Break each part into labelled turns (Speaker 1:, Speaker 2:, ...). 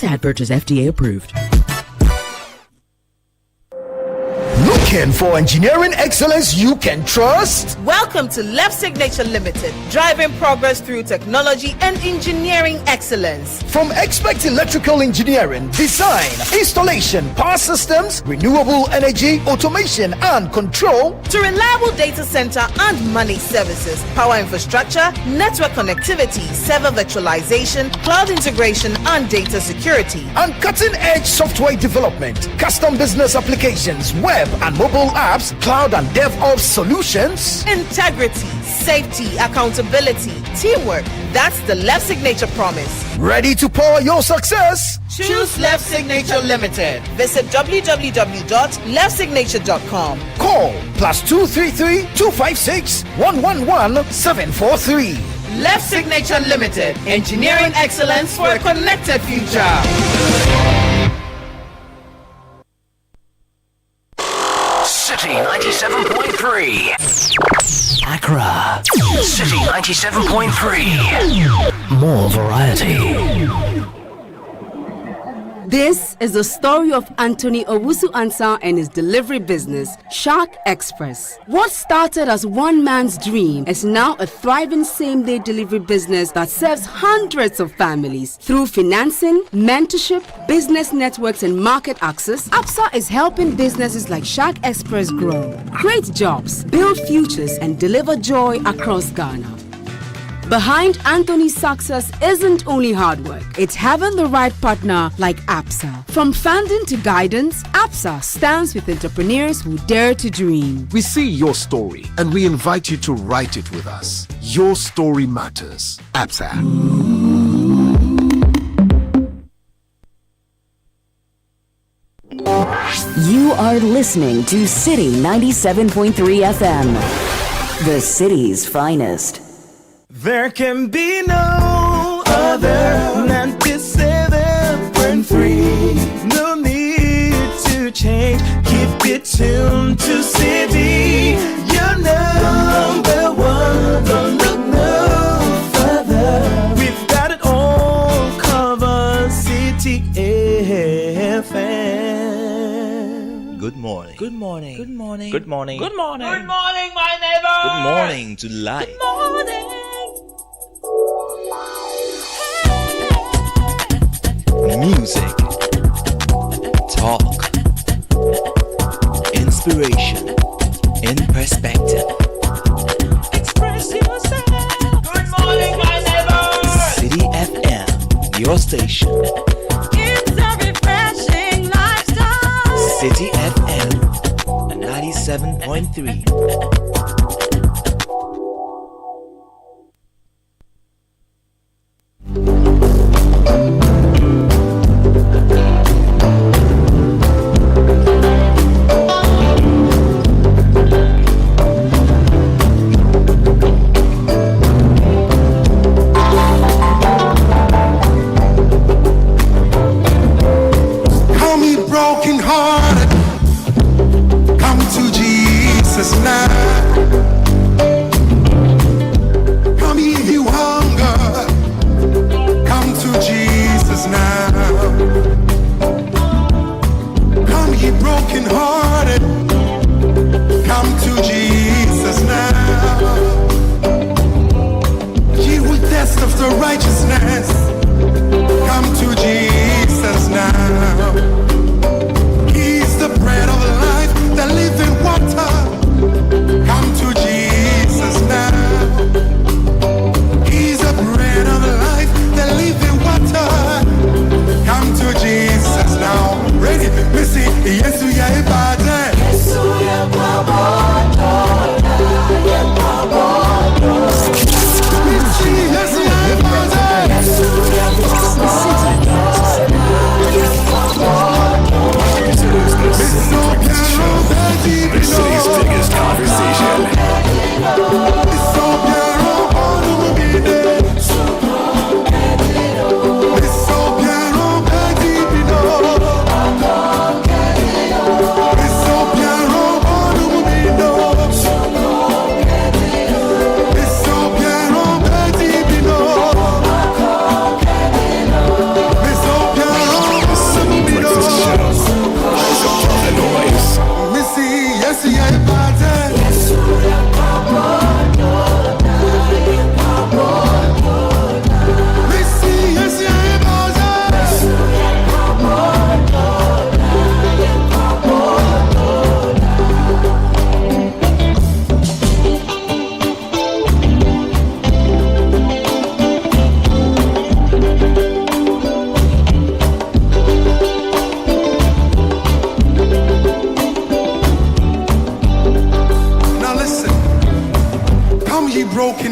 Speaker 1: Advert is FDA approved.
Speaker 2: Looking for engineering excellence you can trust?
Speaker 3: Welcome to Left Signature Limited, driving progress through technology and engineering excellence.
Speaker 2: From expert electrical engineering, design, installation, power systems, renewable energy, automation and control,
Speaker 3: to reliable data center and managed services, power infrastructure, network connectivity, server virtualization, cloud integration and data security,
Speaker 2: and cutting-edge software development, custom business applications, web and mobile apps, cloud and DevOps solutions.
Speaker 3: Integrity, safety, accountability, teamwork. That's the Left Signature promise.
Speaker 2: Ready to power your success?
Speaker 3: Choose Left Signature Limited. Visit www.leftsignature.com.
Speaker 2: Call +233 256 111 743.
Speaker 3: Left Signature Limited. Engineering excellence for a connected future.
Speaker 4: Citi 97.3.
Speaker 1: Accra.
Speaker 4: Citi 97.3.
Speaker 1: More variety.
Speaker 5: This is the story of Anthony Owusu-Ansah and his delivery business, Shark Express. What started as one man's dream is now a thriving same-day delivery business that serves hundreds of families. Through financing, mentorship, business networks and market access, APSA is helping businesses like Shark Express grow, create jobs, build futures and deliver joy across Ghana. Behind Anthony's success isn't only hard work, it's having the right partner like APSA. From funding to guidance, APSA stands with entrepreneurs who dare to dream.
Speaker 6: We see your story and we invite you to write it with us. Your story matters. APSA.
Speaker 7: You are listening to Citi 97.3 FM, the city's finest.
Speaker 8: There can be no other 97.3. No need to change. Keep it tuned to Citi. You're number one. Don't look no further. We've got it all covered. Citi FM.
Speaker 9: Good morning.
Speaker 10: Good morning.
Speaker 9: Good morning.
Speaker 10: Good morning.
Speaker 9: Good morning.
Speaker 10: Good morning, my neighbor.
Speaker 9: Good morning to life.
Speaker 10: Good morning.
Speaker 9: Music, talk, inspiration, in perspective.
Speaker 10: Express yourself. Good morning, my neighbor.
Speaker 9: Citi FM, your station.
Speaker 10: It's a refreshing lifestyle.
Speaker 9: Citi FM 97.3.
Speaker 7: Citi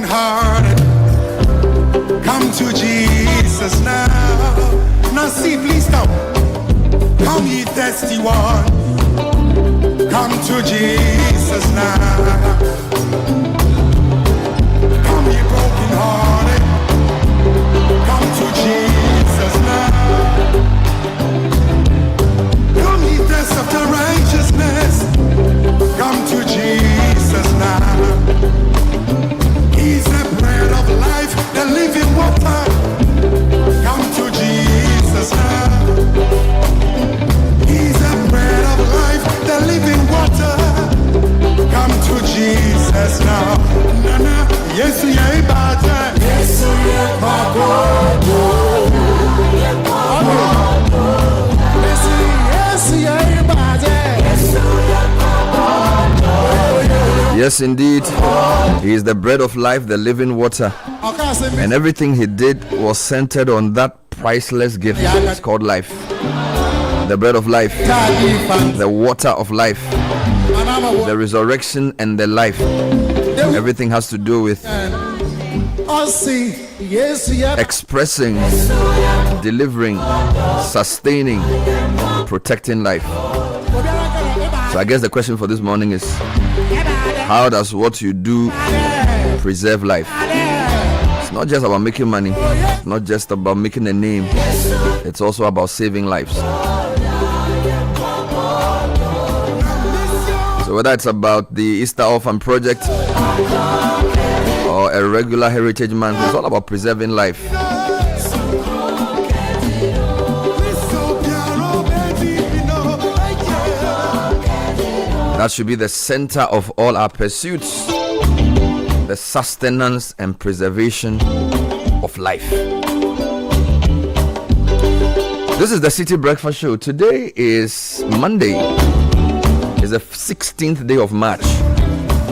Speaker 11: brokenhearted, come to Jesus now. Now see, please come. Come ye thirsty one, come to Jesus now. Come ye brokenhearted, come to Jesus now. Come ye thirst after righteousness, come to Jesus now. He's the bread of life, the living water. Come to Jesus now. He's the bread of life, the living water. Come to Jesus now. Nana, yes, yeah, but yes,
Speaker 12: Yes, indeed. He is the bread of life, the living water. And everything he did was centered on that priceless gift. It's called life. The bread of life, the water of life, the resurrection and the life. Everything has to do with expressing, delivering, sustaining, protecting life. So I guess the question for this morning is, how does what you do preserve life? It's not just about making money. It's not just about making a name. It's also about saving lives. So whether it's about the Easter Orphan Project or a regular Heritage Month, it's all about preserving life. That should be the center of all our pursuits, the sustenance and preservation of life. This is the Citi Breakfast Show. Today is Monday. It's the 16th day of March.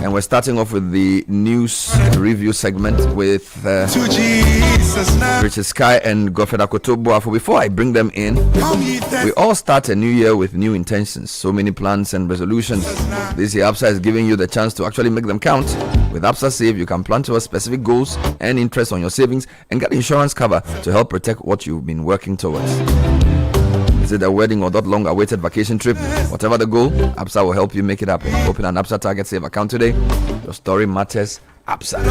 Speaker 12: And we're starting off with the news review segment with Richard Sky and Godfrey Akoto-Boafo. Before I bring them in, we all start a new year with new intentions. So many plans and resolutions. This year, ABSA is giving you the chance to actually make them count. With ABSA Save, you can plan towards specific goals and interest on your savings and get insurance cover to help protect what you've been working towards. Is it a wedding or that long-awaited vacation trip? Whatever the goal, ABSA will help you make it happen. Open an ABSA Target Save account today. Your story matters. ABSA.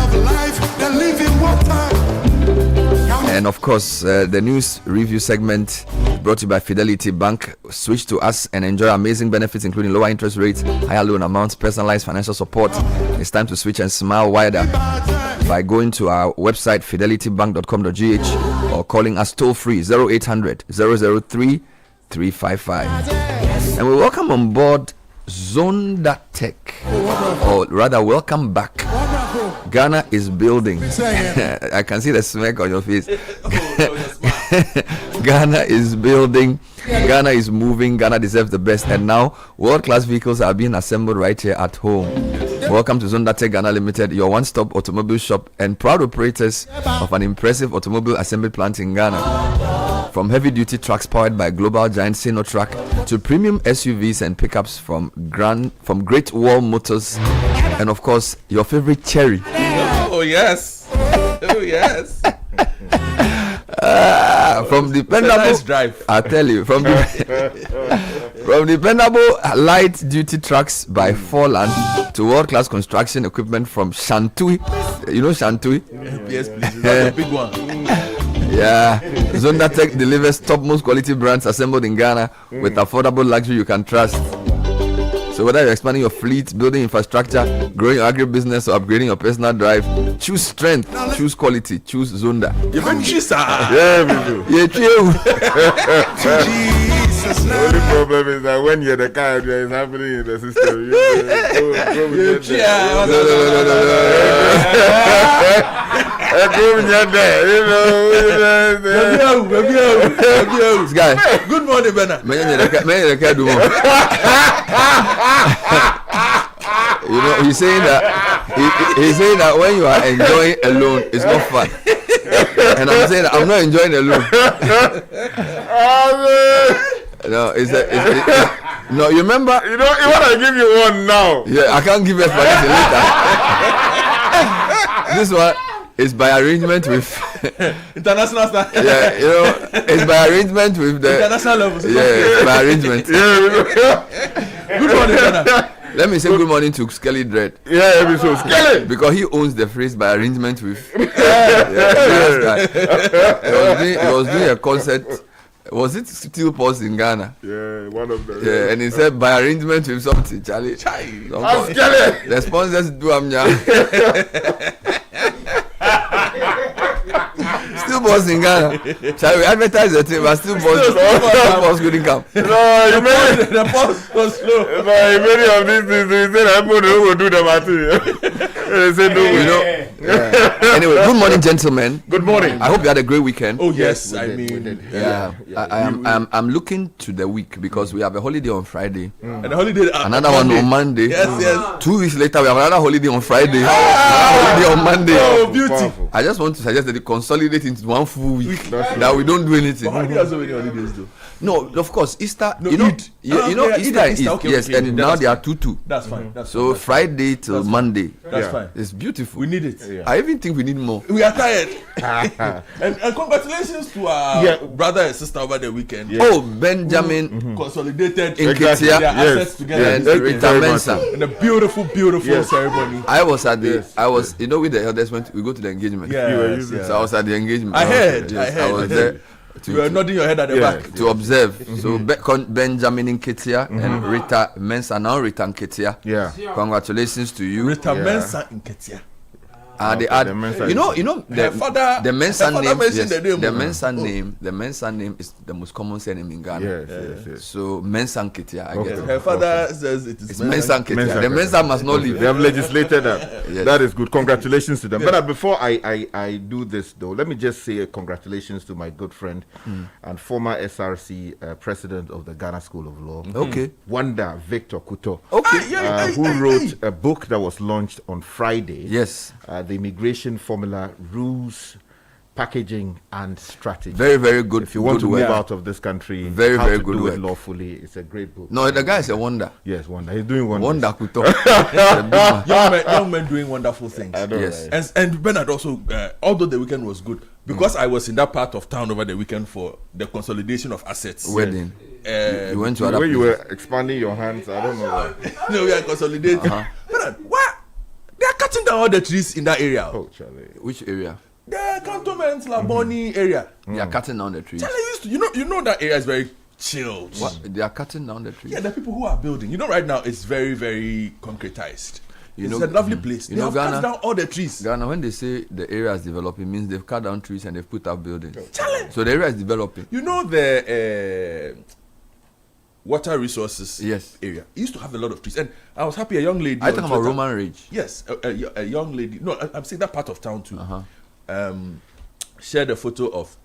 Speaker 12: And of course, the news review segment brought to you by Fidelity Bank. Switch to us and enjoy amazing benefits, including lower interest rates, higher loan amounts, personalized financial support. It's time to switch and smile wider by going to our website fidelitybank.com.gh or calling us toll free 0800 003 355. And we welcome on board Zonda Tech, or rather welcome back. Ghana is building. I can see the smirk on your face. Ghana is building. Ghana is moving. Ghana deserves the best. And now world-class vehicles are being assembled right here at home. Welcome to Zonda Tech Ghana Limited, your one-stop automobile shop and proud operators of an impressive automobile assembly plant in Ghana. From heavy-duty trucks powered by global giant Sinotrack to premium SUVs and pickups from Great Wall Motors, and of course your favorite Cherry.
Speaker 13: Oh yes, oh yes.
Speaker 12: From dependable,
Speaker 13: nice drive.
Speaker 12: I tell you, from dependable light-duty trucks by Forland to world-class construction equipment from Shantui. You know Shantui?
Speaker 13: Yes, please. That's a big one.
Speaker 12: Yeah, Zonda Tech delivers top most quality brands assembled in Ghana with affordable luxury you can trust. So whether you're expanding your fleet, building infrastructure, growing your agribusiness, or upgrading your personal drive, choose strength, choose quality, choose Zonda.
Speaker 13: You can choose.
Speaker 12: Yeah, we do. Yeah, true.
Speaker 14: The only problem is that when you're the car, it's happening in the system.
Speaker 12: This guy.
Speaker 13: Good morning, Bernard.
Speaker 12: You know, he's saying that when you are enjoying alone, it's not fun. And I'm saying that I'm not enjoying alone. No, no, you remember?
Speaker 14: You want to give you one now?
Speaker 12: Yeah, I can't give you explanation later. This one is by arrangement with
Speaker 13: international star.
Speaker 12: Yeah, you know, it's by arrangement with the
Speaker 13: international levels.
Speaker 12: Yeah, it's by arrangement.
Speaker 13: Good morning, Ghana.
Speaker 12: Let me say good morning to Skelly Dread.
Speaker 14: Yeah, so Skelly.
Speaker 12: Because he owns the phrase by arrangement with. He was doing a concert. Was it Steel Pulse in Ghana?
Speaker 14: Yeah, one of them.
Speaker 12: Yeah, and he said by arrangement with something, Charlie.
Speaker 14: Skelly.
Speaker 12: The sponsors do amnya. Still boss in Ghana. Shall we advertise the thing? But still boss couldn't come.
Speaker 14: No, you made
Speaker 13: the boss was slow.
Speaker 14: No, many of these things they said I'm going to do them at you. They said no,
Speaker 12: you know. Yeah. Anyway, good morning, gentlemen.
Speaker 14: Good morning.
Speaker 12: I hope you had a great weekend.
Speaker 13: Oh yes,
Speaker 14: we did.
Speaker 12: I'm looking to the week because we have a holiday on Friday.
Speaker 13: And a holiday.
Speaker 12: Another one on Monday.
Speaker 13: Yes.
Speaker 12: 2 weeks later, we have another holiday on Friday. Another holiday on Monday.
Speaker 13: Oh, beautiful.
Speaker 12: I just want to suggest that they consolidate into one full week. That we don't do anything.
Speaker 13: But how do you have so many holidays though?
Speaker 12: No, of course, Easter.
Speaker 13: No,
Speaker 12: you know,
Speaker 13: Eid.
Speaker 12: you know, Easter is
Speaker 13: okay,
Speaker 12: yes,
Speaker 13: okay,
Speaker 12: and now they are 2-2.
Speaker 13: That's fine.
Speaker 12: So Friday till Monday.
Speaker 13: That's fine.
Speaker 12: It's beautiful.
Speaker 13: We need it.
Speaker 12: Yeah. I even think we need more.
Speaker 13: We are tired. and congratulations to our brother and sister over the weekend.
Speaker 12: Yeah. Oh, Benjamin
Speaker 13: consolidated
Speaker 12: in
Speaker 13: their
Speaker 12: assets
Speaker 13: together.
Speaker 12: And Rita Mensa.
Speaker 13: In a beautiful ceremony.
Speaker 12: I was at the. I was, you know, with the elders we go to the engagement.
Speaker 13: Yes.
Speaker 12: So I was at the engagement.
Speaker 13: I heard.
Speaker 12: I was there.
Speaker 13: You were nodding your head at the back
Speaker 12: to observe. So Benjamin Nketia and Rita Mensa, now Rita Nketia.
Speaker 14: Yeah.
Speaker 12: Congratulations to you.
Speaker 13: Rita Mensa Nketia.
Speaker 12: They add, you know, the Mensa name.
Speaker 13: Yes,
Speaker 12: the Mensa name is the most common surname in Ghana.
Speaker 14: Yes.
Speaker 12: So Mensa Nketia, I get it.
Speaker 13: Her father says it is
Speaker 12: Mensa Nketia. The Mensa must not leave.
Speaker 14: They have legislated that. Yes. That is good. Congratulations to them. Yes. But before I do this though, let me just say congratulations to my good friend and former SRC president of the Ghana School of Law.
Speaker 12: Okay.
Speaker 14: Wanda Victor Kuto.
Speaker 12: Okay.
Speaker 14: Who wrote a book that was launched on Friday.
Speaker 12: Yes.
Speaker 14: The Immigration Formula, Rules, Packaging and Strategy.
Speaker 12: Very, very good.
Speaker 14: If you want to move out of this country,
Speaker 12: very,
Speaker 14: how
Speaker 12: very
Speaker 14: to
Speaker 12: good
Speaker 14: do
Speaker 12: work.
Speaker 14: it lawfully, it's a great book.
Speaker 12: No, the guy is a wonder.
Speaker 14: Yes, wonder. He's doing wonders.
Speaker 12: Wonder Kuto.
Speaker 13: young men doing wonderful things.
Speaker 14: I know,
Speaker 12: yes.
Speaker 14: Right?
Speaker 13: And Bernard also, although the weekend was good, because I was in that part of town over the weekend for the consolidation of assets.
Speaker 12: Wedding. You went to other
Speaker 14: where
Speaker 12: places.
Speaker 14: you were expanding your hands, I don't know.
Speaker 13: No, we are consolidating. Bernard, what? They are cutting down all the trees in that area.
Speaker 14: Oh, Charlie.
Speaker 12: Which area?
Speaker 13: The cantonment, Laboni area.
Speaker 12: They are cutting down the trees.
Speaker 13: Charlie used to, you know that area is very chilled.
Speaker 12: What? They are cutting down the trees.
Speaker 13: Yeah, the people who are building. You know, right now it's very, very concretized. It's
Speaker 12: know,
Speaker 13: a lovely place. They have cut down all the trees.
Speaker 12: Ghana, when they say the area is developing, means they've cut down trees and they've put up buildings.
Speaker 13: Charlie.
Speaker 12: So the area is developing.
Speaker 13: You know the water resources area. It used to have a lot of trees, and I was happy. A young lady.
Speaker 12: I talking about Roman Ridge.
Speaker 13: Yes, a young lady. No, I'm saying that part of town too. Shared a photo of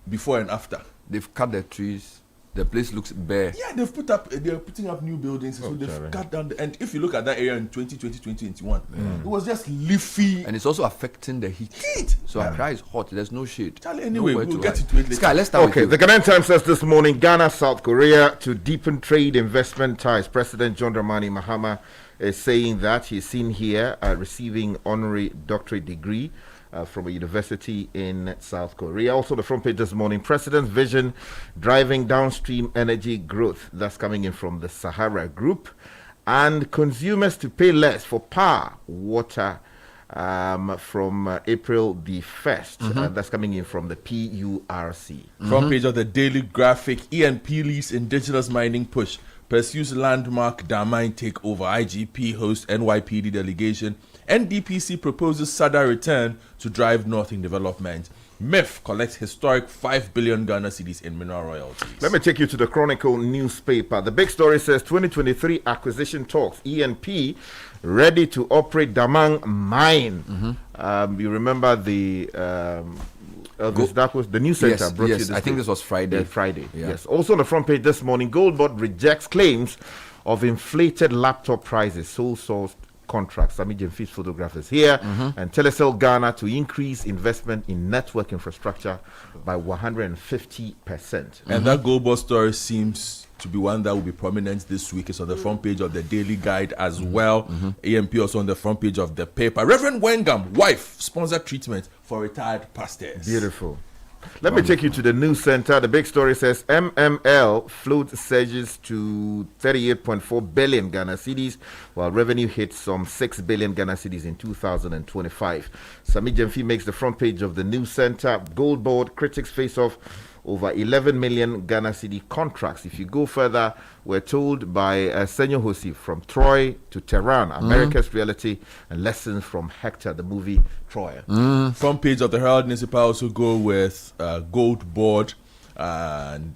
Speaker 13: before and after.
Speaker 12: They've cut the trees. The place looks bare.
Speaker 13: Yeah, they're putting up new buildings, so they've cut down. And if you look at that area in 2020, 2021, it was just leafy.
Speaker 12: And it's also affecting the heat. So Accra is hot. There's no shade.
Speaker 13: Charlie, anyway, we'll get into it later.
Speaker 12: Sky, let's start with you.
Speaker 14: The Ghanaian Times says this morning, Ghana, South Korea to deepen trade investment ties. President John Dramani Mahama is saying that he's seen here receiving honorary doctorate degree from a university in South Korea. Also, the front page this morning, President's vision driving downstream energy growth. That's coming in from the Sahara Group. And consumers to pay less for power, water from April the 1st. That's coming in from the PURC.
Speaker 13: Front page of the Daily Graphic, E&P leads indigenous mining push. Pursues landmark Damine takeover. IGP hosts NYPD delegation. NDPC proposes SADA return to drive north in development. MIF collects historic 5 billion Ghana cedis in mineral royalties.
Speaker 14: Let me take you to the Chronicle newspaper. The big story says 2023 acquisition talks. ENP ready to operate Damang mine. You remember the that was the news center brought you this
Speaker 12: I think this was Friday.
Speaker 14: Friday.
Speaker 12: Yeah.
Speaker 14: Yes. Also on the front page this morning, Gold Board rejects claims of inflated laptop prices. Sole source contracts. Sami Jemfi's photograph is here. And Telecel Ghana to increase investment in network infrastructure by 150%.
Speaker 13: And that gold ball story seems to be one that will be prominent this week. It's on the front page of the Daily Guide as well. AMP also on the front page of the paper. Reverend Wengam, wife, sponsored treatment for retired pastors.
Speaker 14: Beautiful. Let me take you to the news center. The big story says MML float surges to 38.4 billion Ghana cedis, while revenue hits some 6 billion Ghana cedis in 2025. Sami Jemfi makes the front page of the news center. Gold board critics face off over 11 million Ghana cedi contracts. If you go further, we're told by Senyo Hosi, from Troy to Tehran, America's reality and lessons from Hector, the movie Troy.
Speaker 13: Front page of the Herald newspaper also go with gold board, and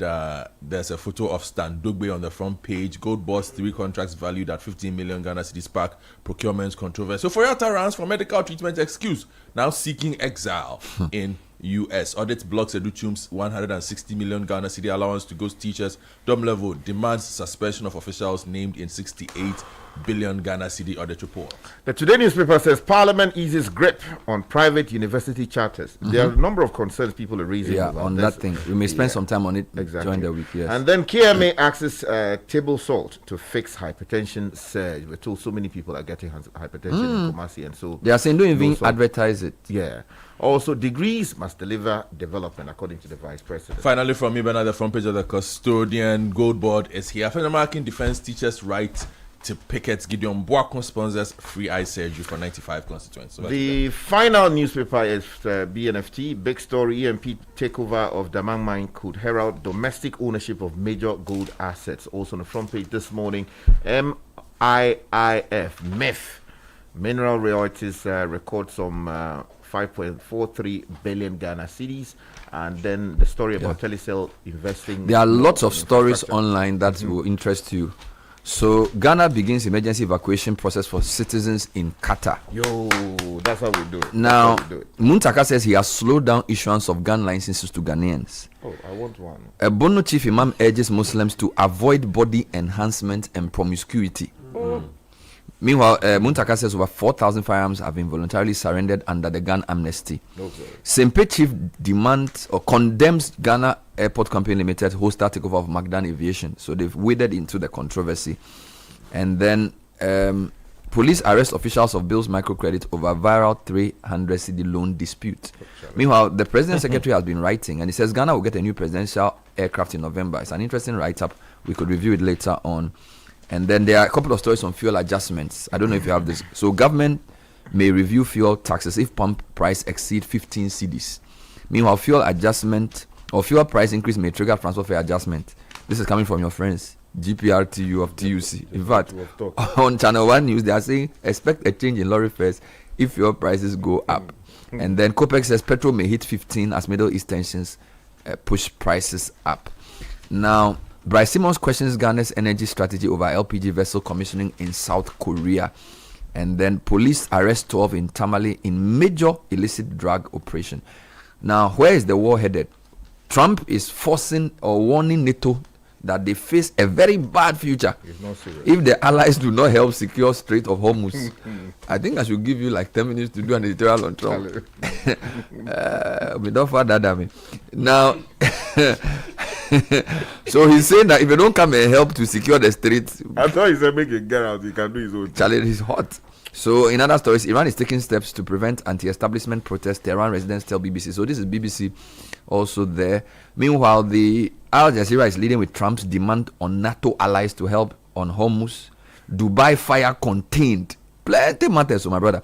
Speaker 13: there's a photo of Stan Dugbe on the front page. Gold board's 3 contracts valued at 15 million Ghana cedi spark procurement controversy. So for your Tarans for medical treatment excuse, now seeking exile in US. Audit blocks Educhum's 160 million Ghana cedi allowance to ghost teachers. Dom level demands suspension of officials named in 68 billion Ghana cedi audit report.
Speaker 14: The Today newspaper says Parliament eases grip on private university charters. There are a number of concerns people are raising about
Speaker 12: on
Speaker 14: this.
Speaker 12: that thing. We may spend some time on it during the week. Yes.
Speaker 14: And then KMA access table salt to fix hypertension surge. We're told so many people are getting hypertension in Kumasi, and so
Speaker 12: they are saying don't even advertise it.
Speaker 14: Yeah. Also, degrees must deliver development, according to the Vice President.
Speaker 13: Finally, from me, Bernard, the front page of the Custodian Gold Board is here. African Defense Teachers' Right to Picket. Gideon Boakon sponsors free eye surgery for 95 constituents. So
Speaker 14: the final newspaper is BNFT. Big story: EMP takeover of Damang Mine could herald domestic ownership of major gold assets. Also on the front page this morning, MIF Mineral Royalties record some 5.43 billion Ghana cedis, and then the story about Telecel investing.
Speaker 12: There are lots of stories online that will interest you. So Ghana begins emergency evacuation process for citizens in Qatar.
Speaker 14: Yo, that's how we do it.
Speaker 12: Now, Muntaka says he has slowed down issuance of gun licenses to Ghanaians.
Speaker 14: Oh, I want one.
Speaker 12: A Bono chief imam urges Muslims to avoid body enhancement and promiscuity. Meanwhile, Muntaka says over 4,000 firearms have been voluntarily surrendered under the gun amnesty. Sempe chief demands or condemns Ghana Airport Company Limited hostile takeover of Magdan Aviation. So they've waded into the controversy. And then police arrest officials of Bill's Microcredit over viral 300 cedi loan dispute. Meanwhile, the president's secretary has been writing, and he says Ghana will get a new presidential aircraft in November. It's an interesting write-up. We could review it later on. And then there are a couple of stories on fuel adjustments. I don't know if you have this. So government may review fuel taxes if pump price exceed 15 cedis. Meanwhile, fuel adjustment or fuel price increase may trigger transfer fare adjustment. This is coming from your friends, GPRTU of TUC. In fact, on Channel 1 News, they are saying expect a change in lorry fares if fuel prices go up. And then COPEC says petrol may hit 15 as Middle East tensions push prices up. Now, Bryce Simmons questions Ghana's energy strategy over LPG vessel commissioning in South Korea. And then police arrest 12 in Tamale in major illicit drug operation. Now, where is the war headed? Trump is forcing or warning NATO that they face a very bad future if the allies do not help secure Strait of Hormuz. I think I should give you like 10 minutes to do an editorial on Trump. Now, so he's saying that if you don't come and help to secure the streets,
Speaker 14: I thought he said make a get out, he can do his own.
Speaker 12: Challenge is hot. So in other stories, Iran is taking steps to prevent anti-establishment protests. Tehran residents tell BBC. So this is BBC also there. Meanwhile, the Al Jazeera is leading with Trump's demand on NATO allies to help on Hormuz. Dubai fire contained. Plenty matters, so my brother.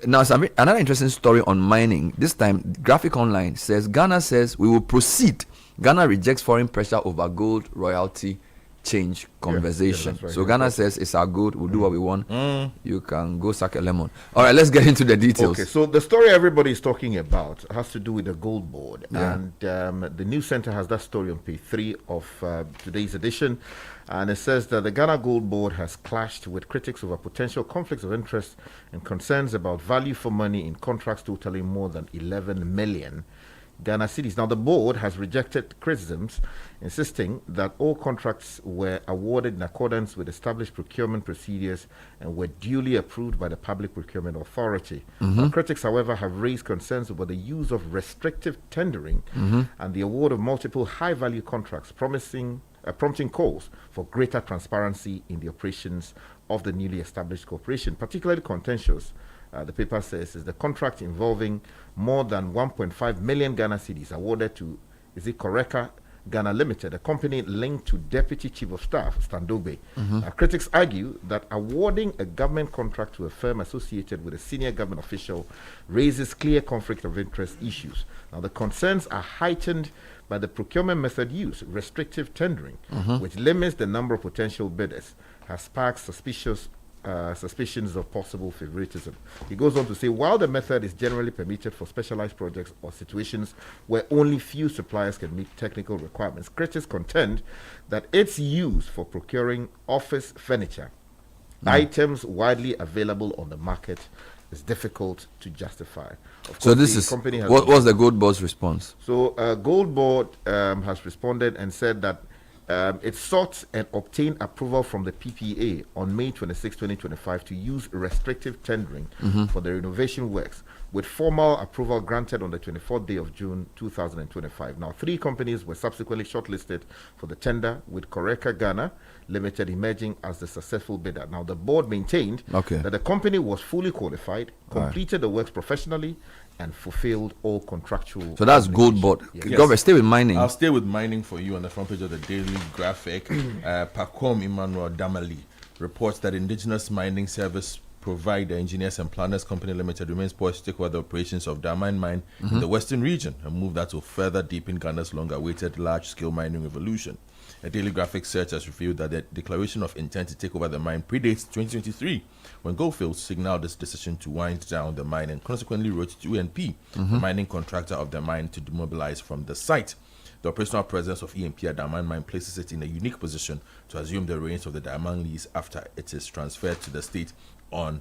Speaker 12: Now, another interesting story on mining. This time, Graphic Online says Ghana says we will proceed. Ghana rejects foreign pressure over gold royalty change conversation. Right. So Ghana says it's our gold, we'll do what we want. You can go suck a lemon. All right, let's get into the details.
Speaker 14: Okay, so the story everybody is talking about has to do with the gold board. And the News Center has that story on page 3 of today's edition. And it says that the Ghana Gold Board has clashed with critics over potential conflicts of interest and concerns about value for money in contracts totaling more than 11 million. Ghana cedis. Now, the board has rejected criticisms, insisting that all contracts were awarded in accordance with established procurement procedures and were duly approved by the Public Procurement Authority. Now, critics, however, have raised concerns about the use of restrictive tendering and the award of multiple high-value contracts, prompting calls for greater transparency in the operations of the newly established corporation. Particularly contentious, the paper says, is the contract involving more than 1.5 million Ghana cedis awarded to, Koreka Ghana Limited, a company linked to Deputy Chief of Staff Standobe. Critics argue that awarding a government contract to a firm associated with a senior government official raises clear conflict of interest issues. Now, the concerns are heightened by the procurement method used, restrictive tendering, which limits the number of potential bidders, has sparked suspicions of possible favoritism. He goes on to say, while the method is generally permitted for specialized projects or situations where only few suppliers can meet technical requirements, critics contend that its use for procuring office furniture, items widely available on the market, is difficult to justify.
Speaker 12: So this is what was the Gold Board's response?
Speaker 14: So Gold Board has responded and said that it sought and obtained approval from the PPA on May 26, 2025 to use restrictive tendering for the renovation works, with formal approval granted on the 24th day of June 2025. Now, 3 companies were subsequently shortlisted for the tender, with Koreka Ghana Limited emerging as the successful bidder. Now, the board maintained that the company was fully qualified, completed the works professionally, and fulfilled all contractual.
Speaker 12: So that's Gold Board.
Speaker 13: Yes.
Speaker 12: Governor, stay with mining.
Speaker 13: I'll stay with mining for you on the front page of the Daily Graphic. Pacom Emmanuel Damali reports that indigenous mining service provider Engineers and Planners Company Limited remains poised to take over the operations of Damine Mine in the Western region, a move that will further deepen Ghana's long-awaited large-scale mining revolution. A Daily Graphic search has revealed that the declaration of intent to take over the mine predates 2023, when Goldfields signaled its decision to wind down the mine and consequently wrote to UNP, the mining contractor of the mine, to demobilize from the site. The operational presence of EMP at Damine Mine places it in a unique position to assume the reins of the diamond lease after it is transferred to the state on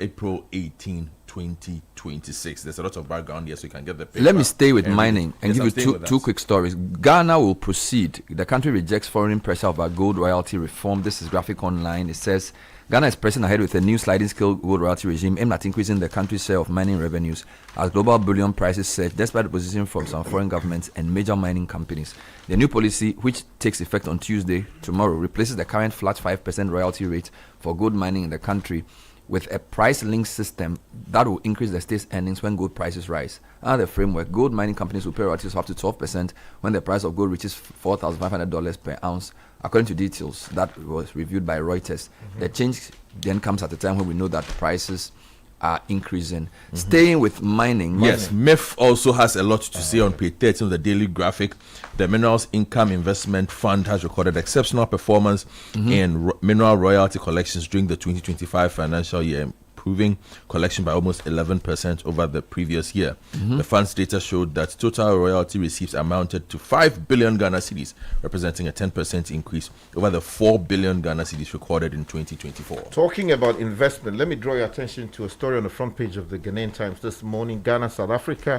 Speaker 13: April 18, 2026. There's a lot of background here, so you can get the paper.
Speaker 12: Let me stay with mining and
Speaker 13: Yes,
Speaker 12: give you two quick stories. Ghana will proceed. The country rejects foreign pressure over gold royalty reform. This is Graphic Online. It says Ghana is pressing ahead with a new sliding scale gold royalty regime aimed at increasing the country's share of mining revenues as global bullion prices surge, despite opposition from some foreign governments and major mining companies. The new policy, which takes effect on Tuesday, tomorrow, replaces the current flat 5% royalty rate for gold mining in the country with a price-linked system that will increase the state's earnings when gold prices rise. Under the framework, gold mining companies will pay royalties of up to 12% when the price of gold reaches $4,500 per ounce, according to details that was reviewed by Reuters. The change then comes at a time when we know that prices are increasing. Staying with mining.
Speaker 13: Yes, MIF also has a lot to say on page 13 of the Daily Graphic. The Minerals Income Investment Fund has recorded exceptional performance in mineral royalty collections during the 2025 financial year, improving collection by almost 11% over the previous year. The fund's data showed that total royalty receipts amounted to 5 billion Ghana cedis, representing a 10% increase over the 4 billion Ghana cedis recorded in 2024.
Speaker 14: Talking about investment, let me draw your attention to a story on the front page of the Ghanaian Times this morning. Ghana, South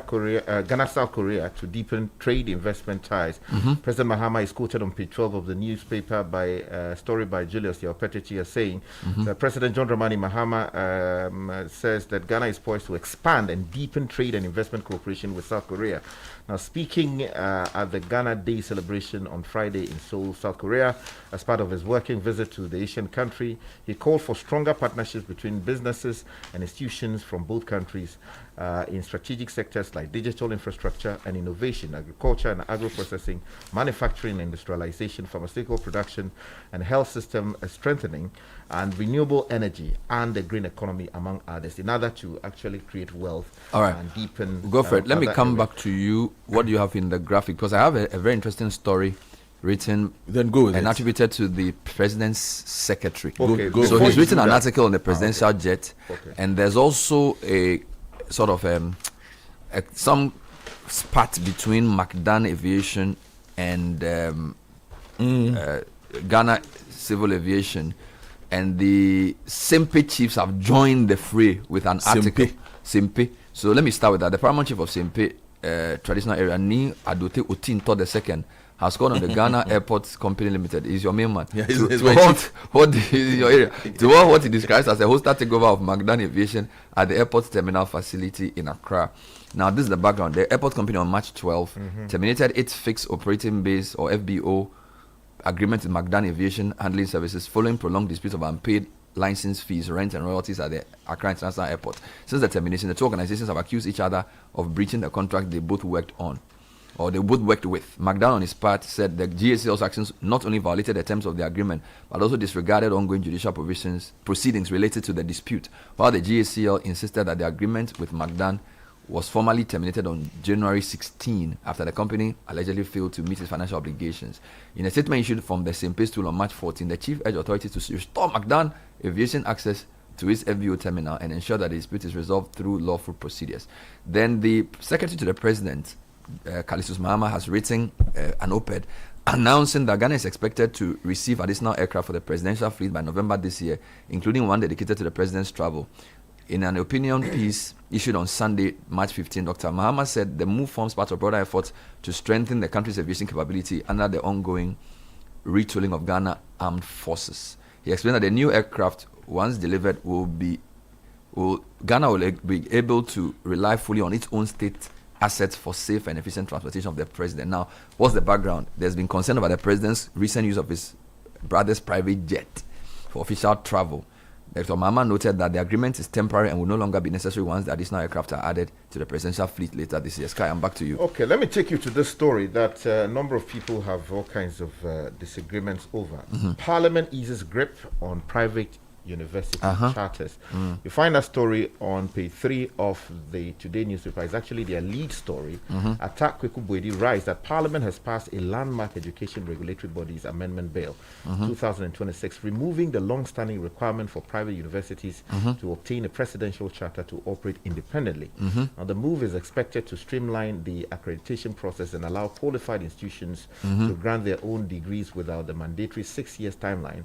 Speaker 14: Korea to deepen trade investment ties. President Mahama is quoted on page 12 of the newspaper by a story by Julius Yaopetichia saying that President John Dramani Mahama says that Ghana is poised to expand and deepen trade and investment cooperation with South Korea. Now, speaking at the Ghana Day celebration on Friday in Seoul, South Korea, as part of his working visit to the Asian country, he called for stronger partnerships between businesses and institutions from both countries in strategic sectors like digital infrastructure and innovation, agriculture and agro-processing, manufacturing, industrialization, pharmaceutical production, and health system strengthening, and renewable energy and the green economy, among others, in order to actually create wealth and deepen.
Speaker 12: Go for it. Let me come back to you. What do you have in the graphic? Because I have a very interesting story written and attributed to the president's secretary. So he's written an article on the presidential jet, and there's also a sort of some spat between MacDan Aviation and Ghana Civil Aviation, and the Simpe chiefs have joined the fray with an article. Simpe. So let me start with that. The paramount chief of Simpe, traditional area, Ni Adote Otin Todd II, has gone on the Ghana Airports Company Limited. Is your main man.
Speaker 13: Yeah,
Speaker 12: what is your area? To what he describes as a hostile takeover of Magdan Aviation at the airport terminal facility in Accra. Now, this is the background. The airport company on March 12 terminated its fixed operating base or FBO agreement with Magdan Aviation Handling Services following prolonged disputes of unpaid license fees, rent, and royalties at the Accra International Airport. Since the termination, the two organizations have accused each other of breaching the contract they both worked on, or they both worked with. Magdan, on his part, said the GACL's actions not only violated the terms of the agreement, but also disregarded ongoing judicial proceedings related to the dispute, while the GACL insisted that the agreement with Magdan was formally terminated on January 16 after the company allegedly failed to meet its financial obligations. In a statement issued from the same page tool on March 14, the chief urged authorities to restore Magdan Aviation access to its FBO terminal and ensure that the dispute is resolved through lawful procedures. Then the Secretary to the President, Kalisus Mahama, has written an op-ed announcing that Ghana is expected to receive additional aircraft for the presidential fleet by November this year, including one dedicated to the president's travel. In an opinion piece issued on Sunday, March 15, Dr. Mahama said the move forms part of broader efforts to strengthen the country's aviation capability under the ongoing retooling of Ghana Armed Forces. He explained that the new aircraft, once delivered, Ghana will be able to rely fully on its own state assets for safe and efficient transportation of the president. Now, what's the background? There's been concern about the president's recent use of his brother's private jet for official travel. Dr. Mama noted that the agreement is temporary and will no longer be necessary once the additional aircraft are added to the presidential fleet later this year. Sky, I'm back to you.
Speaker 14: Okay, let me take you to this story that a number of people have all kinds of disagreements over. Parliament eases grip on private university charters. You find that story on page 3 of the Today newspaper. It's actually their lead story. Attack Kweku Boedi writes that Parliament has passed a landmark education regulatory bodies amendment bill 2026, removing the long-standing requirement for private universities to obtain a presidential charter to operate independently. Now, the move is expected to streamline the accreditation process and allow qualified institutions to grant their own degrees without the mandatory 6 years timeline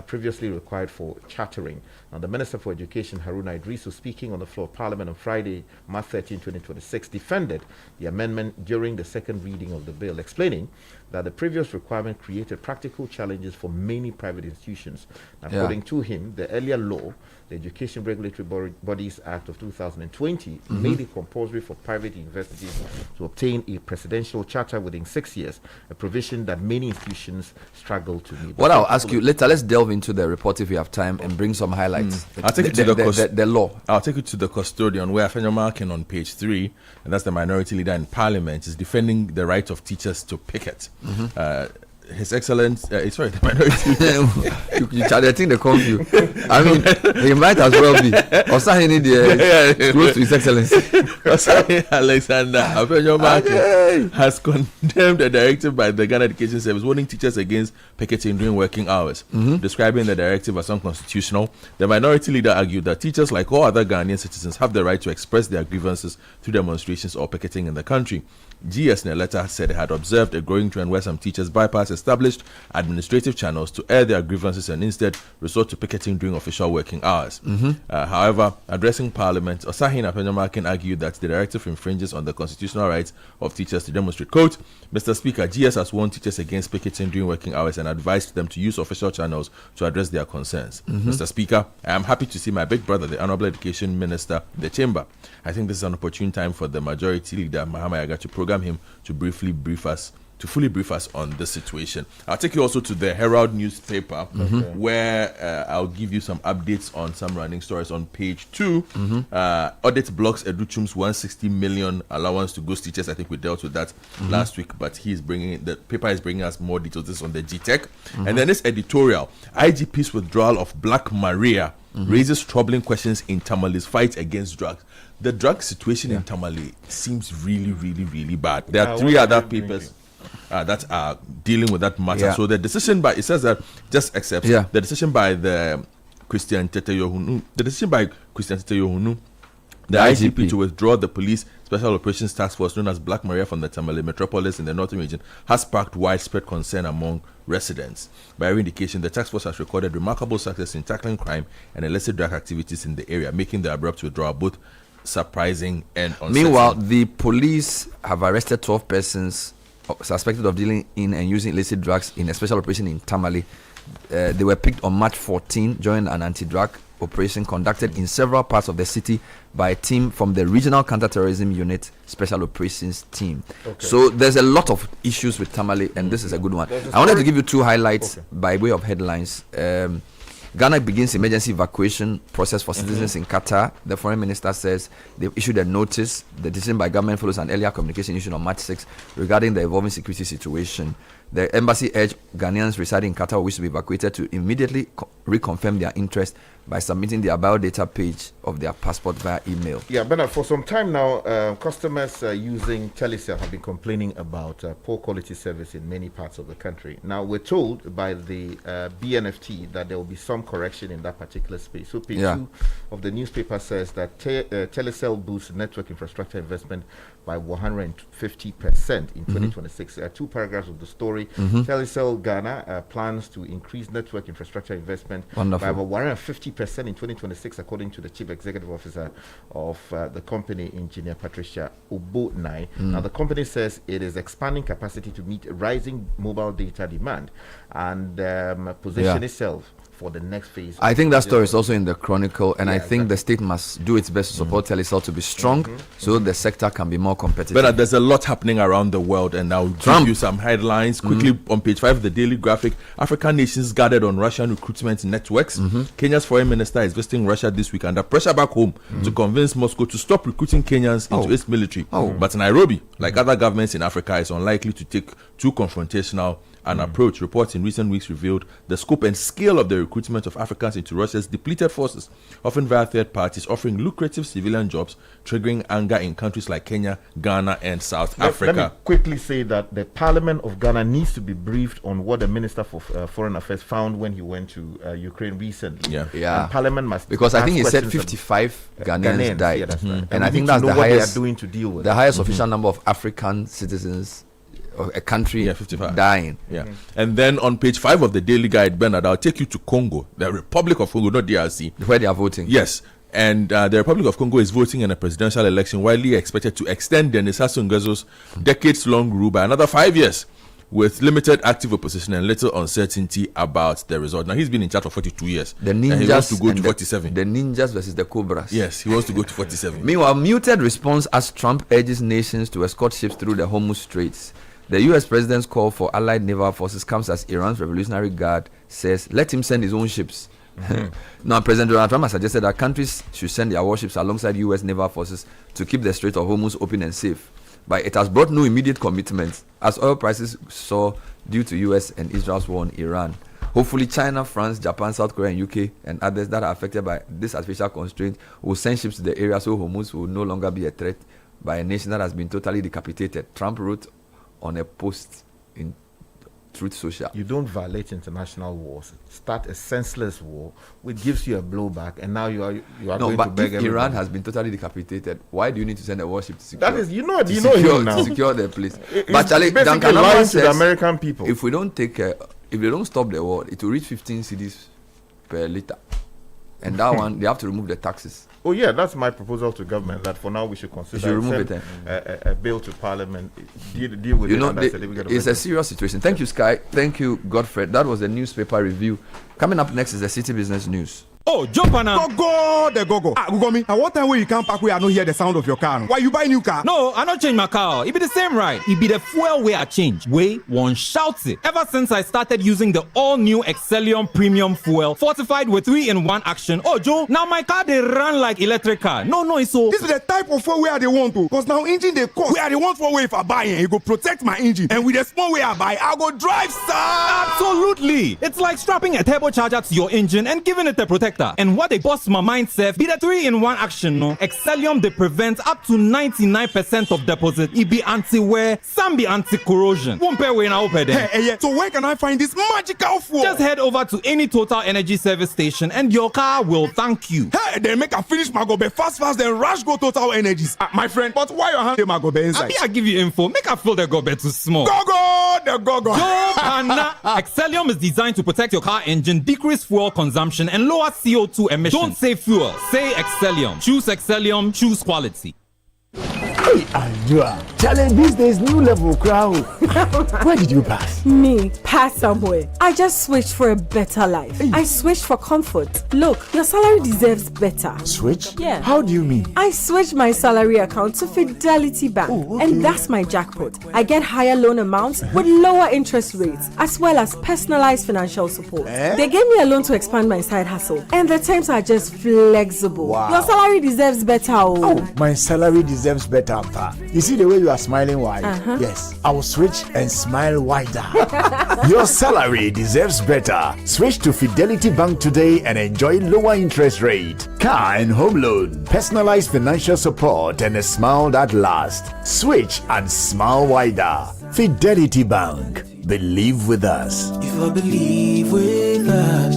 Speaker 14: previously required for chartering. Now, the Minister for Education, Haruna Idrisu, speaking on the floor of Parliament on Friday, March 13, 2026, defended the amendment during the second reading of the bill, explaining that the previous requirement created practical challenges for many private institutions. According to him, the earlier law, the Education Regulatory Bodies Act of 2020, made it compulsory for private universities to obtain a presidential charter within 6 years, a provision that many institutions struggle to meet.
Speaker 12: What I'll ask you later, let's delve into the report if we have time and bring some highlights.
Speaker 13: I'll take you to
Speaker 12: the law.
Speaker 13: I'll take you to the custodian, where Afenyo Markin on page 3, and that's the minority leader in Parliament, is defending the right of teachers to picket. His Excellency, the minority leader.
Speaker 12: I think they call you. I mean, he might as well be. Osahini close to His Excellency.
Speaker 13: Osahini Alexander Afenyo Markin has condemned the directive by the Ghana Education Service warning teachers against picketing during working hours, describing the directive as unconstitutional. The minority leader argued that teachers, like all other Ghanaian citizens, have the right to express their grievances through demonstrations or picketing in the country. GS in a letter said it had observed a growing trend where some teachers bypass established administrative channels to air their grievances and instead resort to picketing during official working hours. However, addressing Parliament, Osahin Afenyo Markin argued that the directive infringes on the constitutional rights of teachers to demonstrate. Quote, Mr. Speaker, GS has warned teachers against picketing during working hours and advised them to use official channels to address their concerns. Mr. Speaker, I am happy to see my big brother, the Honorable Education Minister, in the chamber. I think this is an opportune time for the majority leader, Mahama Yaga, to program him to fully brief us on this situation. I'll take you also to the Herald newspaper, where I'll give you some updates on some running stories. On page 2, audit blocks Educhum's 160 million allowance to ghost teachers. I think we dealt with that last week, but the paper is bringing us more details. This on the GTech. And then this editorial, IGP's withdrawal of Black Maria raises troubling questions in Tamale's fight against drugs. The drug situation in Tamale seems really, really, really bad. There are 3 other papers that are dealing with that matter. So the decision by, it says that just accepts the decision by the Christian Tete Yohunu, the IGP to withdraw the police special operations task force known as Black Maria from the Tamale metropolis in the northern region has sparked widespread concern among residents. By every indication, the task force has recorded remarkable success in tackling crime and illicit drug activities in the area, making the abrupt withdrawal both surprising and unsettling.
Speaker 12: Meanwhile, the police have arrested 12 persons suspected of dealing in and using illicit drugs in a special operation in Tamale. They were picked on March 14 during an anti-drug operation conducted in several parts of the city by a team from the Regional Counterterrorism Unit Special Operations Team. Okay. So there's a lot of issues with Tamale, and this is a good one. I wanted to give you two highlights by way of headlines. Ghana begins emergency evacuation process for citizens in Qatar. The foreign minister says they've issued a notice. The decision by government follows an earlier communication issued on March 6 regarding the evolving security situation. The embassy urged Ghanaians residing in Qatar who wish to be evacuated to immediately reconfirm their interest by submitting their biodata page of their passport via email.
Speaker 14: Yeah, Bernard, for some time now, customers using Telecel have been complaining about poor quality service in many parts of the country. Now, we're told by the BNFT that there will be some correction in that particular space. So, page 2 of the newspaper says that Telecel boosts network infrastructure investment by 150% in 2026. Two paragraphs of the story. Telecel Ghana plans to increase network infrastructure investment by about 150% in 2026, according to the Chief Executive Officer of the company, Engineer Patricia Obonai. Now, the company says it is expanding capacity to meet rising mobile data demand and position itself for the next phase.
Speaker 12: I think that story is also in the Chronicle, and I think the state must do its best to support Telecel to be strong so the sector can be more competitive.
Speaker 13: But there's a lot happening around the world, and I'll give you some headlines quickly. On page 5 of the Daily Graphic, African nations gathered on Russian recruitment networks. Kenya's foreign minister is visiting Russia this week under pressure back home to convince Moscow to stop recruiting Kenyans into its military. But Nairobi, like other governments in Africa, is unlikely to take too confrontational an approach. Reports in recent weeks revealed the scope and scale of the recruitment of Africans into Russia's depleted forces, often via third parties, offering lucrative civilian jobs, triggering anger in countries like Kenya, Ghana, and South Africa.
Speaker 14: Let me quickly say that the Parliament of Ghana needs to be briefed on what the Minister for Foreign Affairs found when he went to Ukraine recently.
Speaker 12: Yeah.
Speaker 14: And Parliament must,
Speaker 12: because I think he said 55 Ghanaians died.
Speaker 14: Yeah, that's right.
Speaker 12: And I think that's the highest,
Speaker 14: they are doing to deal with
Speaker 12: the highest official number of African citizens of a country 55 dying.
Speaker 13: And then on page 5 of the Daily Guide, Bernard, I'll take you to Congo, the Republic of Congo, not DRC,
Speaker 12: where they are voting.
Speaker 13: Yes. And the Republic of Congo is voting in a presidential election widely expected to extend Denis Sassou Nguesso's decades-long rule by another 5 years, with limited active opposition and little uncertainty about the result. Now, he's been in charge for 42 years.
Speaker 12: The ninjas,
Speaker 13: and he wants to go to 47.
Speaker 12: The ninjas versus the cobras.
Speaker 13: Yes, he wants to go to 47.
Speaker 12: Meanwhile, muted response as Trump urges nations to escort ships through the Hormuz Straits. The U.S. president's call for allied naval forces comes as Iran's Revolutionary Guard says, let him send his own ships. Now, President Donald Trump has suggested that countries should send their warships alongside U.S. naval forces to keep the Strait of Hormuz open and safe. But it has brought no immediate commitment as oil prices soar due to U.S. and Israel's war on Iran. Hopefully, China, France, Japan, South Korea, and UK, and others that are affected by this artificial constraint will send ships to the area so Hormuz will no longer be a threat by a nation that has been totally decapitated. Trump wrote on a post in Truth Social.
Speaker 14: You don't violate international wars. Start a senseless war, which gives you a blowback, and now you are going to beg everybody.
Speaker 12: Iran has been totally decapitated, why do you need to send a warship to secure?
Speaker 14: That is, you know
Speaker 12: him now. To secure the place.
Speaker 14: But Charlie, Duncan lying to the American people.
Speaker 12: If we don't take if they don't stop the war, it will reach 15 cedis per liter, and that one they have to remove the taxes.
Speaker 14: Oh yeah, that's my proposal to government, that for now we should consider a bill to Parliament, deal with it.
Speaker 12: It's a serious situation. Thank you, Sky. Thank you, Godfrey. That was the newspaper review. Coming up next is the City Business News.
Speaker 15: Oh, jump on now. Go. Google me. At what time will you come back where I don't hear the sound of your car? Why you buy new car?
Speaker 16: No, I don't change my car. It be the same, right? It be the fuel way I change. Way one shouts it. Ever since I started using the all-new Excellium Premium Fuel, fortified with 3-in-1 action. Oh, Joe, now my car they run like electric car. No, it's so.
Speaker 15: This is the type of fuel where they want to. Because now engine they cost. Where they want for way if I buy it, it go protect my engine. And with the small way I buy, I go drive, sir.
Speaker 16: Absolutely. It's like strapping a turbocharger to your engine and giving it a protector. And what they bust my mind says be the 3-in-1 action, no? Excellium they prevent up to 99% of deposit. It be anti-wear, some be anti-corrosion. Won't pay when I open them.
Speaker 15: Hey, so where can I find this magical fuel?
Speaker 16: Just head over to any Total Energy service station and your car will thank you.
Speaker 15: Hey, then make a finish my gobe fast, then rush go Total Energies. My friend, but why you hand my gobe inside?
Speaker 16: I give you info. Make a fill the gobe too small.
Speaker 15: Go.
Speaker 16: Excellium is designed to protect your car engine, decrease fuel consumption, and lower CO2 emissions. Don't say fuel, say Excellium. Choose Excellium, choose quality.
Speaker 17: Hey, Andrea. Challenge these days, new level crowd. Where did you pass?
Speaker 18: Me, pass somewhere. I just switched for a better life. Hey. I switched for comfort. Look, your salary deserves better.
Speaker 17: Switch?
Speaker 18: Yeah.
Speaker 17: How do you mean?
Speaker 18: I switched my salary account to Fidelity Bank.
Speaker 17: Oh, okay.
Speaker 18: And that's my jackpot. I get higher loan amounts with lower interest rates, as well as personalized financial support. They gave me a loan to expand my side hustle, and the terms are just flexible.
Speaker 17: Wow.
Speaker 18: Your salary deserves better.
Speaker 17: Oh, my salary deserves better, Pa. You see the way you are smiling wide? Yes, I will switch and smile wider. Your salary deserves better. Switch to Fidelity Bank today and enjoy lower interest rate, car and home loan, personalized financial support, and a smile that lasts. Switch and smile wider. Fidelity Bank. Believe with us.
Speaker 8: If I believe with us,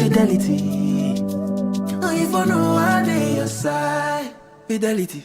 Speaker 8: Fidelity. If I know I need your side, Fidelity.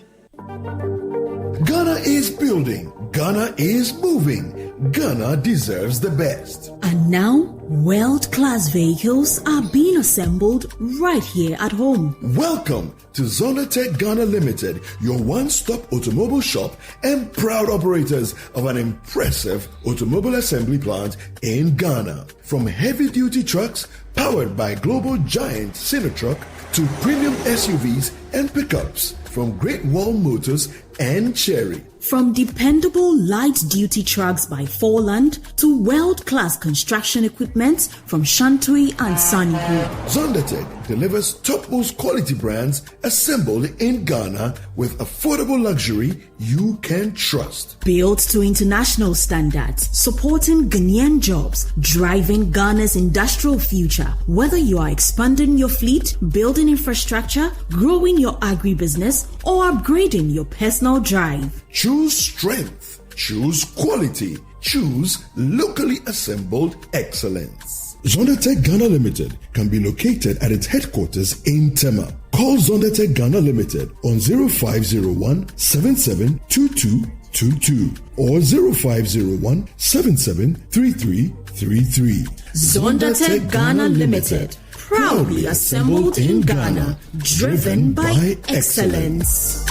Speaker 19: Ghana is building. Ghana is moving. Ghana deserves the best.
Speaker 20: And now, world-class vehicles are being assembled right here at home.
Speaker 19: Welcome to Zonatech Ghana Limited, your one-stop automobile shop and proud operators of an impressive automobile assembly plant in Ghana. From heavy-duty trucks powered by global giant Sinotruck to premium SUVs and pickups, from Great Wall Motors and Cherry.
Speaker 20: From dependable light-duty trucks by Forland to world-class construction equipment from Shantui and Sunny Group.
Speaker 19: Zondatech delivers topmost quality brands assembled in Ghana with affordable luxury you can trust.
Speaker 20: Built to international standards, supporting Ghanaian jobs, driving Ghana's industrial future. Whether you are expanding your fleet, building infrastructure, growing your agribusiness, or upgrading your personal drive.
Speaker 19: Choose strength. Choose quality. Choose locally assembled excellence. Zondatech Ghana Limited can be located at its headquarters in Tema. Call Zondatech Ghana Limited on 0501 772222 or 0501 773333.
Speaker 20: Zondatech Ghana Limited. Proudly assembled in Ghana. Driven by excellence.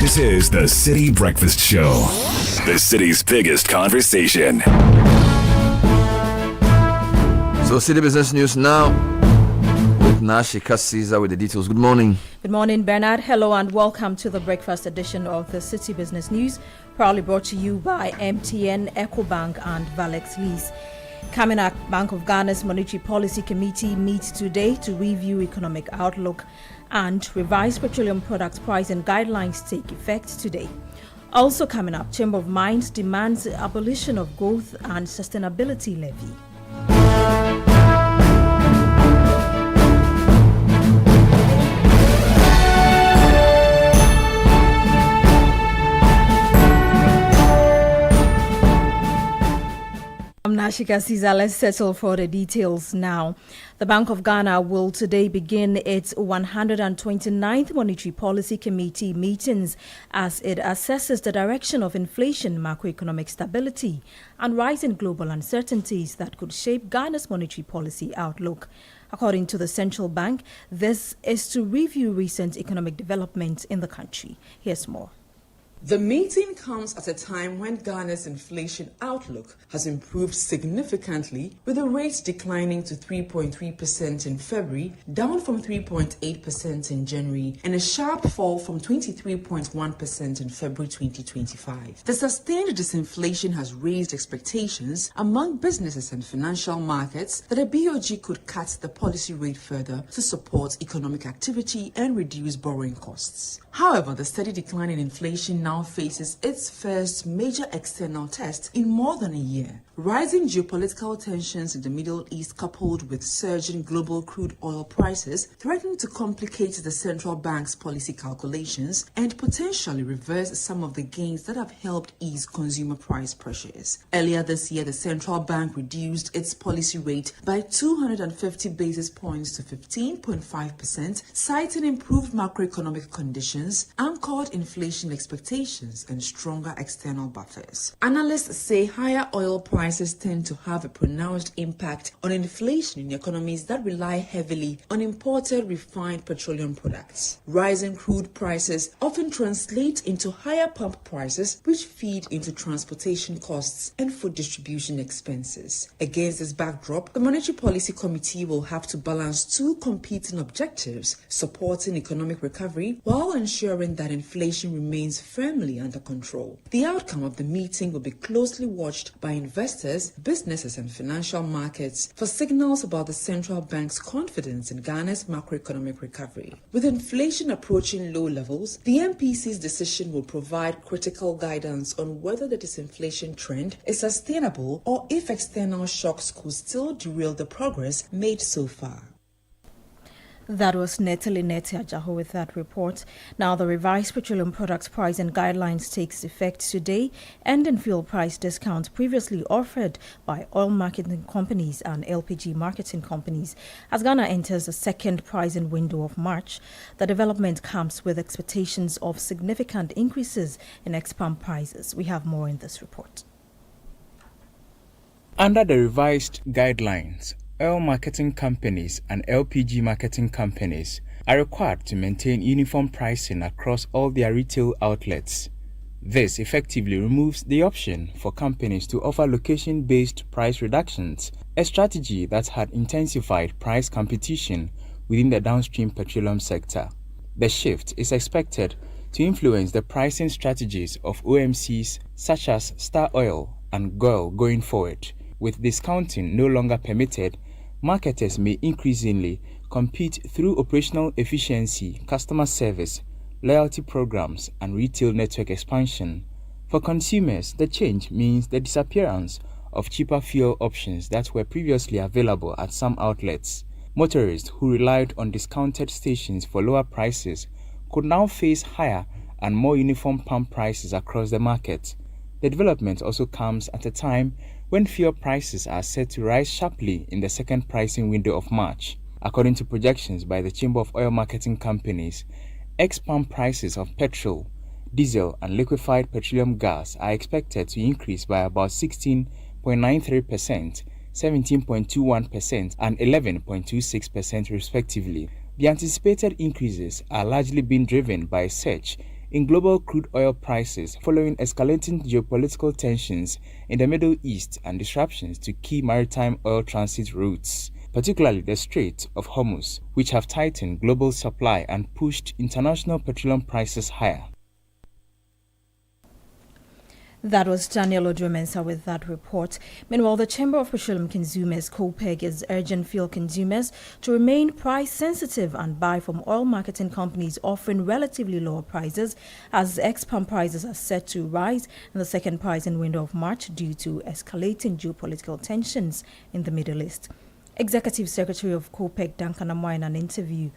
Speaker 21: This is the City Breakfast Show, the city's biggest conversation.
Speaker 12: So, City Business News now with Nashika Caesar with the details. Good morning.
Speaker 22: Good morning, Bernard. Hello and welcome to the breakfast edition of the City Business News, proudly brought to you by MTN, EcoBank and Valex Lease. Coming up, Bank of Ghana's Monetary Policy Committee meets today to review economic outlook, and revised petroleum product pricing guidelines take effect today. Also coming up, Chamber of Mines demands the abolition of growth and sustainability levy. I'm Nashika Caesar. Let's settle for the details now. The Bank of Ghana will today begin its 129th Monetary Policy Committee meetings as it assesses the direction of inflation, macroeconomic stability, and rising global uncertainties that could shape Ghana's monetary policy outlook. According to the central bank, this is to review recent economic developments in the country. Here's more.
Speaker 23: The meeting comes at a time when Ghana's inflation outlook has improved significantly, with the rate declining to 3.3% in February, down from 3.8% in January, and a sharp fall from 23.1% in February 2025. The sustained disinflation has raised expectations among businesses and financial markets that a BOG could cut the policy rate further to support economic activity and reduce borrowing costs. However, the steady decline in inflation now faces its first major external test in more than a year. Rising geopolitical tensions in the Middle East, coupled with surging global crude oil prices, threaten to complicate the central bank's policy calculations and potentially reverse some of the gains that have helped ease consumer price pressures. Earlier this year, the central bank reduced its policy rate by 250 basis points to 15.5%, citing improved macroeconomic conditions, anchored inflation expectations, expectations and stronger external buffers. Analysts say higher oil prices tend to have a pronounced impact on inflation in economies that rely heavily on imported refined petroleum products. Rising crude prices often translate into higher pump prices, which feed into transportation costs and food distribution expenses. Against this backdrop, the Monetary Policy Committee will have to balance two competing objectives: supporting economic recovery while ensuring that inflation remains firmly under control. The outcome of the meeting will be closely watched by investors, businesses, and financial markets for signals about the central bank's confidence in Ghana's macroeconomic recovery. With inflation approaching low levels, the MPC's decision will provide critical guidance on whether the disinflation trend is sustainable or if external shocks could still derail the progress made so far.
Speaker 22: That was Natalie Netiajaho with that report. Now, the revised petroleum products price and guidelines takes effect today, ending fuel price discounts previously offered by oil marketing companies and LPG marketing companies. As Ghana enters the second pricing window of March, the development comes with expectations of significant increases in ex-pump prices. We have more in this report.
Speaker 2: Under the revised guidelines, oil marketing companies and LPG marketing companies are required to maintain uniform pricing across all their retail outlets. This effectively removes the option for companies to offer location-based price reductions, a strategy that had intensified price competition within the downstream petroleum sector. The shift is expected to influence the pricing strategies of OMCs such as Star Oil and GOIL going forward. With discounting no longer permitted, marketers may increasingly compete through operational efficiency, customer service, loyalty programs, and retail network expansion. For consumers, the change means the disappearance of cheaper fuel options that were previously available at some outlets. Motorists who relied on discounted stations for lower prices could now face higher and more uniform pump prices across the market. The development also comes at a time when fuel prices are set to rise sharply in the second pricing window of March. According to projections by the Chamber of Oil Marketing Companies, ex-pump prices of petrol, diesel, and liquefied petroleum gas are expected to increase by about 16.93%, 17.21%, and 11.26% respectively. The anticipated increases are largely being driven by a surge in global crude oil prices following escalating geopolitical tensions in the Middle East and disruptions to key maritime oil transit routes, particularly the Strait of Hormuz, which have tightened global supply and pushed international petroleum prices higher.
Speaker 22: That was Daniel Odromensa with that report. Meanwhile, the Chamber of Petroleum Consumers, COPEC, is urging fuel consumers to remain price sensitive and buy from oil marketing companies offering relatively lower prices, as ex-pump prices are set to rise in the second pricing window of March due to escalating geopolitical tensions in the Middle East. Executive Secretary of COPEC, Duncan Amoy, in an interview,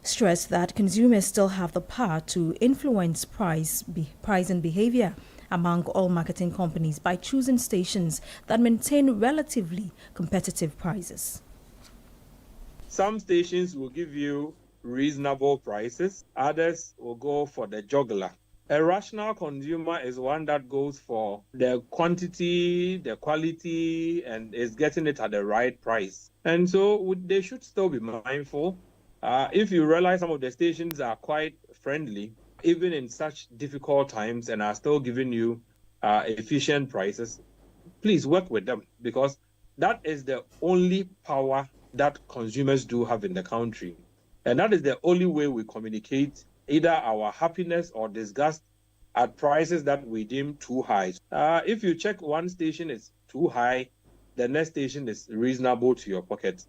Speaker 22: stressed that consumers still have the power to influence pricing behavior among oil marketing companies by choosing stations that maintain relatively competitive prices.
Speaker 3: Some stations will give you reasonable prices, others will go for the juggler. A rational consumer is one that goes for the quantity, the quality, and is getting it at the right price. And so they should still be mindful. If you realize some of the stations are quite friendly, even in such difficult times, and are still giving you efficient prices, please work with them, because that is the only power that consumers do have in the country. And that is the only way we communicate either our happiness or disgust at prices that we deem too high. If you check one station is too high, the next station is reasonable to your pocket.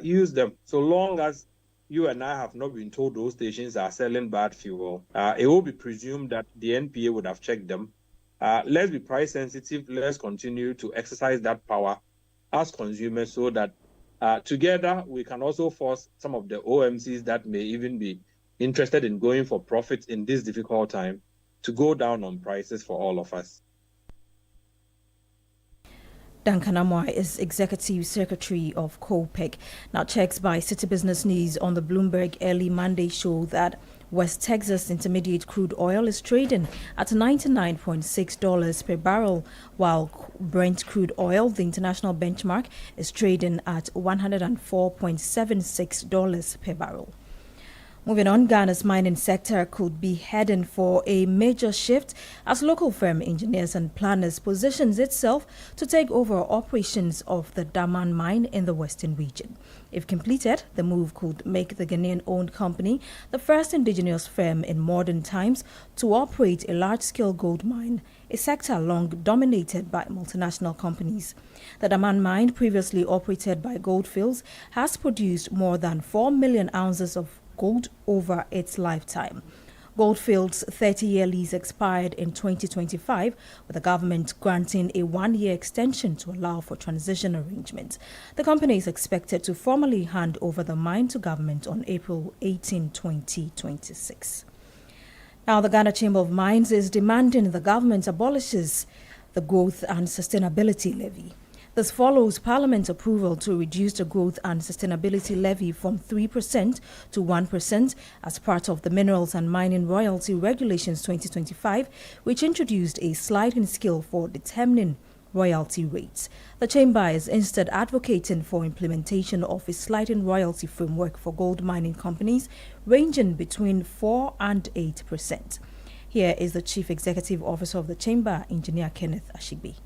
Speaker 3: Use them, so long as you and I have not been told those stations are selling bad fuel. It will be presumed that the NPA would have checked them. Let's be price sensitive. Let's continue to exercise that power as consumers so that together we can also force some of the OMCs that may even be interested in going for profits in this difficult time to go down on prices for all of us.
Speaker 22: Duncan Amoy is Executive Secretary of COPEC. Now, checks by Citi Business News on the Bloomberg early Monday show that West Texas Intermediate crude oil is trading at $99.6 per barrel, while Brent crude oil, the international benchmark, is trading at $104.76 per barrel. Moving on, Ghana's mining sector could be heading for a major shift as local firm Engineers and Planners positions itself to take over operations of the Daman mine in the western region. If completed, the move could make the Ghanaian-owned company the first indigenous firm in modern times to operate a large-scale gold mine, a sector long dominated by multinational companies. The Daman mine, previously operated by Goldfields, has produced more than 4 million ounces of gold over its lifetime. Goldfields' 30-year lease expired in 2025, with the government granting a 1-year extension to allow for transition arrangements. The company is expected to formally hand over the mine to government on April 18, 2026. Now, the Ghana Chamber of Mines is demanding the government abolishes the Growth and Sustainability Levy. This follows Parliament's approval to reduce the Growth and Sustainability Levy from 3% to 1% as part of the Minerals and Mining Royalty Regulations 2025, which introduced a sliding scale for determining royalty rates. The Chamber is instead advocating for implementation of a sliding royalty framework for gold mining companies ranging between 4 and 8%. Here is the Chief Executive Officer of the Chamber, Engineer Kenneth Ashigbe.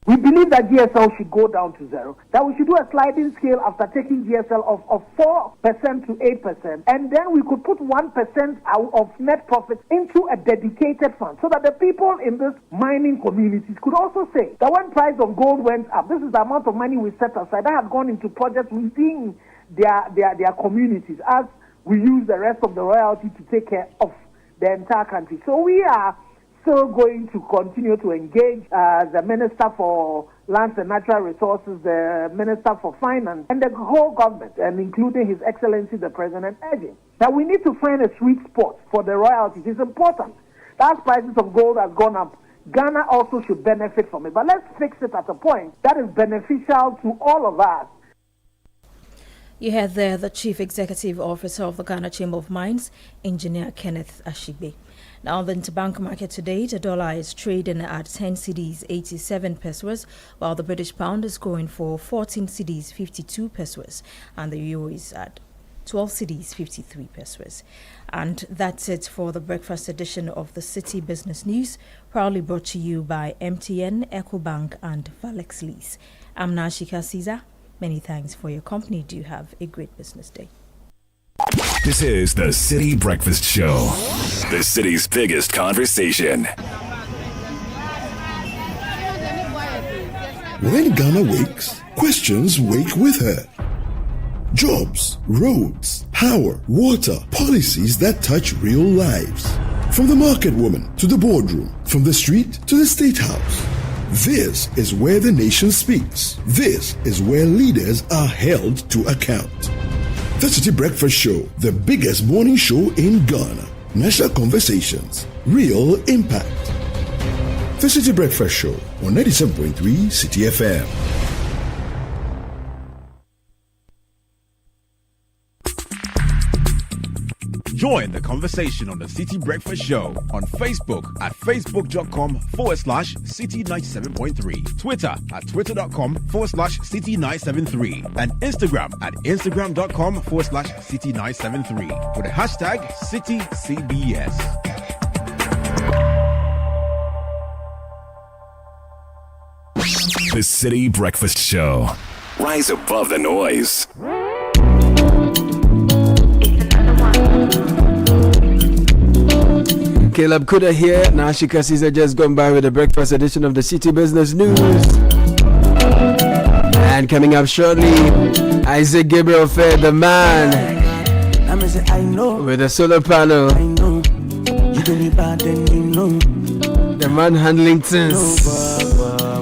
Speaker 1: We believe that GSL should go down to zero, that we should do a sliding scale after taking GSL of 4% to 8%, and then we could put 1% out of net profits into a dedicated fund so that the people in this mining communities could also say that when price of gold went up, this is the amount of money we set aside that had gone into projects within their communities as we use the rest of the royalty to take care of the entire country. So we are still going to continue to engage the Minister for Lands and Natural Resources, the Minister for Finance, and the whole government, and including His Excellency the President, urging that we need to find a sweet spot for the royalties. It's important. As prices of gold has gone up, Ghana also should benefit from it. But let's fix it at a point that is beneficial to all of us.
Speaker 22: You heard there the Chief Executive Officer of the Ghana Chamber of Mines, Engineer Kenneth Ashigbe. Now, the interbank market today, the dollar is trading at 10 cedis 87 pesos, while the British pound is going for 14 cedis 52 pesos, and the euro is at 12 cedis 53 pesos. And that's it for the breakfast edition of the City Business News, proudly brought to you by MTN, EcoBank, and Valex Lease. I'm Nashika Caesar. Many thanks for your company. Do have a great business day.
Speaker 21: This is the City Breakfast Show, the city's biggest conversation.
Speaker 19: When Ghana wakes, questions wake with her. Jobs, roads, power, water, policies that touch real lives. From the market woman to the boardroom, from the street to the state house. This is where the nation speaks. This is where leaders are held to account. The City Breakfast Show, the biggest morning show in Ghana. National conversations, real impact. The City Breakfast Show on 97.3 City FM.
Speaker 15: Join the conversation on the City Breakfast Show on Facebook at facebook.com/City97.3, Twitter at twitter.com/City973, and Instagram at instagram.com/City973 with the hashtag CityCBS.
Speaker 21: The City Breakfast Show. Rise above the noise.
Speaker 4: Caleb Kuda here. Nashika Caesar just gone by with the breakfast edition of the City Business News. And coming up shortly, Isaac Gabriel Fair, the man with a solar panel. The man handling things.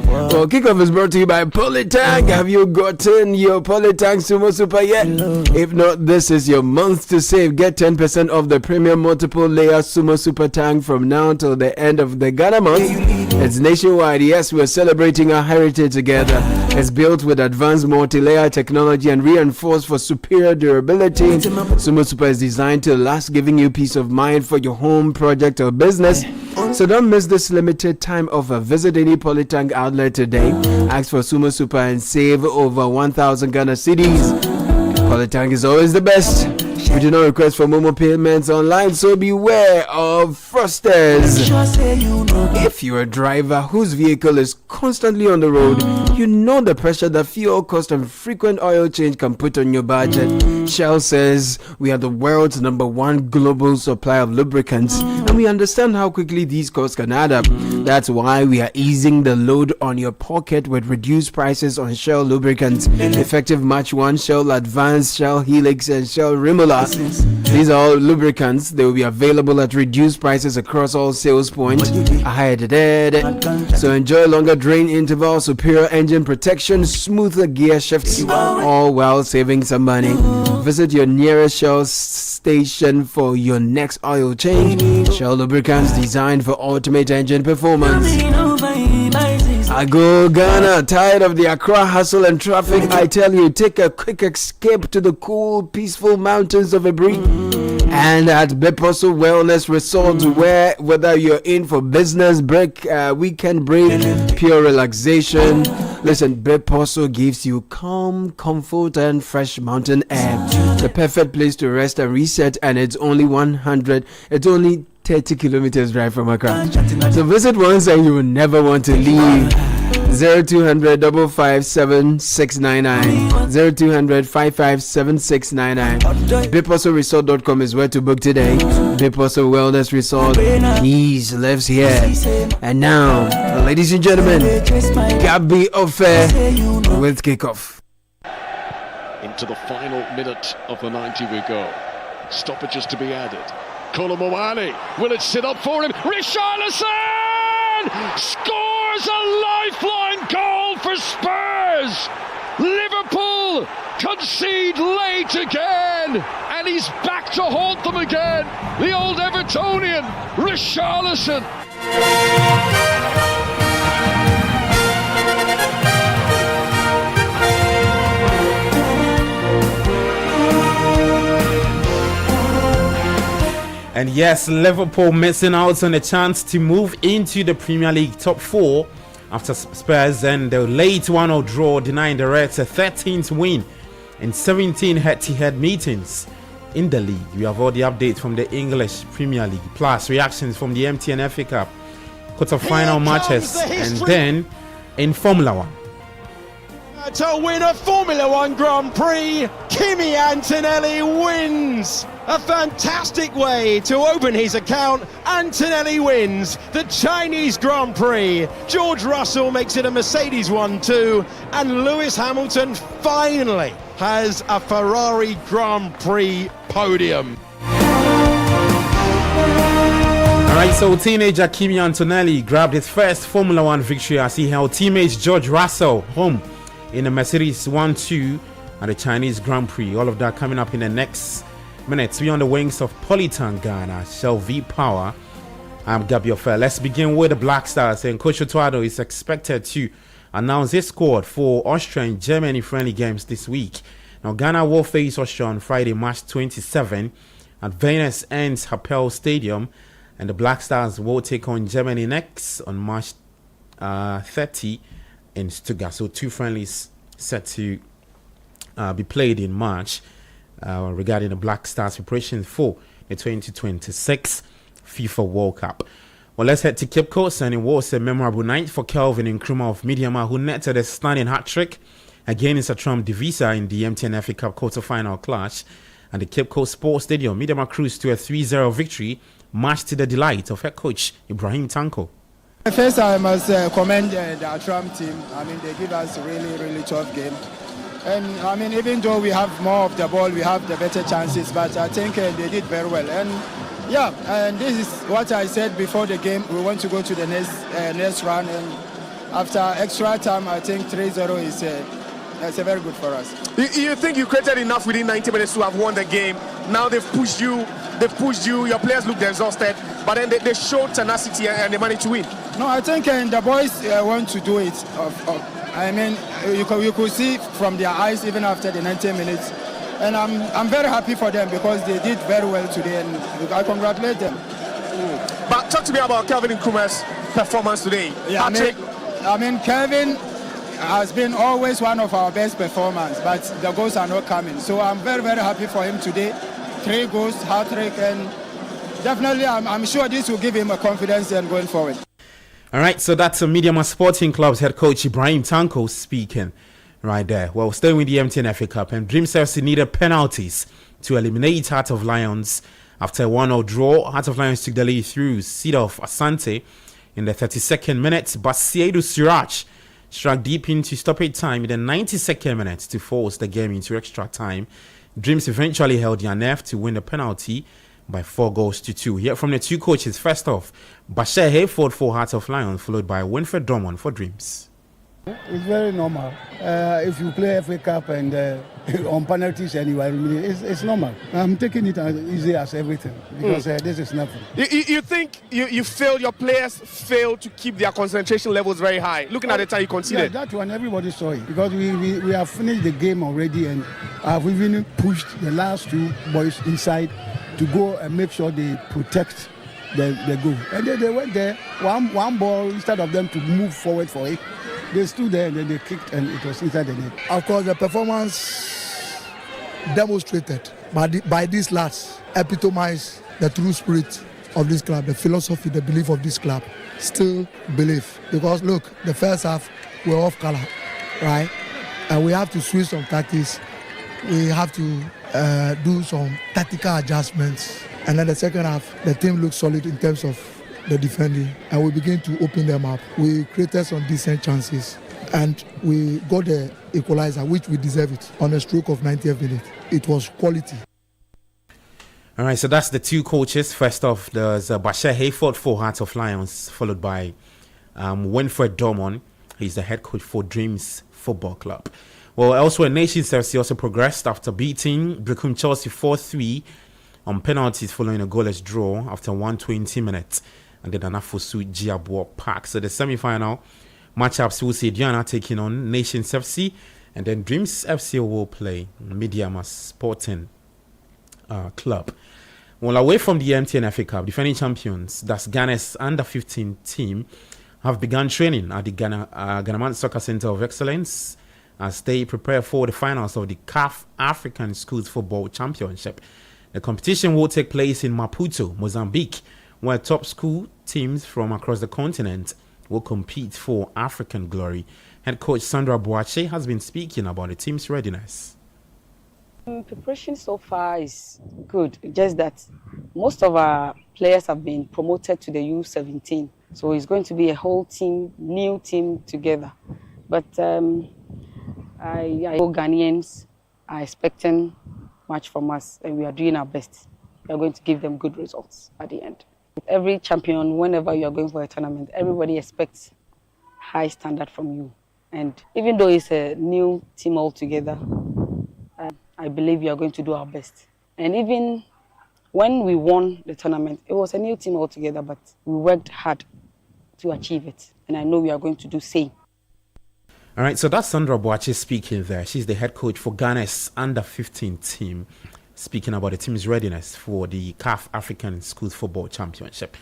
Speaker 4: Well, kickoff is brought to you by Polytank. Have you gotten your Polytank Sumo Super yet? If not, this is your month to save. Get 10% off the premium multiple layer Sumo Super Tank from now till the end of the Ghana month. It's nationwide. Yes, we're celebrating our heritage together. It's built with advanced multi-layer technology and reinforced for superior durability. Sumo Super is designed to last, giving you peace of mind for your home, project, or business. So don't miss this limited time offer. Visit any Polytank outlet today. Ask for Sumo Super and save over 1,000 Ghana cedis. Polytank is always the best. We do not request for Momo payments online, so beware of fraudsters. If you're a driver whose vehicle is constantly on the road, you know the pressure that fuel cost and frequent oil change can put on your budget. Shell says we are the world's #1 global supply of lubricants, and we understand how quickly these costs can add up. That's why we are easing the load on your pocket with reduced prices on Shell lubricants. Effective March 1, Shell Advance, Shell Helix, and Shell Rimula. These are all lubricants. They will be available at reduced prices across all sales points. So enjoy longer drain intervals, superior engine protection, smoother gear shifts, all while saving some money. Visit your nearest Shell station for your next oil change. Shell lubricants designed for ultimate engine performance. I go Ghana, tired of the Accra hustle and traffic. I tell you, take a quick escape to the cool, peaceful mountains of Ebri. And at Beposo Wellness Resort, where whether you're in for business break, weekend break, pure relaxation. Listen, Beposo gives you calm, comfort, and fresh mountain air. The perfect place to rest and reset, and it's only 30 kilometers drive from Accra. So visit once and you will never want to leave. 0200 557 699 0200 557 699. BiposoResort.com is where to book today. Biposo Wellness Resort. He lives here. And now, ladies and gentlemen, Gabby Ofe with kickoff.
Speaker 5: Into the final minute of the 90 we go. Stoppages to be added. Kolomowani, will it sit up for him? Richarlison scores a lifeline goal for Spurs. Liverpool concede late again, and he's back to haunt them again. The old Evertonian, Richarlison.
Speaker 6: And yes, Liverpool missing out on a chance to move into the Premier League top 4 after Spurs and the late 1-0 draw denying the Reds a 13th win in 17 head-to-head meetings in the league. We have all the updates from the English Premier League, plus reactions from the MTN FA Cup quarter-final matches, and then in Formula 1.
Speaker 10: To win a Formula 1 Grand Prix, Kimi Antonelli wins. A fantastic way to open his account. Antonelli wins the Chinese Grand Prix. George Russell makes it a Mercedes 1-2, and Lewis Hamilton finally has a Ferrari Grand Prix podium.
Speaker 6: Alright, so teenager Kimi Antonelli grabbed his first Formula 1 victory as he held teammate George Russell home in the Mercedes 1-2 at the Chinese Grand Prix. All of that coming up in the next minutes. We on the wings of Polytank Ghana, Shell V Power. I'm Gabby Ofe. Let's begin with the Black Stars, and Coach Otuado is expected to announce his squad for Austria and Germany friendly games this week. Now Ghana will face Austria on Friday, March 27 at Venus Ends Happel Stadium, and the Black Stars will take on Germany next on March 30 in Stuttgart. So 2 friendlies set to be played in March regarding the Black Stars preparation for the 2026 FIFA World Cup. Well, let's head to Cape Coast, and it was a memorable night for Kelvin Nkrumah of Midyama, who netted a stunning hat-trick against Atram Divisa in the MTN FA Cup quarter-final clash at the Cape Coast Sports Stadium. Midyama cruised to a 3-0 victory, much to the delight of head coach Ibrahim Tanko.
Speaker 24: First, I must commend the Atram team. I mean, they give us a really, really tough game. And I mean, even though we have more of the ball, we have the better chances, but I think they did very well. And yeah, and this is what I said before the game. We want to go to the next round, and after extra time, I think 3-0 is that's very good for us.
Speaker 25: You think you created enough within 90 minutes to have won the game? Now they've pushed you
Speaker 7: they pushed you, your players looked exhausted, but then they showed tenacity and they managed to win.
Speaker 24: No, I think the boys want to do it. I mean, you could see from their eyes even after the 90 minutes. And I'm very happy for them because they did very well today, and I congratulate them.
Speaker 7: But talk to me about Kelvin Nkrumah's performance today.
Speaker 24: Yeah, I mean, Kelvin has been always one of our best performers, but the goals are not coming. So I'm very, very happy for him today. 3 goals, hat-trick, and definitely I'm sure this will give him a confidence in going forward.
Speaker 6: All right, so that's a Mediama Sporting Club's head coach Ibrahim Tanko speaking right there. Well, staying with the MTN FA Cup, and Dreams FC needed penalties to eliminate Heart of Lions after a 1-0 draw. Heart of Lions took the lead through Sidoff Asante in the 32nd minute, but Siedu Siraj struck deep into stoppage time in the 92nd minute to force the game into extra time. Dreams eventually held Yanef to win the penalty by 4-2. Here from the two coaches. First off, Bashir Hayford for Heart of Lions, followed by Winfred Drummond for Dreams.
Speaker 9: It's very normal. If you play FA Cup and on penalties anyway, it's normal. I'm taking it as easy as everything because this is nothing.
Speaker 7: You think you failed, your players failed to keep their concentration levels very high? Looking at the time you conceded.
Speaker 9: Yeah, that one everybody saw it because we have finished the game already and have even pushed the last 2 boys inside to go and make sure they protect the goal. And then they went there, one ball, instead of them to move forward for it, they stood there and then they kicked and it was inside the net.
Speaker 11: Of course, the performance demonstrated by these lads epitomize the true spirit of this club, the philosophy, the belief of this club. Still believe. Because look, the first half we're off color, right? And we have to switch some tactics. We have to do some tactical adjustments. And then the second half, the team looks solid in terms of the defending, and we begin to open them up. We created some decent chances, and we got the equalizer, which we deserve it, on a stroke of 90th minute. It was quality.
Speaker 6: All right, so that's the two coaches. First off, there's Bashir Hayford for Heart of Lions, followed by Winfred Drummond. He's the head coach for Dreams Football Club. Well, elsewhere, Nations FC also progressed after beating Brecum Chelsea 4-3 on penalties following a goalless draw after 120 minutes. And then Anafosu Giabwa Park. So the semi-final matchups will see Diana taking on Nations FC, and then Dreams FC will play Mediama Sporting Club. Well, away from the MTN FA Cup, defending champions, that's Ghana's under-15 team, have begun training at the Ghanaman Soccer Center of Excellence as they prepare for the finals of the CAF African Schools Football Championship. The competition will take place in Maputo, Mozambique, where top school teams from across the continent will compete for African glory. Head coach Sandra Boache has been speaking about the team's readiness.
Speaker 13: Preparation so far is good, just that most of our players have been promoted to the U17. So it's going to be a whole team, new team together. But I know Ghanaians are expecting much from us, and we are doing our best. We are going to give them good results at the end. Every champion, whenever you are going for a tournament, everybody expects high standard from you. And even though it's a new team altogether, I believe we are going to do our best. And even when we won the tournament, it was a new team altogether, but we worked hard to achieve it. And I know we are going to do the same.
Speaker 6: All right, so that's Sandra Boache speaking there. She's the head coach for Ghana's under-15 team, speaking about the team's readiness for the CAF African Schools Football Championship.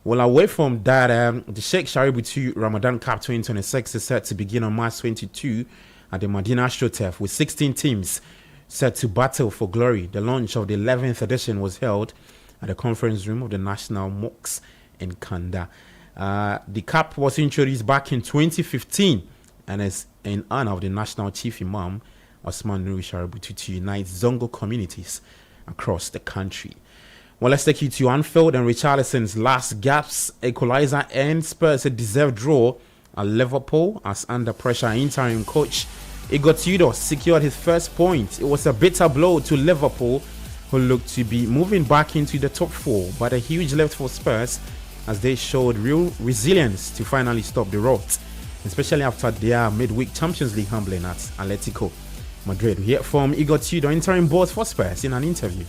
Speaker 6: Well, away from that, the Sheikh Shaributu Ramadan Cup 2026 is set to begin on March 22 at the Medina AstroTurf with 16 teams set to battle for glory. The launch of the 11th edition was held at the conference room of the National Mosque in Kanda. The cup was introduced back in 2015 and is in honor of the National Chief Imam Osman Nuri Shaributu to unite Zongo communities across the country. Well, let's take you to Anfield and Richarlison's last gaps equalizer and Spurs a deserved draw at Liverpool as under pressure interim coach Igor Tudor secured his first point. It was a bitter blow to Liverpool, who looked to be moving back into the top 4, but a huge lift for Spurs as they showed real resilience to finally stop the rot, especially after their midweek Champions League humbling at Atletico Madrid. We hear from Igor Tudor, interim boss for Spurs, in an interview.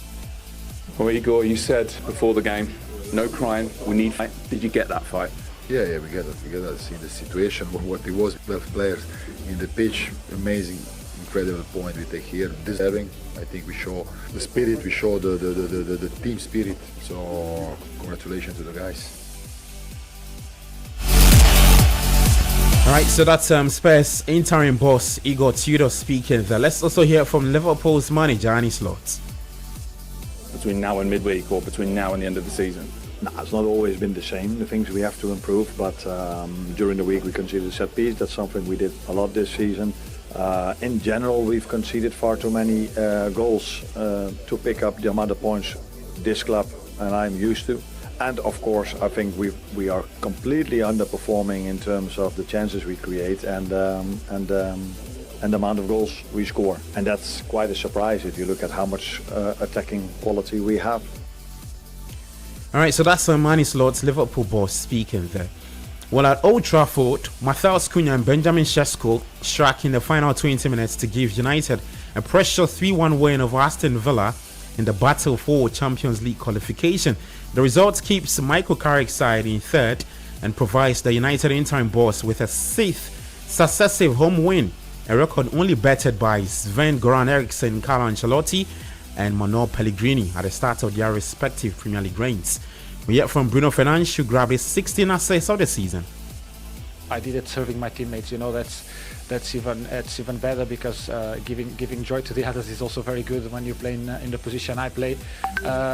Speaker 14: Well, Igor, you said before the game, no crying, we need fight. Did you get that fight?
Speaker 16: Yeah, we get it. We get it. See the situation, what it was, 12 players in the pitch, amazing, incredible point we take here. Deserving, I think we show the spirit, we show the team spirit. So congratulations to the guys.
Speaker 6: All right, so that's Spurs interim boss Igor Tudor speaking there. Let's also hear from Liverpool's manager Arne Slot.
Speaker 14: Between now and midweek, or between now and the end of the season?
Speaker 17: No, it's not always been the same. The things we have to improve, but during the week we conceded a set piece. That's something we did a lot this season. In general, we've conceded far too many goals to pick up the amount of points this club and I'm used to. And of course, I think we are completely underperforming in terms of the chances we create and the amount of goals we score. And that's quite a surprise if you look at how much attacking quality we have.
Speaker 6: All right, so that's Arne Slot's Liverpool boss speaking there. Well, at Old Trafford, Matheus Cunha and Benjamin Sesko struck in the final 20 minutes to give United a precious 3-1 win over Aston Villa in the battle for Champions League qualification. The result keeps Michael Carrick's side in third and provides the United interim boss with a 6th successive home win, a record only bettered by Sven-Göran Eriksson, Carlo Ancelotti and Manuel Pellegrini at the start of their respective Premier League reigns. We hear from Bruno Fernandes, who grabbed his 16th assist of the season.
Speaker 18: I did it serving my teammates. That's even better because giving joy to the others is also very good when you play in the position I play.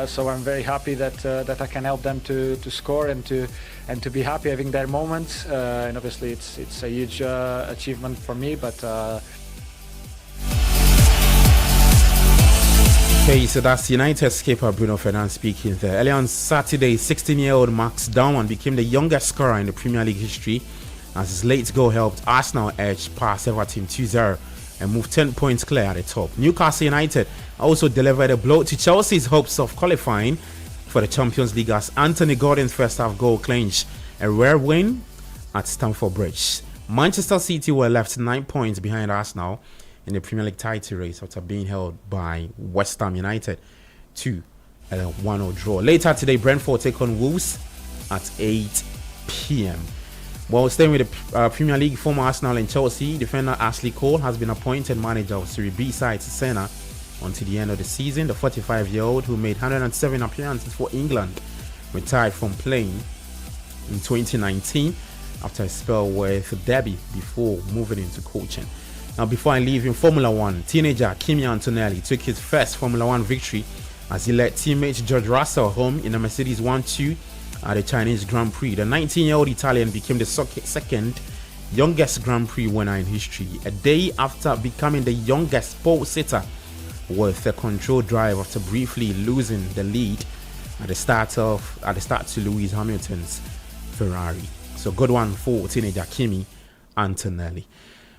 Speaker 18: So I'm very happy that I can help them to score and to be happy having their moments. And obviously it's a huge achievement for me, but.
Speaker 6: Okay, so that's United skipper Bruno Fernandes speaking there. Earlier on Saturday, 16-year-old Max Darwin became the youngest scorer in the Premier League history as his late goal helped Arsenal edge past Everton 2-0 and move 10 points clear at the top. Newcastle United also delivered a blow to Chelsea's hopes of qualifying for the Champions League as Anthony Gordon's first half goal clinched a rare win at Stamford Bridge. Manchester City were left 9 points behind Arsenal in the Premier League title race after being held by West Ham United to a 1-0 draw. Later today, Brentford take on Wolves at 8 p.m. Well, staying with the Premier League, former Arsenal and Chelsea defender Ashley Cole has been appointed manager of Serie B side Cesena until the end of the season. The 45-year-old, who made 107 appearances for England, retired from playing in 2019 after a spell with Derby before moving into coaching. Now, before I leave, in Formula 1, teenager Kimi Antonelli took his first Formula 1 victory as he led teammate George Russell home in a Mercedes 1-2 at the Chinese Grand Prix. The 19-year-old Italian became the second youngest Grand Prix winner in history, a day after becoming the youngest pole sitter with a controlled drive after briefly losing the lead at the start to Lewis Hamilton's Ferrari. So good one for teenager Kimi Antonelli.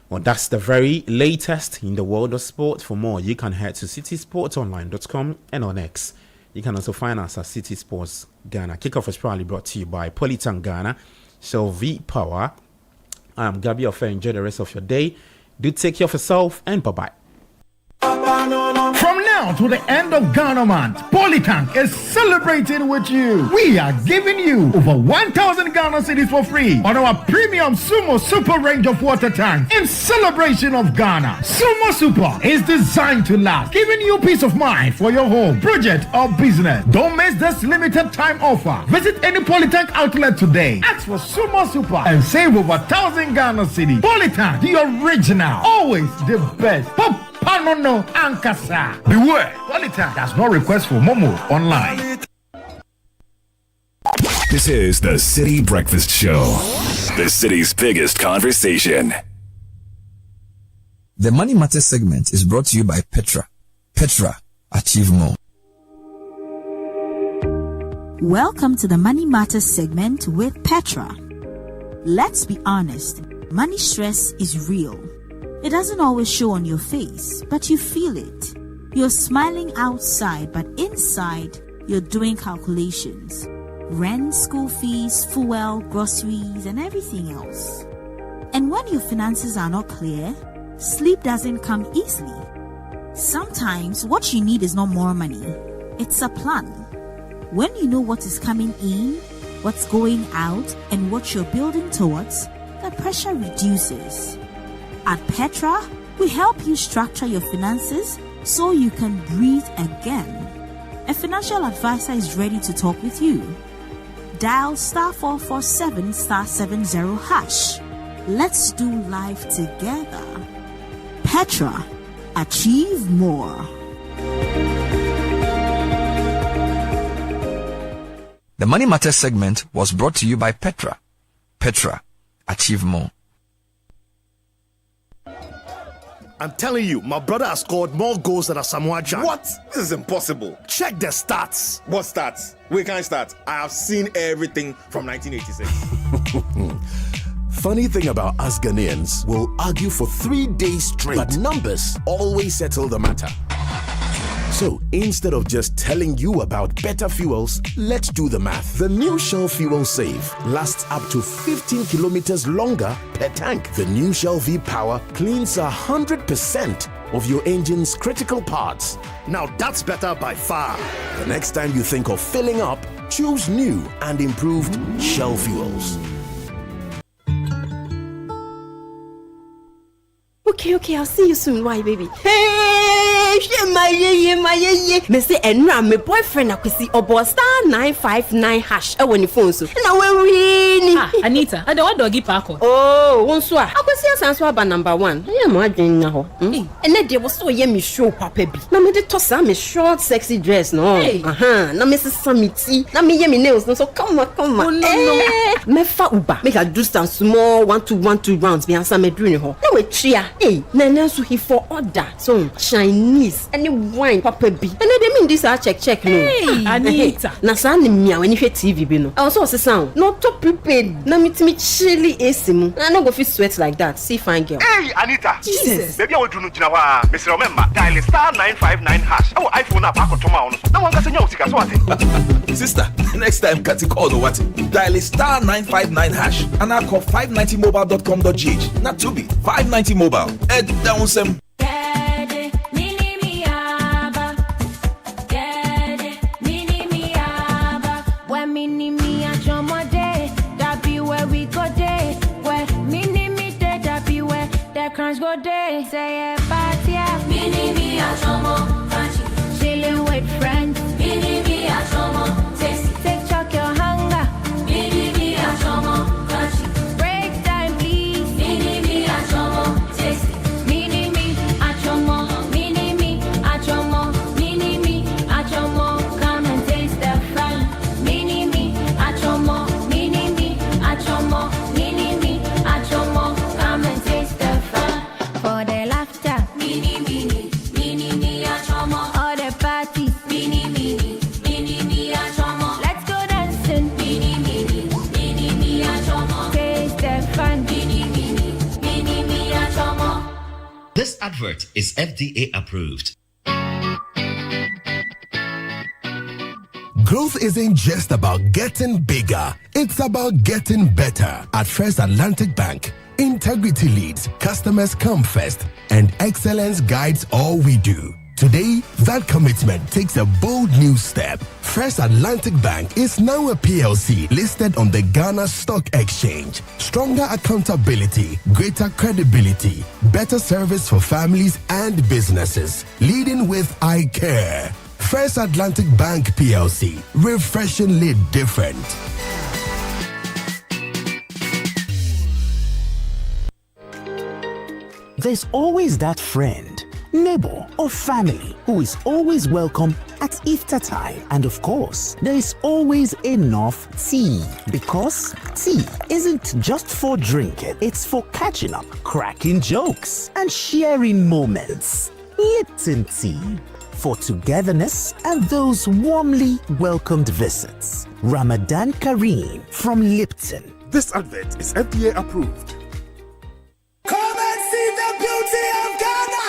Speaker 6: Well, that's the very latest in the world of sport. For more, you can head to citysportsonline.com and on X. You can also find us at City Sports Ghana. Kickoff is proudly brought to you by Polytan Ghana, Shell V Power. I'm Gabi Ofe. Enjoy the rest of your day. Do take care of yourself and bye-bye.
Speaker 25: From now to the end of Ghana month, Polytank is celebrating with you. We are giving you over 1,000 Ghana cedis for free on our premium Sumo Super range of water tanks in celebration of Ghana. Sumo Super is designed to last, giving you peace of mind for your home, project, or business. Don't miss this limited time offer. Visit any Polytank outlet today. Ask for Sumo Super and save over 1,000 Ghana cedis. Polytank, the original, always the best. Panono Ankasa. Beware, Polytank does not request for Momo online.
Speaker 21: This is the City Breakfast Show, the city's biggest conversation.
Speaker 12: The Money Matters segment is brought to you by Petra. Petra, achieve more.
Speaker 20: Welcome to the Money Matters segment with Petra. Let's be honest, money stress is real. It doesn't always show on your face, but you feel it. You're smiling outside, but inside, you're doing calculations. Rent, school fees, fuel, groceries, and everything else. And when your finances are not clear, sleep doesn't come easily. Sometimes what you need is not more money. It's a plan. When you know what is coming in, what's going out, and what you're building towards, the pressure reduces. At Petra, we help you structure your finances so you can breathe again. A financial advisor is ready to talk with you. Dial *447 *70#. Let's do life together. Petra, achieve more.
Speaker 12: The Money Matters segment was brought to you by Petra. Petra, achieve more.
Speaker 1: I'm telling you, my brother has scored more goals than Asamoah Gyan.
Speaker 2: What? This is impossible.
Speaker 1: Check the stats.
Speaker 2: What stats? We can't start. I have seen everything from 1986.
Speaker 1: Funny thing about us Ghanaians, we'll argue for 3 days straight, but numbers always settle the matter. So instead of just telling you about better fuels, let's do the math. The new Shell Fuel Save lasts up to 15 kilometers longer per tank. The new Shell V-Power cleans 100% of your engine's critical parts. Now that's better by far. The next time you think of filling up, choose new and improved Shell Fuels.
Speaker 3: Okay, I'll see you soon. Why, baby? Hey, my me say enra my boyfriend akwesi obo *959# when the phone so. Na we
Speaker 8: Anita, I don't want doggy parko.
Speaker 3: Oh, wonso a. Akwesi asanso aba number 1. Yeah, mo adwen na ho. And na dey was so ye me show papa bi. Na me dey toss am me short sexy dress no. Na me say samiti. Na me ye me nails no so come on.
Speaker 8: Oh, no.
Speaker 3: Me fa uba. Make I do some small 1-2 rounds be answer me doing ho. Na we tria. Nana so he for order. So Chinese any wine papa bi. And they mean this check no.
Speaker 8: Hey, Anita.
Speaker 3: Na sa ni mia when you hear TV bi no. I also say sound. No to prepared. Na me chilly AC mu. I no go fit sweat like that. See fine girl.
Speaker 1: Hey, Anita.
Speaker 3: Jesus.
Speaker 1: Baby, I will do no jina wa. Mr. Remember, dial *959#. Oh, iPhone na pack toma on. No one can say sika so what?
Speaker 23: Sister, next time Kati call no what? Dial *959# and I call 590mobile.com.gh. Not to be 590 mobile. Head down some.
Speaker 26: Go day, say a party, mini me a chomo, crunchy, chilling with friends, mini me a chomo, tasty, take chuck your hunger, mini me a chomo, crunchy, break time please, mini me a chomo, tasty, mini me a chomo, mini me a chomo, mini me a chomo, come and taste the fun, mini me a chomo, mini me a chomo, mini me a chomo, come and taste the fun. For the laughter, mini, a chomo. All the parties, mini, a chomo. Let's go dancing, mini, a chomo. Taste the fun, mini, a chomo.
Speaker 27: This advert is FDA approved.
Speaker 25: Growth isn't just about getting bigger, it's about getting better. At First Atlantic Bank, integrity leads, customers come first, and excellence guides all we do. Today, that commitment takes a bold new step. First Atlantic Bank is now a PLC listed on the Ghana Stock Exchange. Stronger accountability, greater credibility, better service for families and businesses. Leading with I Care. First Atlantic Bank PLC, refreshingly different.
Speaker 28: There's always that friend, neighbor, or family who is always welcome at Iftar time. And of course, there is always enough tea, because tea isn't just for drinking, it's for catching up, cracking jokes, and sharing moments. Lipton tea, for togetherness and those warmly welcomed visits. Ramadan Kareem from Lipton.
Speaker 1: This advert is FDA approved.
Speaker 25: Come and see the beauty of Ghana!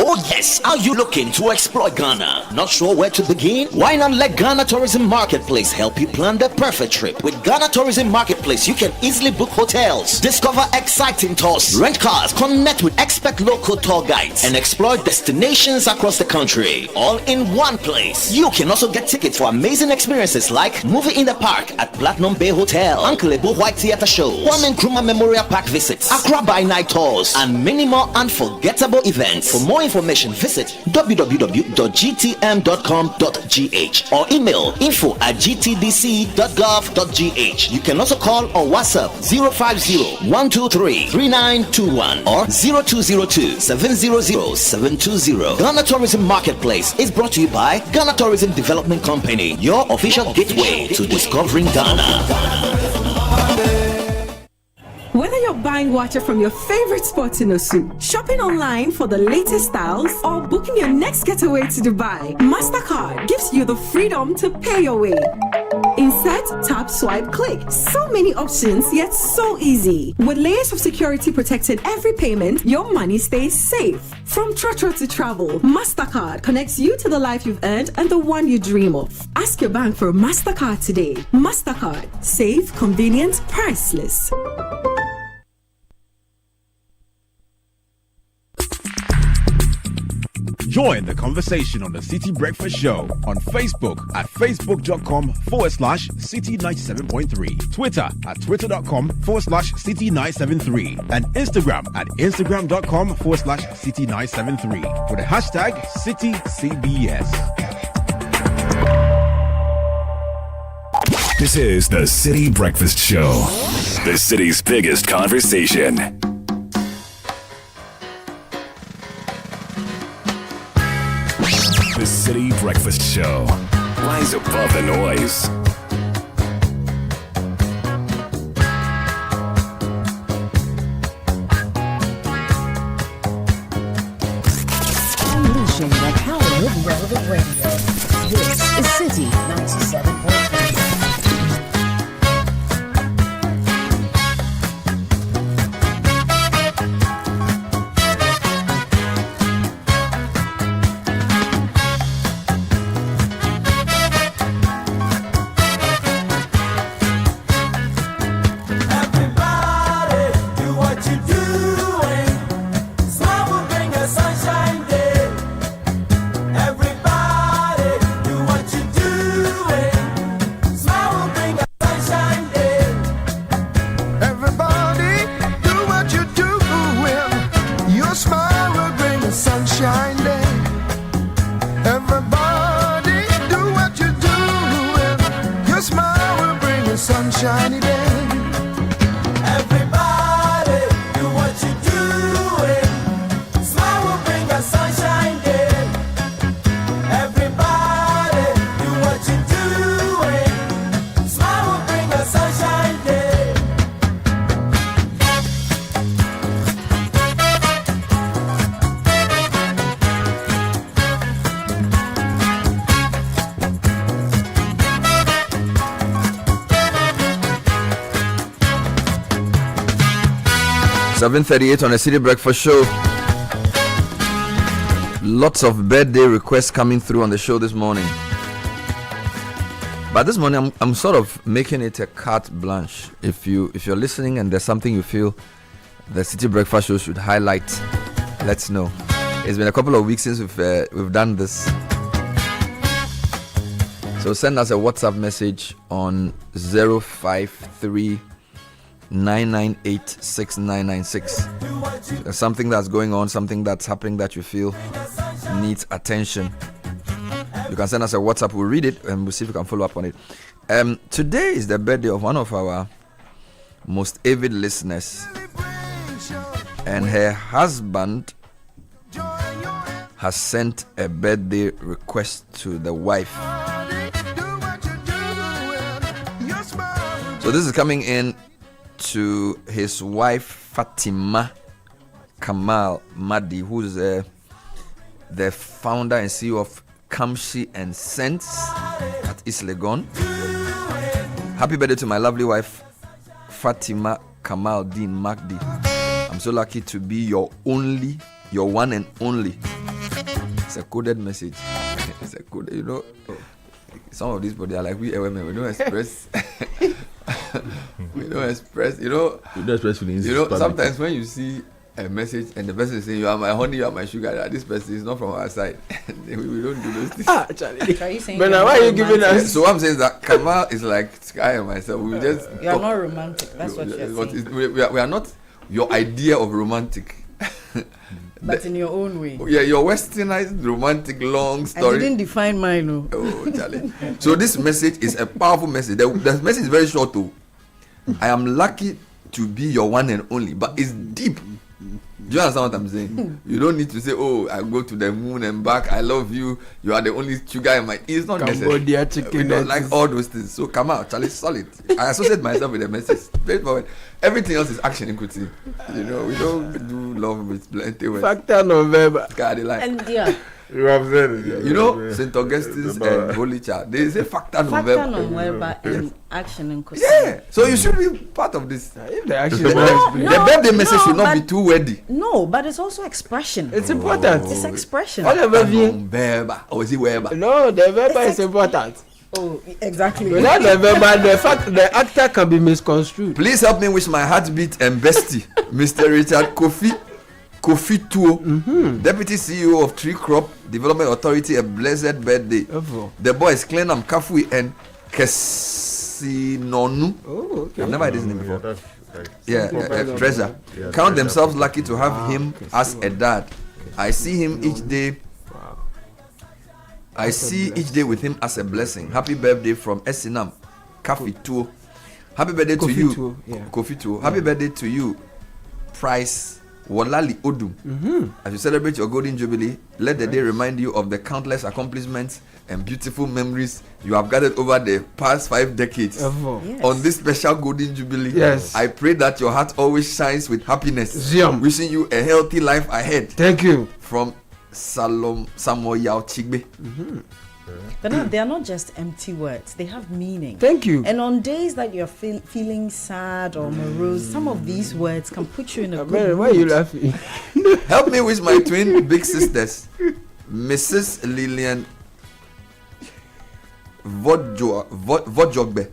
Speaker 28: Oh yes!
Speaker 4: Yes, are you looking to explore Ghana? Not sure where to begin? Why not let Ghana Tourism Marketplace help you plan the perfect trip? With Ghana Tourism Marketplace, you can easily book hotels, discover exciting tours, rent cars, connect with expert local tour guides, and explore destinations across the country, all in one place. You can also get tickets for amazing experiences like Movie in the Park at Platinum Bay Hotel, Uncle Ebu White Theatre Show, Kwame Nkrumah Memorial Park visits, Accra by Night tours, and many more unforgettable events. For more information, visit www.gtm.com.gh or email info@gtdc.gov.gh. You can also call or WhatsApp 050-123-3921 or 0202-700-720. Ghana Tourism Marketplace is brought to you by Ghana Tourism Development Company, your official gateway to discovering Ghana.
Speaker 5: Whether you're buying water from your favorite spot in Osu, shopping online for the latest styles, or booking your next getaway to Dubai, MasterCard gives you the freedom to pay your way. Insert, tap, swipe, click. So many options, yet so easy. With layers of security protecting every payment, your money stays safe. From Trotro to travel, MasterCard connects you to the life you've earned and the one you dream of. Ask your bank for a MasterCard today. MasterCard. Safe, convenient, priceless.
Speaker 7: Join the conversation on the Citi Breakfast Show on Facebook at facebook.com/Citi97.3, Twitter at twitter.com/Citi973, and Instagram at instagram.com/Citi973 with the hashtag CitiCBS.
Speaker 21: This is the Citi Breakfast Show, the city's biggest conversation. The Citi Breakfast Show. Rise above the noise.
Speaker 10: Unleashing the power of relevant radio. This is Citi 97.3.
Speaker 15: Sunshiny day. Everybody, do what you doing. Smile will bring a sunshine day. Everybody, do what you doing. Smile will bring a sunshine day.
Speaker 12: $7:38 on the Citi Breakfast Show. Lots of birthday requests coming through on the show this morning. But this morning, I'm sort of making it a carte blanche. If you're listening and there's something you feel the Citi Breakfast Show should highlight, let's know. It's been a couple of weeks since we've done this. So send us a WhatsApp message on 053-998-6996. There's something that's going on, something that's happening that you feel needs attention. You can send us a WhatsApp, we'll read it and we'll see if we can follow up on it. Today is the birthday of one of our most avid listeners, and her husband has sent a birthday request to the wife. So this is coming in to his wife Fatima Kamal Madi, who's the founder and CEO of Kamshi and Scents at East Legon. Happy birthday to my lovely wife Fatima Kamal Dean Magdi. I'm so lucky to be your one and only. It's a coded message. It's a code. You know, some of these body are like we women. We don't express. We don't express. You know.
Speaker 2: We don't express feelings.
Speaker 12: You know. Sometimes when you see a message and the person is saying, "You are my honey, you are my sugar," this person is not from our side. we don't do those things.
Speaker 9: Charlie. But now why are you giving us?
Speaker 12: So what I'm saying is that Kamal is like Sky and myself. We just.
Speaker 9: You are not romantic. That's what you're saying.
Speaker 12: We are not your idea of romantic.
Speaker 9: But in your own way.
Speaker 12: Yeah, your westernized romantic long story.
Speaker 9: I didn't define mine, no.
Speaker 12: Oh, Charlie. So this message is a powerful message. The message is very short too. I am lucky to be your one and only, but it's deep. Do you understand what I'm saying? You don't need to say, "Oh, I go to the moon and back. I love you. You are the only sugar in my." It's not
Speaker 9: Cambodia
Speaker 12: necessary.
Speaker 9: chicken.
Speaker 12: We don't like all those things. So come out, Charlie, solid. I associate myself with the message. Straightforward. Everything else is action equity. You know, we don't do love with plenty words.
Speaker 9: Factor November.
Speaker 3: And yeah.
Speaker 12: You have said it. You know, St. Augustine's and Holy Child. They say factor
Speaker 9: November and action and cause.
Speaker 12: Yeah. So you should be part of this.
Speaker 9: The
Speaker 12: birthday message should not be too wordy.
Speaker 9: No, but it's also expression.
Speaker 12: It's important.
Speaker 9: It's expression.
Speaker 12: Or is it Weber?
Speaker 9: No, the Weber is important. Oh, exactly. Without the Weber, the actor can be misconstrued.
Speaker 12: Please help me wish my heartbeat and bestie, Mr. Richard Kofi Tuo, Deputy CEO of Tree Crop Development Authority, a blessed birthday. The boys Clenham, Kafui, and Kesinonu.
Speaker 9: Oh, okay.
Speaker 12: I've never heard his name before. Treasure. Count themselves lucky to have him as a dad. I see him each day. I see each day with him as a blessing. Happy birthday from Esinam, Kafi Tuo. Happy birthday to you, Kofi Tuo. Happy birthday to you, Price Walali Odum. As you celebrate your golden jubilee, let the day remind you of the countless accomplishments and beautiful memories you have gathered over the past 5 decades. On this special golden jubilee, I pray that your heart always shines with happiness. Wishing you a healthy life ahead.
Speaker 9: Thank you.
Speaker 12: From Samoyao Chigbe.
Speaker 9: But no, they are not just empty words. They have meaning.
Speaker 11: Thank you.
Speaker 9: And on days that you're feeling sad or morose, some of these words can put you in a good mood.
Speaker 11: Why are you laughing?
Speaker 12: Help me with my twin big sisters, Mrs. Lillian Vodjogbe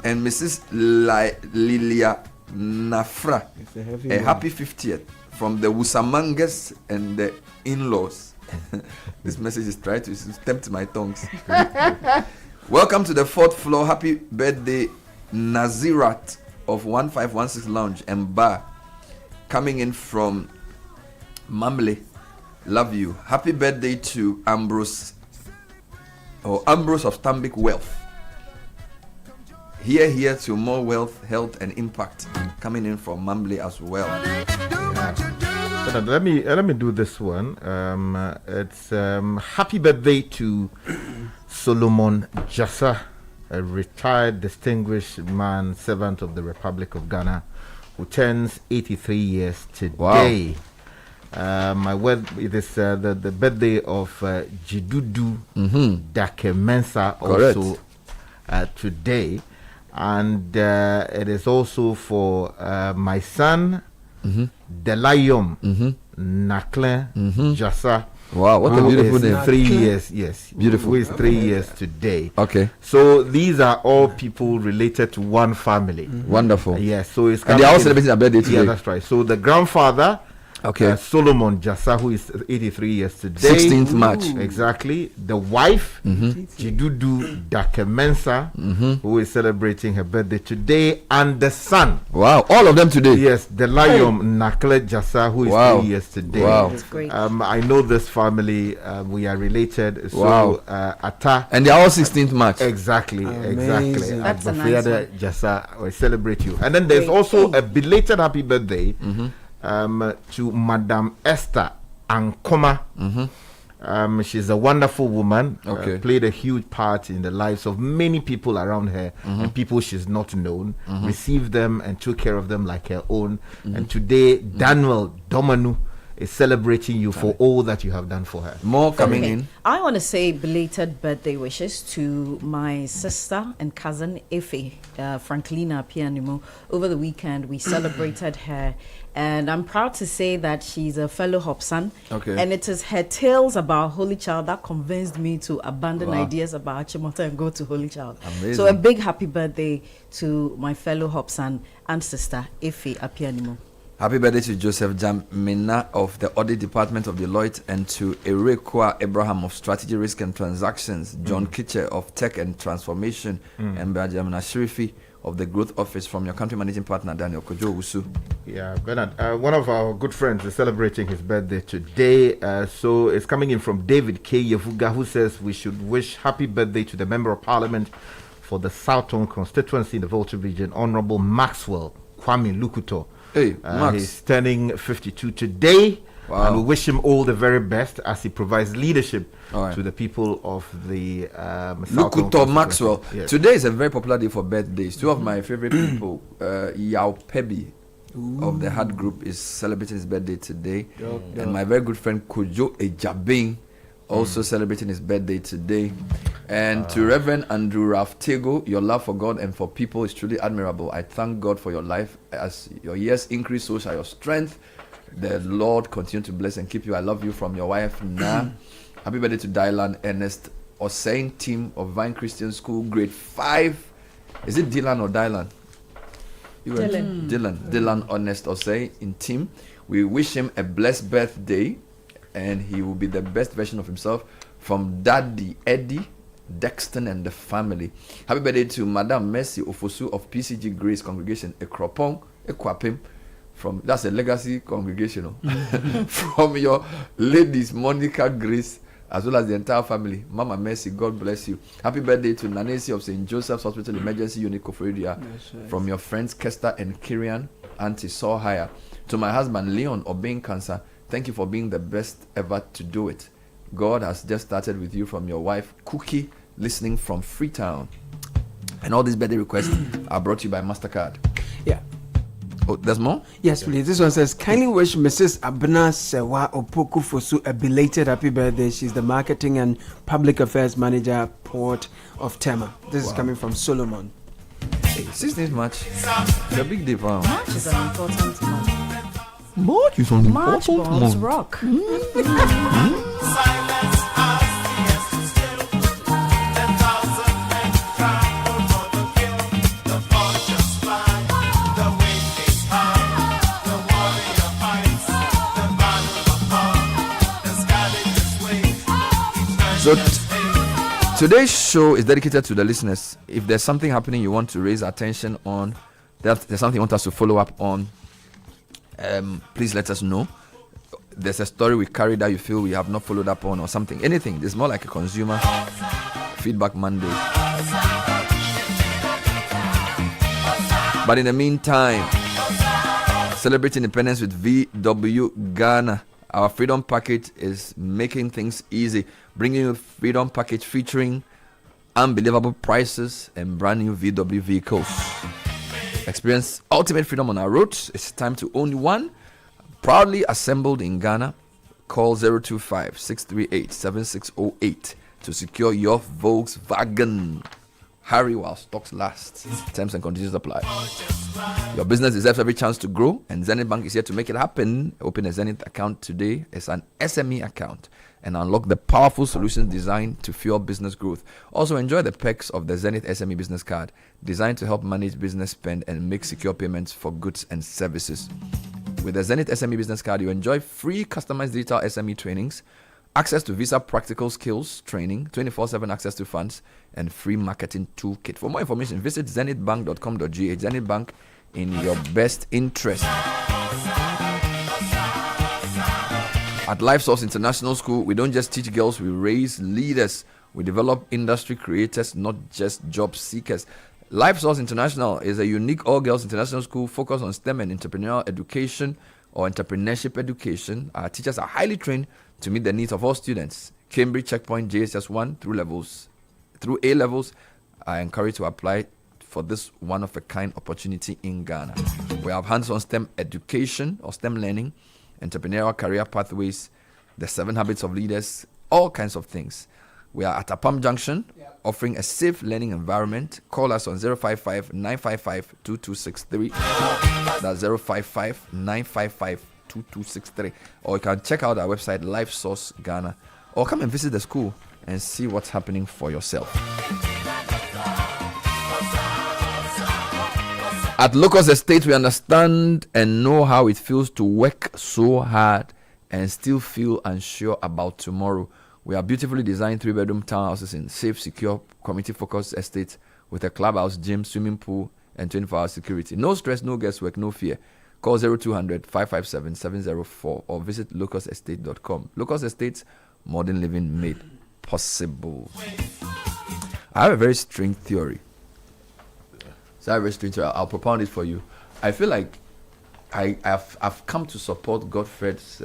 Speaker 12: and Mrs. Lilia Nafra. A happy 50th from the Wusamangas and the in-laws. This message is trying to tempt my tongues. Welcome to the 4th floor. Happy birthday, Nazirat of 1516 Lounge and Bar. Coming in from Mamle. Love you. Happy birthday to Ambrose of Stambik Wealth. Here to more wealth, health and impact. Coming in from Mamle as well.
Speaker 6: Let me do this one. It's happy birthday to Solomon Jassa, a retired distinguished man, servant of the Republic of Ghana, who turns 83 years today. It is the birthday of Jidudu Dakemensa also today, and it is also for my son. Delayom Nakle Jassa.
Speaker 12: Wow, what a beautiful name.
Speaker 6: 3 years, yes.
Speaker 12: Beautiful.
Speaker 6: Who is 3 years today.
Speaker 12: Okay.
Speaker 6: So these are all people related to one family.
Speaker 12: Wonderful.
Speaker 6: Yes, so it's
Speaker 12: and they are all celebrating their birthday today.
Speaker 6: Yeah, that's right. So the grandfather, Solomon Jassa, who is 83 years today.
Speaker 12: 16th March.
Speaker 6: Exactly. The wife, Jidudu Dakemensa, who is celebrating her birthday today, and the son.
Speaker 12: Wow, all of them today.
Speaker 6: Yes, the Layom Nakle Jassa, who is 3 years today.
Speaker 12: Wow,
Speaker 9: that's great.
Speaker 6: I know this family. We are related. So Ata,
Speaker 12: and they are all 16th March.
Speaker 6: Exactly.
Speaker 9: That's a nice one.
Speaker 6: Jassa, we celebrate you. And then there's also a belated happy birthday. To Madame Esther Ankoma. She's a wonderful woman. Played a huge part in the lives of many people around her and people she's not known. Received them and took care of them like her own. And today, Daniel Domanu
Speaker 11: is celebrating you for all that you have done for her.
Speaker 12: More coming in.
Speaker 13: I want to say belated birthday wishes to my sister and cousin Ife, Franklina Pianimo. Over the weekend, we celebrated her, and I'm proud to say that she's a fellow Hobson.
Speaker 12: Okay.
Speaker 13: And it is her tales about Holy Child that convinced me to abandon ideas about Chimota and go to Holy Child.
Speaker 12: Amazing.
Speaker 13: So a big happy birthday to my fellow Hobson and sister Ife Apianimo.
Speaker 12: Happy birthday to Joseph Jamina of the Audit Department of Deloitte, and to Erekwa Abraham of Strategy, Risk and Transactions, John Kitcher of Tech and Transformation, and Benjamin Ashrifi of the Growth Office, from your country managing partner, Daniel Kojo Usu.
Speaker 11: Yeah, Bernard, one of our good friends is celebrating his birthday today. So it's coming in from David K. Yevuga, who says we should wish happy birthday to the Member of Parliament for the Southern constituency in the Volta region, Honorable Maxwell Kwame Lukuto.
Speaker 12: Hey, Max.
Speaker 11: He's turning 52 today.
Speaker 12: Wow.
Speaker 11: And we wish him all the very best as he provides leadership to the people of the
Speaker 12: Lukuto Maxwell.
Speaker 11: Yes.
Speaker 12: Today is a very popular day for birthdays. Two of my favorite people, Yao Pebi of the Hard Group, is celebrating his birthday today. And my very good friend Kojo Ejabing also celebrating his birthday today. And to Reverend Andrew Raftego, your love for God and for people is truly admirable. I thank God for your life. As your years increase, so shall your strength. The Lord continue to bless and keep you. I love you, from your wife, Na. Happy birthday to Dylan Ernest Osane, team of Vine Christian School, grade 5. Is it Dylan or Dylan? Dylan Ernest Osane in team. We wish him a blessed birthday, and he will be the best version of himself, from Daddy Eddie Dexton and the family. Happy birthday to Madam Mercy Ofosu of PCG Grace Congregation, Ekropong, Ekwapim. That's a legacy congregation. From your ladies, Monica Grace, as well as the entire family. Mama Mercy, God bless you. Happy birthday to Nanesi of St. Joseph's Hospital Emergency Unit, Koforidua. From your friends Kester and Kirian, Auntie Sawhire. To my husband Leon Obeng Cancer, thank you for being the best ever to do it. God has just started with you, from your wife Cookie, listening from Freetown. And all these birthday requests are brought to you by MasterCard.
Speaker 9: Yeah.
Speaker 12: Oh, there's more?
Speaker 9: Yes, please. This one says, kindly wish Mrs. Abna Sewa Opoku Fosu a belated happy birthday. She's the Marketing and Public Affairs Manager, Port of Tema. This is coming from Solomon.
Speaker 12: Hey, 16th March. It's a big day for him.
Speaker 13: March is an important month.
Speaker 12: March is an
Speaker 13: March
Speaker 12: important
Speaker 13: balls
Speaker 12: month.
Speaker 13: rock.
Speaker 12: So today's show is dedicated to the listeners. If there's something happening you want to raise attention on, there's something you want us to follow up on, please let us know. There's a story we carry that you feel we have not followed up on, or something, anything. It's more like a consumer feedback Monday. But in the meantime, celebrate independence with VW Ghana. Our Freedom Package is making things easy, bringing you a Freedom Package featuring unbelievable prices and brand new VW vehicles. Experience ultimate freedom on our roads. It's time to own one. Proudly assembled in Ghana. Call 025-638-7608 to secure your Volkswagen. Hurry while stocks last. Terms and conditions apply. Your business deserves every chance to grow, and Zenith Bank is here to make it happen. Open a Zenith account today. It's an SME account, and unlock the powerful solutions designed to fuel business growth. Also, enjoy the perks of the Zenith SME Business Card, designed to help manage business spend and make secure payments for goods and services. With the Zenith SME Business Card, you enjoy free customized digital SME trainings, access to Visa practical skills training, 24/7 access to funds, and free marketing toolkit. For more information, visit zenithbank.com.gh. Zenith Bank, in your best interest. At LifeSource International School, we don't just teach girls, we raise leaders. We develop industry creators, not just job seekers. LifeSource International is a unique all-girls international school focused on STEM and entrepreneurial education or entrepreneurship education. Our teachers are highly trained to meet the needs of all students. Cambridge Checkpoint JSS 1 through A levels are encouraged to apply for this one-of-a-kind opportunity in Ghana. We have hands-on STEM education or STEM learning entrepreneurial career pathways, the 7 habits of leaders, all kinds of things. We are at Apam Junction, offering a safe learning environment. Call us on 055-955-2263. That's 055-955-2263. Or you can check out our website, LifeSource Ghana, or come and visit the school and see what's happening for yourself. At Locust Estate, we understand and know how it feels to work so hard and still feel unsure about tomorrow. We are beautifully designed 3-bedroom townhouses in safe, secure, community-focused estates with a clubhouse, gym, swimming pool, and 24-hour security. No stress, no guesswork, no fear. Call 0200-557-704 or visit locusestate.com. Locust Estates, modern living made possible. I have a very strange theory. So I have a very strange theory. I'll propound it for you. I feel like I've come to support Godfred's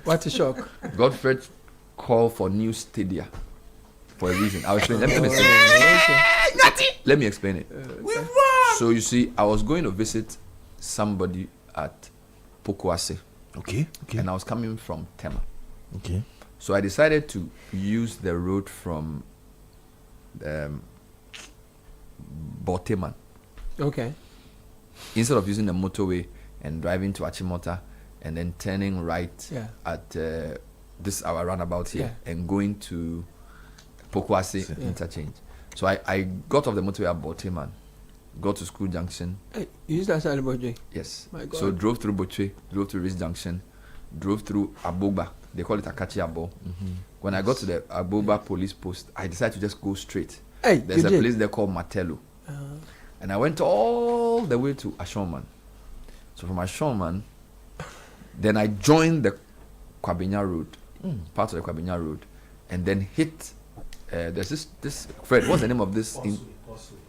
Speaker 9: what a shock.
Speaker 12: Godfred's call for new stadia for a reason. I'll explain. Let me explain it. Let me explain it. So you see, I was going to visit somebody at Pokuase.
Speaker 2: Okay.
Speaker 12: And I was coming from Tema.
Speaker 2: Okay.
Speaker 12: So I decided to use the road from Boteman.
Speaker 9: Okay.
Speaker 12: Instead of using the motorway and driving to Achimota and then turning right at this our roundabout here and going to Pokuase interchange. So I got off the motorway at Boteman, got to School Junction.
Speaker 9: Hey, you used that side of Boche?
Speaker 12: Yes.
Speaker 9: My God.
Speaker 12: So drove through Boche, drove to Rich Junction, drove through Aboba. They call it Akachi Abo. When I got to the Aboba police post, I decided to just go straight.
Speaker 9: Hey,
Speaker 12: there's a place there called Matelo. And I went all the way to Ashoman. So from Ashoman, then I joined the Kwabinya Road, part of the Kwabinya Road, and then hit, there's this, Fred, what's the name of this?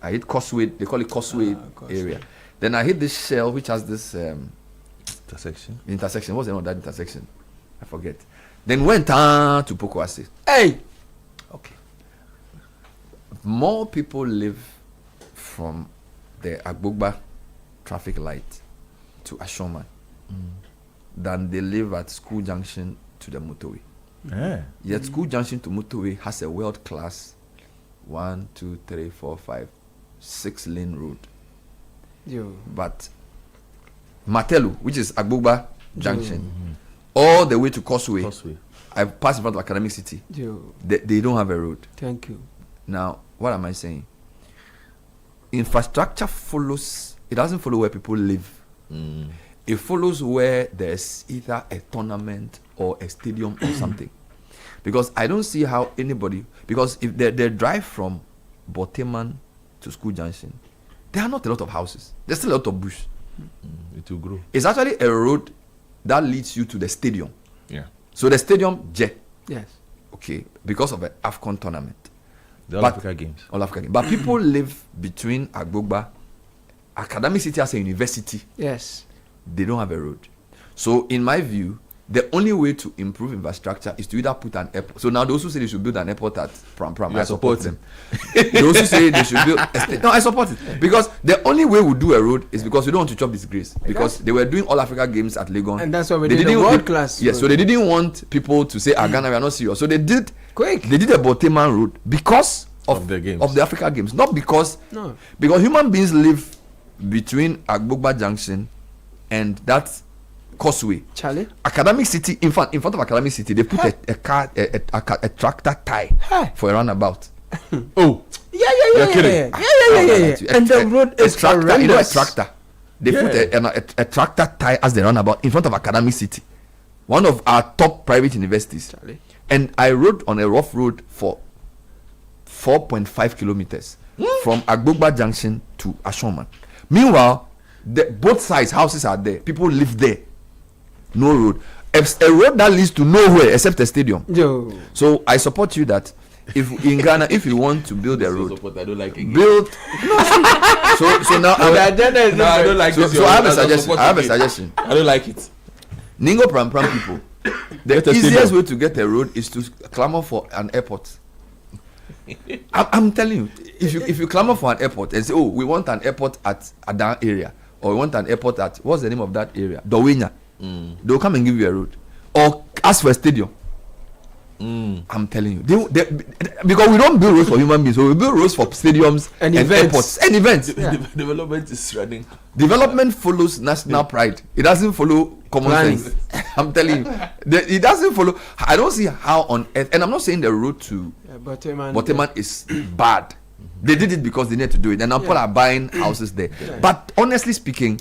Speaker 12: I hit Causeway, they call it Causeway area. Then I hit this shell, which has this intersection. What's the name of that intersection? I forget. Then went to Pokuase.
Speaker 9: Hey!
Speaker 12: Okay. More people live from the Agbogba traffic light to Ashoman than they live at School Junction to the motorway. Yet School Junction to motorway has a world-class 1, 2, 3, 4, 5, 6-lane road. But Matelu, which is Agbogba Junction, all the way to Causeway. I've passed in front of Academic City. They don't have a road.
Speaker 9: Thank you.
Speaker 12: Now, what am I saying? Infrastructure follows, it doesn't follow where people live. It follows where there's either a tournament or a stadium or something. Because I don't see how anybody, because if they drive from Boteman to School Junction, there are not a lot of houses. There's still a lot of bush.
Speaker 2: It will grow.
Speaker 12: It's actually a road that leads you to the stadium.
Speaker 2: Yeah.
Speaker 12: So the stadium,
Speaker 9: yes.
Speaker 12: Okay, because of an AFCON tournament.
Speaker 2: The All Africa Games.
Speaker 12: All Africa Games. But people live between Agbogba, Academic City as a university.
Speaker 9: Yes.
Speaker 12: They don't have a road. So in my view, the only way to improve infrastructure is to either put an airport. So now those who say they should build an airport at Pram, I support them. Those who say they should build no, I support it. Because the only way we do a road is because we don't want to chop disgrace. Because they were doing All Africa Games at Legon.
Speaker 9: And that's why we did a world class.
Speaker 12: Yes, so they didn't want people to say, Ghana, we are not serious. So they did They did a Boteman road because of the games, of the Africa Games. Not because because human beings live between Agbogba Junction and that Causeway.
Speaker 9: Charlie?
Speaker 12: Academic City, in front of Academic City, they put a tractor tie for a roundabout.
Speaker 2: Oh.
Speaker 9: Yeah. And the road is
Speaker 12: tractor. You know a tractor. They put a tractor tie as the roundabout in front of Academic City, one of our top private universities.
Speaker 9: Charlie.
Speaker 12: And I rode on a rough road for 4.5 kilometers from Agbogba Junction to Ashoman. Meanwhile, both sides houses are there. People live there. No road. A road that leads to nowhere except a stadium. So I support you that if in Ghana, if you want to build a road,
Speaker 2: I don't like it.
Speaker 12: Build. So now
Speaker 2: I don't like this.
Speaker 12: So I have a suggestion.
Speaker 2: I don't like it.
Speaker 12: Ningo Pram people. The easiest way to get a road is to clamor for an airport. I'm telling you, if you clamor for an airport and say, oh, we want an airport at Adan area, or you want an airport at, what's the name of that area? Dowenya. They'll come and give you a road. Or ask for a stadium. I'm telling you, because we don't build roads for human beings, so we build roads for stadiums and airports and events.
Speaker 2: Development is running.
Speaker 12: Development follows national pride. It doesn't follow common sense. I'm telling you, it doesn't follow. I don't see how on earth. And I'm not saying the road to Boteman is bad. They did it because they need to do it, and now people are buying houses there. But honestly speaking,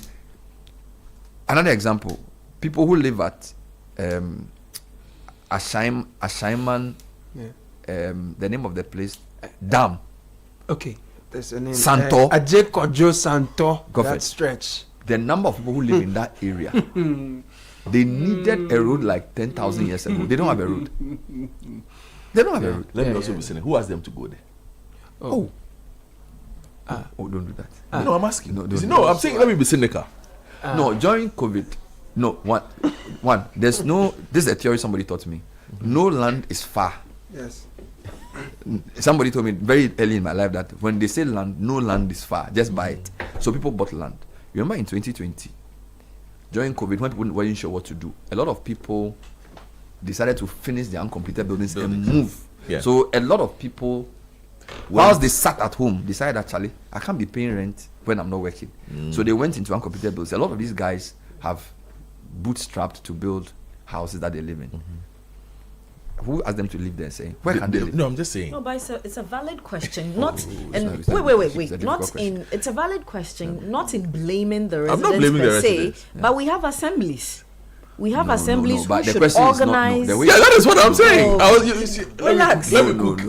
Speaker 12: another example: people who live at Ashaiman, the name of the place, Dam.
Speaker 9: Okay, there's a name.
Speaker 12: Santo.
Speaker 9: Ajekojo Santo. That stretch.
Speaker 12: The number of people who live in that area, they needed a road like 10,000 years ago. They don't have a road. They don't have a road.
Speaker 2: Let me also be saying, who asked them to go there?
Speaker 12: Oh, don't do that.
Speaker 2: No, I'm asking.
Speaker 12: No,
Speaker 2: I'm saying, let me be cynical.
Speaker 12: No, during COVID, no, one, there's no, this is a theory somebody taught me. No land is far.
Speaker 9: Yes.
Speaker 12: Somebody told me very early in my life that when they say land, no land is far, just buy it. So people bought land. You remember in 2020, during COVID, when people weren't sure what to do, a lot of people decided to finish their uncompleted buildings and move.
Speaker 2: Yeah.
Speaker 12: So a lot of people, whilst they sat at home, decided actually, I can't be paying rent when I'm not working. So they went into uncompleted buildings. A lot of these guys have bootstrapped to build houses that they live in. Who asked them to live there and say, where can they live?
Speaker 2: No, I'm just saying.
Speaker 13: No, but it's a valid question. Wait. It's a valid question, not in blaming the residents per se, but we have assemblies. We have assemblies who should organize.
Speaker 2: Yeah, that is what I'm saying.
Speaker 13: Relax.
Speaker 2: Let me cook.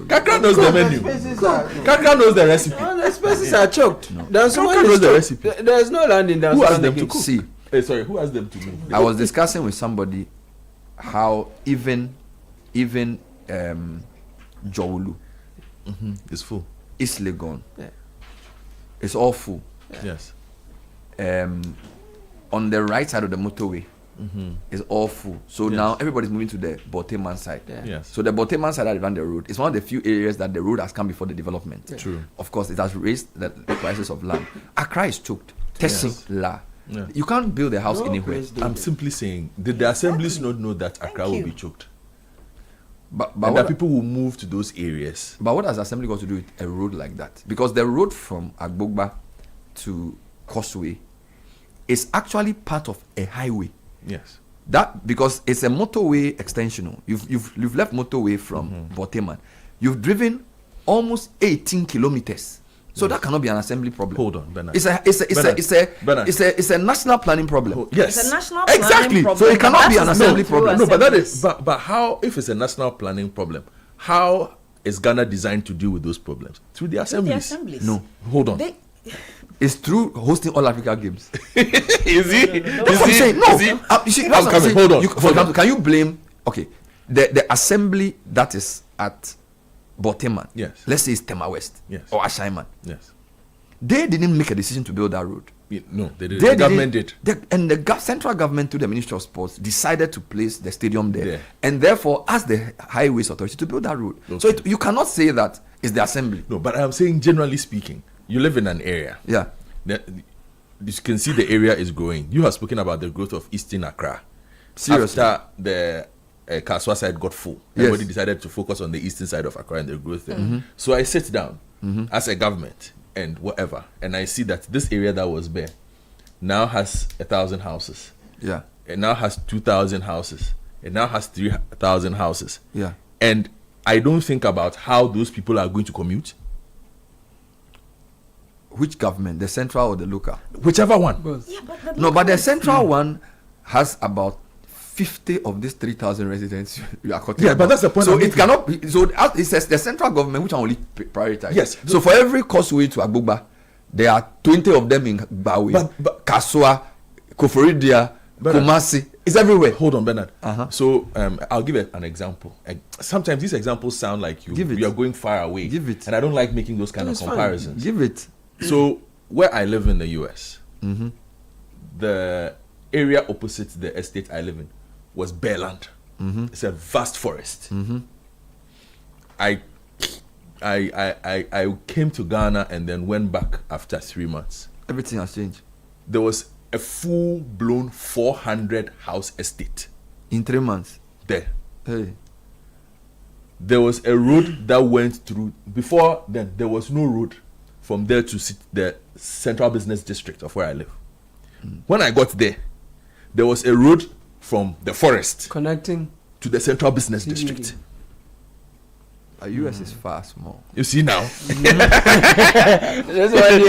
Speaker 2: Kakra knows the menu. Kakra knows the recipe.
Speaker 9: The spaces are choked.
Speaker 2: Kakra knows the recipe.
Speaker 9: There's no land in there.
Speaker 2: Who asked them to cook?
Speaker 12: See,
Speaker 2: who asked them to move?
Speaker 12: I was discussing with somebody how even Jowulu
Speaker 2: is full.
Speaker 12: East Legon. It's all full.
Speaker 2: Yes.
Speaker 12: On the right side of the motorway, is all full. So now everybody's moving to the Boteman side.
Speaker 2: Yes.
Speaker 12: So the Boteman side that ran the road is one of the few areas that the road has come before the development.
Speaker 2: True.
Speaker 12: Of course, it has raised the prices of land. Accra is choked. Tesla. Yeah. You can't build a house anywhere.
Speaker 2: I'm simply saying, did the assemblies not know that Accra will be choked?
Speaker 12: But
Speaker 2: and that people will move to those areas.
Speaker 12: But what has assembly got to do with a road like that? Because the road from Agbogba to Causeway is actually part of a highway.
Speaker 2: Yes.
Speaker 12: That because it's a motorway extension. You've left motorway from Boteman. You've driven almost 18 kilometers. So that cannot be an assembly problem.
Speaker 2: Hold on, Bernard.
Speaker 12: It's a national planning problem.
Speaker 2: Yes.
Speaker 13: It's a national planning
Speaker 12: exactly.
Speaker 13: problem.
Speaker 12: So it cannot be an assembly problem.
Speaker 2: No, but that is but how, if it's a national planning problem, how is Ghana designed to deal with those problems? Through the assemblies.
Speaker 12: No.
Speaker 2: Hold on.
Speaker 12: It's through hosting all Africa games.
Speaker 2: Is he?
Speaker 12: That's what I'm saying. No.
Speaker 2: I'm coming. Hold on.
Speaker 12: For example, can you blame the assembly that is at Boteman?
Speaker 2: Yes.
Speaker 12: Let's say it's Tema West.
Speaker 2: Yes.
Speaker 12: Or Ashaiman.
Speaker 2: Yes.
Speaker 12: They didn't make a decision to build that road.
Speaker 2: No, they didn't. The government did.
Speaker 12: And the central government, through the Ministry of Sports, decided to place the stadium there. And therefore asked the Highways Authority to build that road. Okay. So you cannot say that it's the assembly.
Speaker 2: No, but I'm saying generally speaking, you live in an area.
Speaker 12: Yeah.
Speaker 2: You can see the area is growing. You have spoken about the growth of Eastern Accra.
Speaker 12: Seriously.
Speaker 2: After the Kaswa side got full, everybody decided to focus on the eastern side of Accra and the growth there. So I sit down as a government and whatever, and I see that this area that was bare now has 1,000 houses.
Speaker 12: Yeah.
Speaker 2: It now has 2,000 houses. It now has 3,000 houses.
Speaker 12: Yeah.
Speaker 2: And I don't think about how those people are going to commute.
Speaker 12: Which government, the central or the local?
Speaker 2: Whichever one.
Speaker 13: Yeah, but
Speaker 12: but the central one has about 50 of these 3,000 residents you are cutting.
Speaker 2: Yeah, but that's the point.
Speaker 12: So it cannot be. So it says the central government which are only prioritized.
Speaker 2: Yes.
Speaker 12: So for every Causeway to Agbogba, there are 20 of them in Bawe, Kaswa, Koforidia, Kumasi. It's everywhere.
Speaker 2: Hold on, Bernard. So I'll give an example. Sometimes these examples sound like you are going far away.
Speaker 12: Give it.
Speaker 2: And I don't like making those kind of comparisons.
Speaker 12: Give it.
Speaker 2: So where I live in the US, the area opposite the estate I live in was bare land. It's a vast forest. I came to Ghana and then went back after 3 months.
Speaker 12: Everything has changed.
Speaker 2: there was a full-blown 400 house estate
Speaker 12: in 3 months.
Speaker 2: There.
Speaker 12: Hey.
Speaker 2: There was a road that went through. Before then, there was no road from there to the central business district of where I live. When I got there, there was a road from the forest
Speaker 9: connecting
Speaker 2: to the central business district.
Speaker 12: US is far small.
Speaker 2: You see now.
Speaker 9: That's why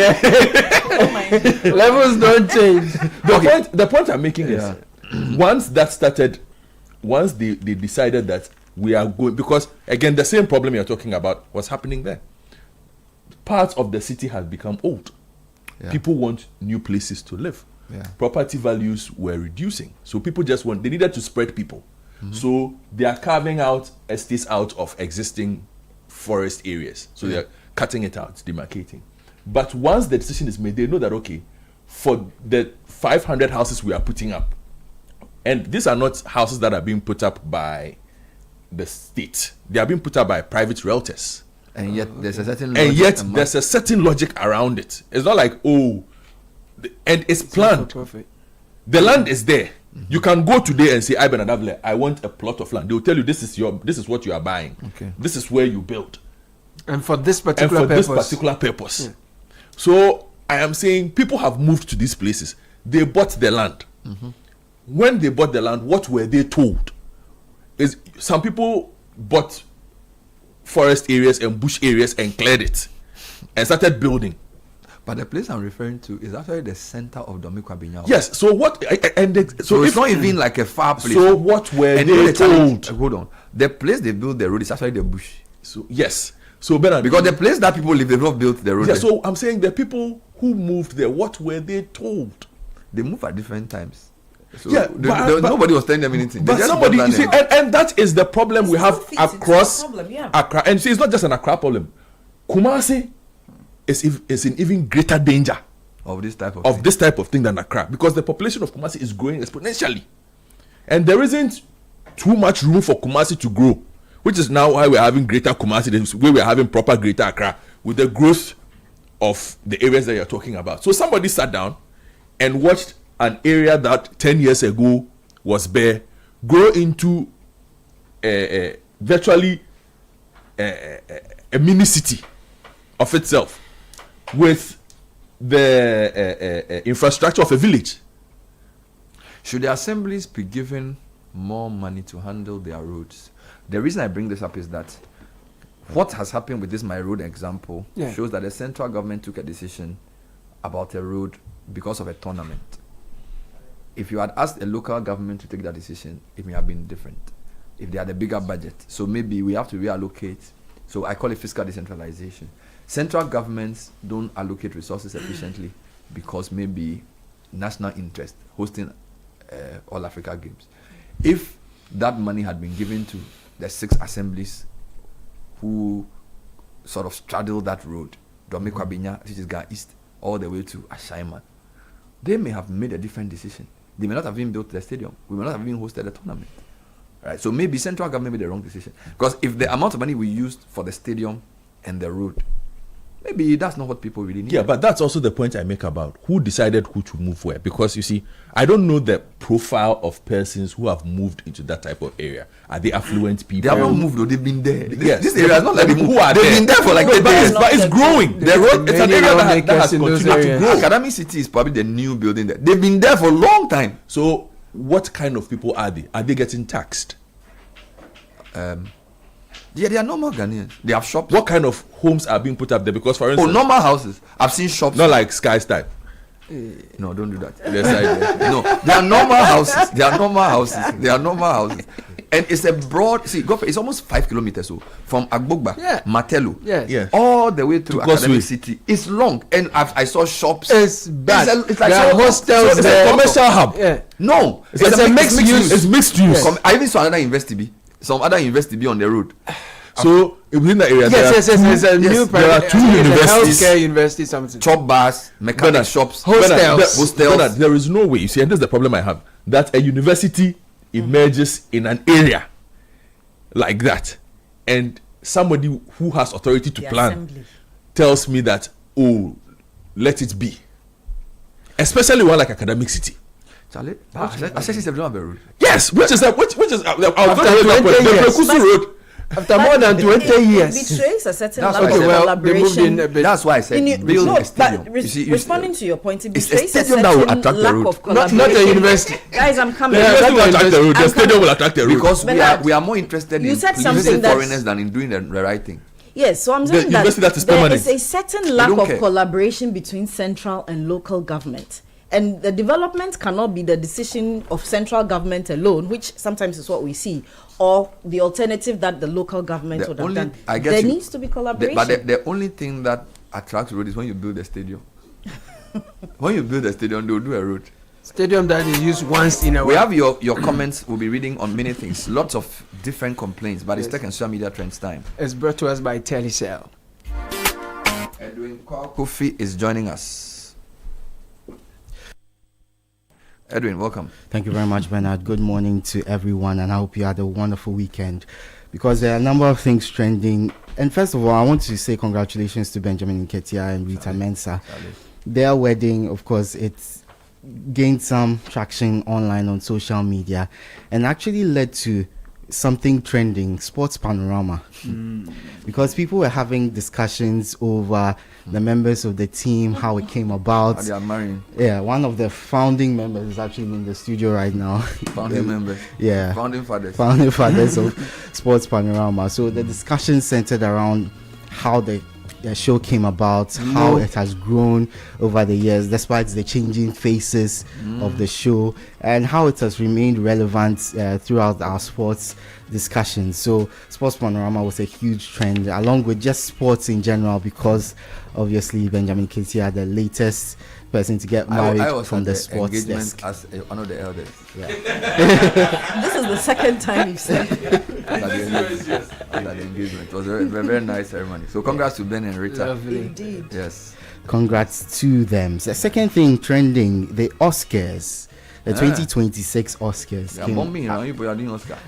Speaker 9: levels don't change.
Speaker 2: The point I'm making is once that started, once they decided that we are going, because again the same problem you're talking about was happening there. Parts of the city has become old. People want new places to live. Property values were reducing, so people they needed to spread people. So they are carving out estates out of existing forest areas. So they are cutting it out, demarcating. But once the decision is made, they know that okay, for the 500 houses we are putting up, and these are not houses that are being put up by the state, they are being put up by private realtors.
Speaker 12: And yet there's a certain
Speaker 2: logic around it. It's not like and it's planned. The land is there. You can go today and say, I want a plot of land. They will tell you this is what you are buying.
Speaker 12: Okay.
Speaker 2: This is where you build.
Speaker 9: And for this particular
Speaker 2: purpose. Yeah. So I am saying people have moved to these places. They bought the land. When they bought the land, what were they told? Is some people bought forest areas and bush areas and cleared it and started building.
Speaker 12: But the place I'm referring to is actually the center of Domikwabinya.
Speaker 2: Yes. So what?
Speaker 12: So it's not even like a far place.
Speaker 2: So what were they told?
Speaker 12: Hold on. The place they built the road is actually the bush.
Speaker 2: So yes. So Bernard,
Speaker 12: because the place that people live, they've not built the road.
Speaker 2: Yeah. So I'm saying the people who moved there, what were they told?
Speaker 12: They move at different times. So
Speaker 2: but
Speaker 12: nobody was telling them anything.
Speaker 2: But somebody, you see, and that is the problem we have across Accra. And see, it's not just an Accra problem. Kumasi is in even greater danger
Speaker 12: of this type of
Speaker 2: thing than Accra, because the population of Kumasi is growing exponentially, and there isn't too much room for Kumasi to grow, which is now why we're having greater Kumasi, the way we're having proper greater Accra, with the growth of the areas that you're talking about. So somebody sat down and watched an area that 10 years ago was bare grow into virtually a mini city of itself, with the infrastructure of a village.
Speaker 12: Should the assemblies be given more money to handle their roads? The reason I bring this up is that what has happened with this My Road example shows that the central government took a decision about a road because of a tournament. If you had asked a local government to take that decision, it may have been different if they had a bigger budget. So maybe we have to reallocate. So I call it fiscal decentralization. Central governments don't allocate resources efficiently because maybe national interest hosting All Africa Games. If that money had been given to the 6 assemblies who sort of straddle that road, Domikwabinya, which is Ga East, all the way to Ashaiman, they may have made a different decision. They may not have even built the stadium. We may not have even hosted the tournament. Right? So maybe central government made the wrong decision. Because if the amount of money we used for the stadium and the road, maybe that's not what people really need.
Speaker 2: Yeah, but that's also the point I make about who decided who to move where. Because you see, I don't know the profile of persons who have moved into that type of area. Are they affluent people?
Speaker 12: They have not moved, though. They've been there.
Speaker 2: Yes.
Speaker 12: This area is not like they moved.
Speaker 2: Who are
Speaker 12: They've
Speaker 2: there?
Speaker 12: been there for like 30 years.
Speaker 2: But it's growing.
Speaker 12: The road, it's an area that has
Speaker 2: continued
Speaker 12: to grow. Academy City is probably the new building there. They've been there for a long time.
Speaker 2: So what kind of people are they? Are they getting taxed?
Speaker 12: Yeah, they are normal Ghanaians. They have shops.
Speaker 2: What kind of homes are being put up there? Because for instance,
Speaker 12: normal houses. I've seen shops.
Speaker 2: Not like Sky Style.
Speaker 12: No, don't do that. No, they are normal houses. They are normal houses. They are normal houses. And it's a broad. See, it's almost 5 kilometers so from Agbogba, Matelu, all the way to Academy City. It's long, and I saw shops.
Speaker 9: It's bad.
Speaker 12: It's like
Speaker 9: hostels.
Speaker 12: So it's a commercial hub.
Speaker 9: Yeah.
Speaker 12: No,
Speaker 9: it's a mixed use.
Speaker 2: It's mixed use.
Speaker 12: Yeah. I even saw another university. Some other university on the road.
Speaker 2: So within that area,
Speaker 9: there's a new
Speaker 2: there are 2 universities,
Speaker 9: healthcare university, something.
Speaker 12: Chop bars, mechanic shops,
Speaker 9: hostels.
Speaker 2: Bernard, there is no way. You see, and this is the problem I have, that a university emerges in an area like that, and somebody who has authority to plan tells me that, let it be. especially one like Academic City.
Speaker 12: Charlie, road.
Speaker 2: Yes, which is
Speaker 9: after
Speaker 2: 20 road.
Speaker 9: After more than 20 years.
Speaker 13: It betrays a certain
Speaker 12: That's
Speaker 13: level of collaboration.
Speaker 12: That's why I said build a stadium.
Speaker 13: Responding to your point, it
Speaker 12: it's
Speaker 13: betrays
Speaker 12: a
Speaker 13: a
Speaker 12: stadium that will
Speaker 13: certain
Speaker 12: attract the
Speaker 13: lack
Speaker 12: road.
Speaker 13: of collaboration.
Speaker 9: Not a university.
Speaker 13: Guys, I'm coming.
Speaker 2: The stadium will attract the road. The stadium will attract the road.
Speaker 12: Because
Speaker 13: Bernard,
Speaker 12: we are more interested
Speaker 13: you
Speaker 12: in
Speaker 13: said
Speaker 12: pleasing
Speaker 13: something that's-
Speaker 12: foreigners than in doing the right thing.
Speaker 13: Yes, so I'm
Speaker 2: The
Speaker 13: saying
Speaker 2: university that is
Speaker 13: there
Speaker 2: permanent.
Speaker 13: is a certain lack
Speaker 12: don't
Speaker 13: of
Speaker 12: care.
Speaker 13: collaboration between central and local government. And the development cannot be the decision of central government alone, which sometimes is what we see, or the alternative that the local government would have done. There needs to be collaboration.
Speaker 12: But the only thing that attracts road is when you build a stadium. When you build a stadium, they'll do a road.
Speaker 9: Stadium that is used once in a while.
Speaker 12: We have your comments. We'll be reading on many things. Lots of different complaints, but it's tech and social media trends time.
Speaker 9: It's brought to us by Telecel.
Speaker 12: Edwin Kofi is joining us. Edwin, welcome.
Speaker 14: Thank you very much, Bernard. Good morning to everyone, and I hope you had a wonderful weekend, because there are a number of things trending. And first of all, I want to say congratulations to Benjamin Nketiah and Rita Mensah. Their wedding, of course, it's gained some traction online on social media and actually led to something trending, Sports Panorama, because people were having discussions over the members of the team, how it came about.
Speaker 12: How they are marrying.
Speaker 14: Yeah, one of the founding members is actually in the studio right now.
Speaker 12: Founding members.
Speaker 14: Yeah.
Speaker 12: Founding fathers.
Speaker 14: Founding fathers of Sports Panorama. So the discussion centered around how the show came about, how it has grown over the years despite the changing faces of the show, and how it has remained relevant throughout our sports discussions. So Sports Panorama was a huge trend, along with just sports in general, because obviously Benjamin Nketiah, the latest person to get married
Speaker 12: I was
Speaker 14: from the
Speaker 12: at
Speaker 14: sports
Speaker 12: engagement
Speaker 14: desk.
Speaker 12: as one of the elders.
Speaker 14: Yeah.
Speaker 13: This is the second time you've said
Speaker 12: At the engagement. It was a very nice ceremony. So congrats to Ben and Rita.
Speaker 9: Lovely.
Speaker 13: Indeed.
Speaker 12: Yes.
Speaker 14: Congrats to them. The second thing trending, the Oscars. The 2026 Oscars.
Speaker 12: Yeah, bombing, you know, you are doing Oscar.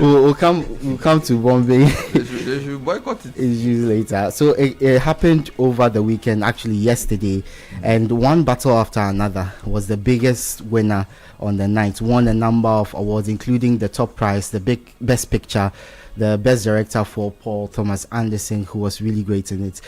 Speaker 14: we'll come to Bombay.
Speaker 12: They should boycott it.
Speaker 14: Issues later. So it happened over the weekend, actually yesterday, and one battle after another was the biggest winner on the night. Won a number of awards, including the top prize, the big best picture, the best director for Paul Thomas Anderson, who was really great in it.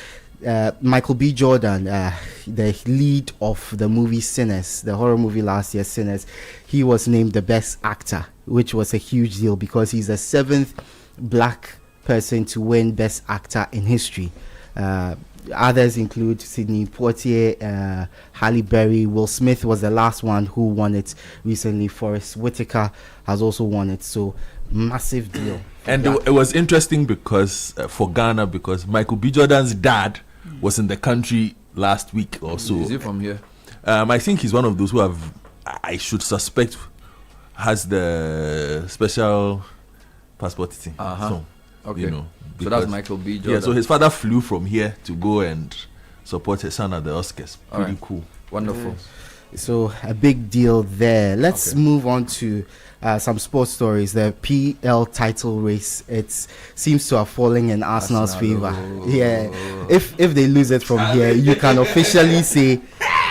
Speaker 14: Michael B. Jordan, the lead of the movie Sinners, the horror movie last year, Sinners, he was named the best actor, which was a huge deal because he's the 7th black person to win best actor in history. Others include Sidney Poitier, Halle Berry. Will Smith was the last one who won it recently. Forrest Whitaker has also won it. So massive deal.
Speaker 2: And it was interesting because for Ghana, because Michael B. Jordan's dad was in the country last week or so.
Speaker 12: Is he from here?
Speaker 2: I think he's one of those who have, I should suspect, has the special passport thing. So,
Speaker 12: Okay.
Speaker 2: you know,
Speaker 12: So that's Michael B. Jordan.
Speaker 2: Yeah, so his father flew from here to go and support his son at the Oscars.
Speaker 12: All
Speaker 2: Pretty
Speaker 12: right.
Speaker 2: cool.
Speaker 12: Wonderful.
Speaker 14: So a big deal there. Let's move on to some sports stories. The PL title race, it seems to have fallen in Arsenal's favor. Yeah, if they lose it from here, you can officially say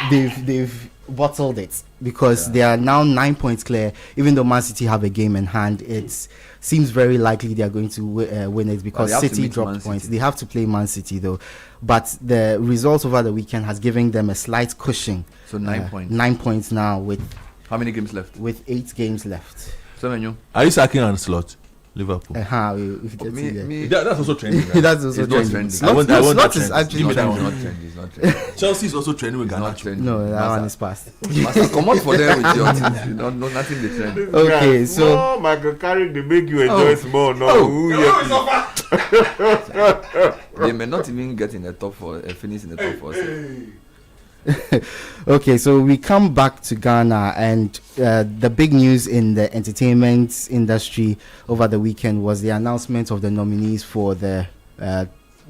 Speaker 14: they've bottled it, because they are now 9 points clear. Even though Man City have a game in hand, it seems very likely they are going to win it, because City dropped points. They have to play Man City though, but the result over the weekend has given them a slight cushion.
Speaker 12: So 9 points.
Speaker 14: 9 points now with
Speaker 12: how many games left?
Speaker 14: With 8 games left.
Speaker 2: Are you sacking on slot? Liverpool.
Speaker 14: That's
Speaker 2: also trending. Right?
Speaker 14: That's also trending.
Speaker 2: Slot
Speaker 14: is actually
Speaker 2: not
Speaker 14: trending.
Speaker 2: Chelsea is also trending with Ghana.
Speaker 14: No, that one is past.
Speaker 12: Come on for them with your teams. No, nothing they trend.
Speaker 14: Okay, so
Speaker 11: Michael Carrick, they make you enjoy small.
Speaker 12: They may not even get in the top 4, finish in the top 4.
Speaker 14: Okay, so we come back to Ghana, and the big news in the entertainment industry over the weekend was the announcement of the nominees for the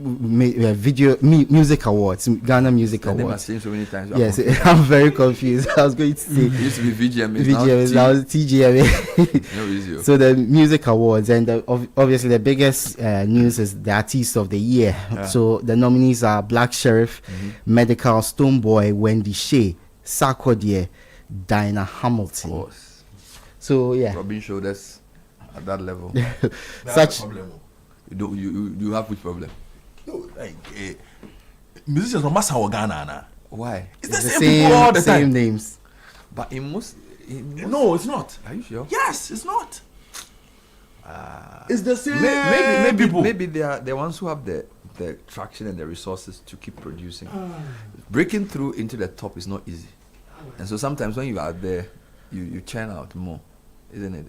Speaker 14: music awards, Ghana Music
Speaker 12: The name
Speaker 14: Awards.
Speaker 12: has changed so many times.
Speaker 14: Yes, I'm very confused. I was going to say
Speaker 12: It used to be VGMA.
Speaker 14: VGMA, now TGMA.
Speaker 12: No, easier.
Speaker 14: So the music awards, and obviously the biggest news is the artist of the year.
Speaker 12: Yeah.
Speaker 14: So the nominees are Black Sheriff, Medical, Stonebwoy, Wendy Shea, Sarkodie, Dinah Hamilton.
Speaker 12: Of course.
Speaker 14: So yeah,
Speaker 12: Robin showed us at that level.
Speaker 14: Such
Speaker 12: you have which problem?
Speaker 2: No, like musicians from Massa Ghana.
Speaker 12: Why?
Speaker 2: It's the same people all the
Speaker 14: same
Speaker 2: time.
Speaker 14: names.
Speaker 12: But
Speaker 2: No, it's not.
Speaker 12: Are you sure?
Speaker 2: Yes, it's not. It's the same
Speaker 12: Maybe they are the ones who have the traction and the resources to keep producing. Breaking through into the top is not easy, and so sometimes when you are there, you churn out more, isn't it?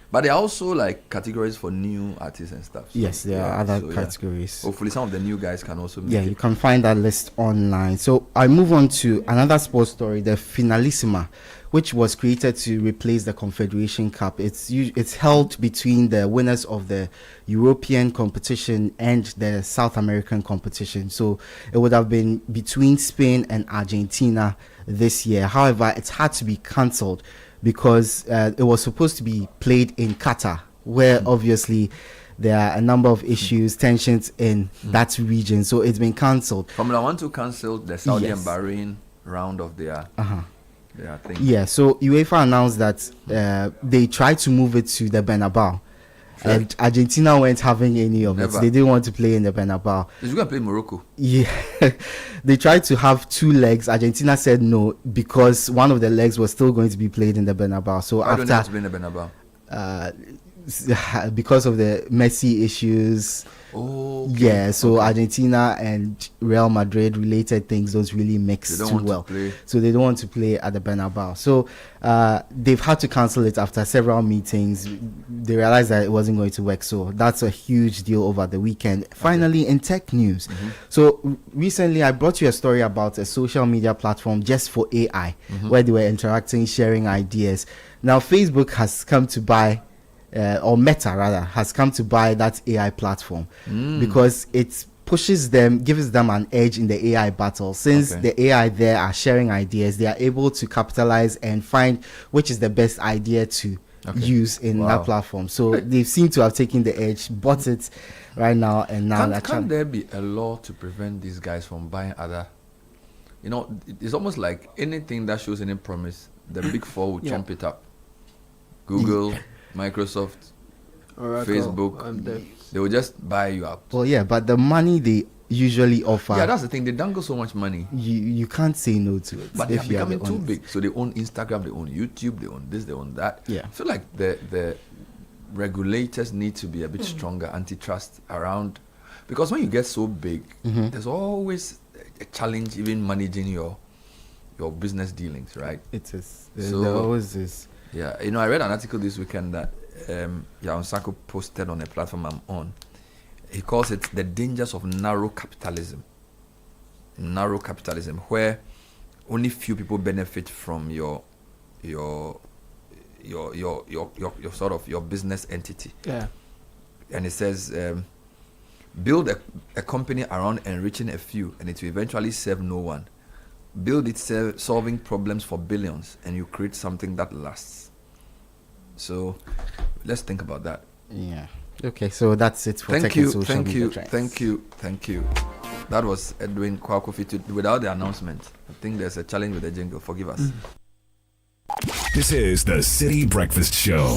Speaker 12: But there are also like categories for new artists and stuff. So,
Speaker 14: yes, there are other categories.
Speaker 12: Hopefully, some of the new guys can also.
Speaker 14: Yeah, you can find that list online. So I move on to another sports story, the Finalissima, which was created to replace the Confederation Cup. It's held between the winners of the European competition and the South American competition. So it would have been between Spain and Argentina this year. However, it's had to be cancelled because it was supposed to be played in Qatar, where obviously there are a number of issues, tensions in that region. So it's been cancelled.
Speaker 12: Formula 1 to cancel the Saudi and Bahrain round of their thing.
Speaker 14: Yeah, so UEFA announced that they tried to move it to the Bernabeu. And Argentina weren't having any of it. They didn't want to play in the Bernabeu.
Speaker 12: They're going to play Morocco.
Speaker 14: Yeah. They tried to have 2 legs. Argentina said no because one of the legs was still going to be played in the Bernabeu. So
Speaker 12: Why don't they have to play in the Bernabeu?
Speaker 14: Because of the Messi issues.
Speaker 12: Oh, okay.
Speaker 14: Yeah, so Argentina and Real Madrid related things don't really mix too well. So they don't want to play at the Bernabeu. So they've had to cancel it after several meetings. They realized that it wasn't going to work. So that's a huge deal over the weekend. Finally, in tech news. So recently I brought you a story about a social media platform just for AI, where they were interacting, sharing ideas. Now Facebook has come to buy or Meta rather has come to buy that AI platform because it pushes them, gives them an edge in the AI battle. Since the AI there are sharing ideas, they are able to capitalize and find which is the best idea to use in that platform. So they seem to have taken the edge, bought it right now, and now
Speaker 12: can there be a law to prevent these guys from buying other? You know, it's almost like anything that shows any promise, the big four will chomp it up. Google, Microsoft,
Speaker 9: Oracle,
Speaker 12: Facebook, they will just buy you up.
Speaker 14: Well, yeah, but the money they usually offer.
Speaker 12: Yeah, that's the thing. They dangle so much money.
Speaker 14: You can't say no to it.
Speaker 12: But they're becoming too big. So they own Instagram, they own YouTube, they own this, they own that.
Speaker 14: Yeah.
Speaker 12: I feel like the regulators need to be a bit stronger, antitrust around. Because when you get so big, there's always a challenge even managing your business dealings, right?
Speaker 14: It is.
Speaker 12: So,
Speaker 14: there always is.
Speaker 12: Yeah, you know, I read an article this weekend that Yaon Sako posted on a platform I'm on. He calls it the dangers of narrow capitalism. Narrow capitalism, where only few people benefit from your sort of your business entity.
Speaker 9: Yeah.
Speaker 12: And it says, build a company around enriching a few, and it will eventually serve no one. Build it solving problems for billions, and you create something that lasts. So let's think about that.
Speaker 14: Yeah. Okay, so that's it for
Speaker 12: Thank
Speaker 14: Tech
Speaker 12: you,
Speaker 14: and Social
Speaker 12: thank
Speaker 14: Media
Speaker 12: you,
Speaker 14: Trends.
Speaker 12: thank you. That was Edwin Kwakofi without the announcement. I think there's a challenge with the jingle. Forgive us.
Speaker 21: This is the City Breakfast Show,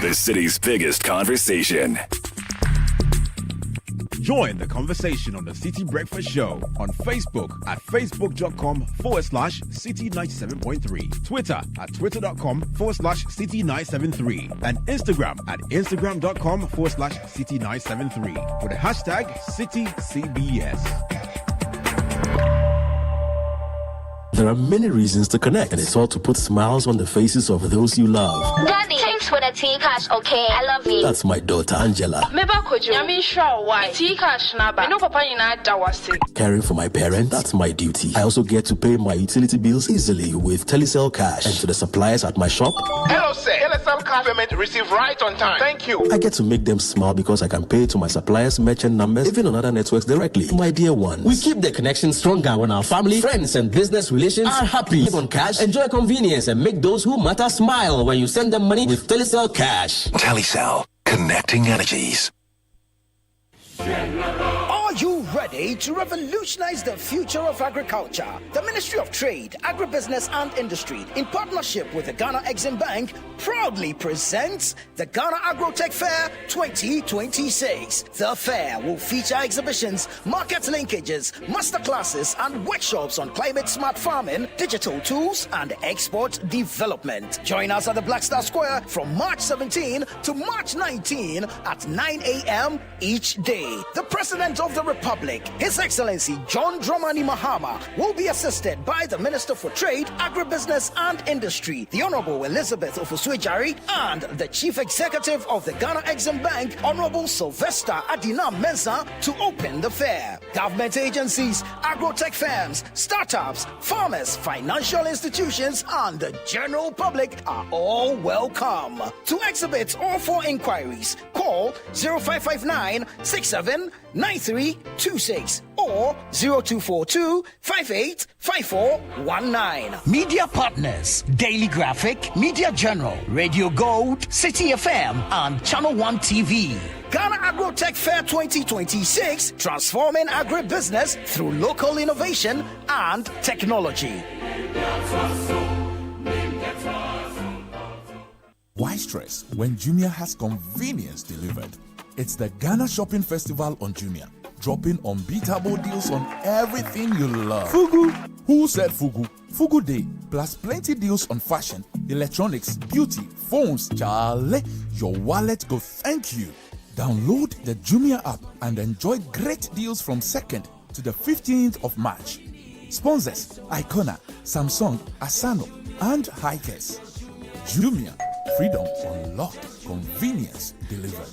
Speaker 21: the city's biggest conversation.
Speaker 7: Join the conversation on the City Breakfast Show on Facebook at facebook.com/City97.3, Twitter at twitter.com/City973, and Instagram at instagram.com/City973 with the hashtag CityCBS.
Speaker 8: There are many reasons to connect, and it's all to put smiles on the faces of those you love.
Speaker 16: Daddy, thanks for the tea cash, okay? I love you.
Speaker 8: That's my daughter, Angela. Caring for my parents, that's my duty. I also get to pay my utility bills easily with Telecel Cash. And to the suppliers at my shop,
Speaker 17: Hello, sir. Telecel Cash payment received right on time. Thank you.
Speaker 8: I get to make them smile because I can pay to my suppliers' merchant numbers, even on other networks directly. My dear ones, we keep the connection stronger when our family, friends, and business relations are happy. Live on cash, enjoy convenience, and make those who matter smile when you send them money with Telecel Cash.
Speaker 21: Telecel, connecting energies.
Speaker 18: Are you ready ready to revolutionize the future of agriculture. The Ministry of Trade, Agribusiness and Industry, in partnership with the Ghana Exim Bank, proudly presents the Ghana Agrotech Fair 2026. The fair will feature exhibitions, market linkages, masterclasses, and workshops on climate-smart farming, digital tools, and export development. Join us at the Black Star Square from March 17 to March 19 at 9 a.m. each day. The President of the Republic, His Excellency John Dramani Mahama, will be assisted by the Minister for Trade, Agribusiness and Industry, the Honorable Elizabeth Ofusue-Jari, and the Chief Executive of the Ghana Exim Bank, Honorable Sylvester Adina Mensah, to open the fair. Government agencies, agrotech firms, startups, farmers, financial institutions, and the general public are all welcome. To exhibit or for inquiries, call 0559 679326 or 0242 585419. Media partners: Daily Graphic, Media General, Radio Gold, Citi FM, and Channel 1 TV. Ghana Agrotech Fair 2026, transforming agribusiness through local innovation and technology.
Speaker 19: Why stress when Jumia has convenience delivered? It's the Ghana Shopping Festival on Jumia, dropping unbeatable deals on everything you love. Fugu! Who said Fugu? Fugu Day, plus plenty deals on fashion, electronics, beauty, phones. Charlie, your wallet go thank you. Download the Jumia app and enjoy great deals from 2nd to the 15th of March. Sponsors: Icona, Samsung, Asano, and Hikers. Jumia, freedom unlocked, convenience delivered.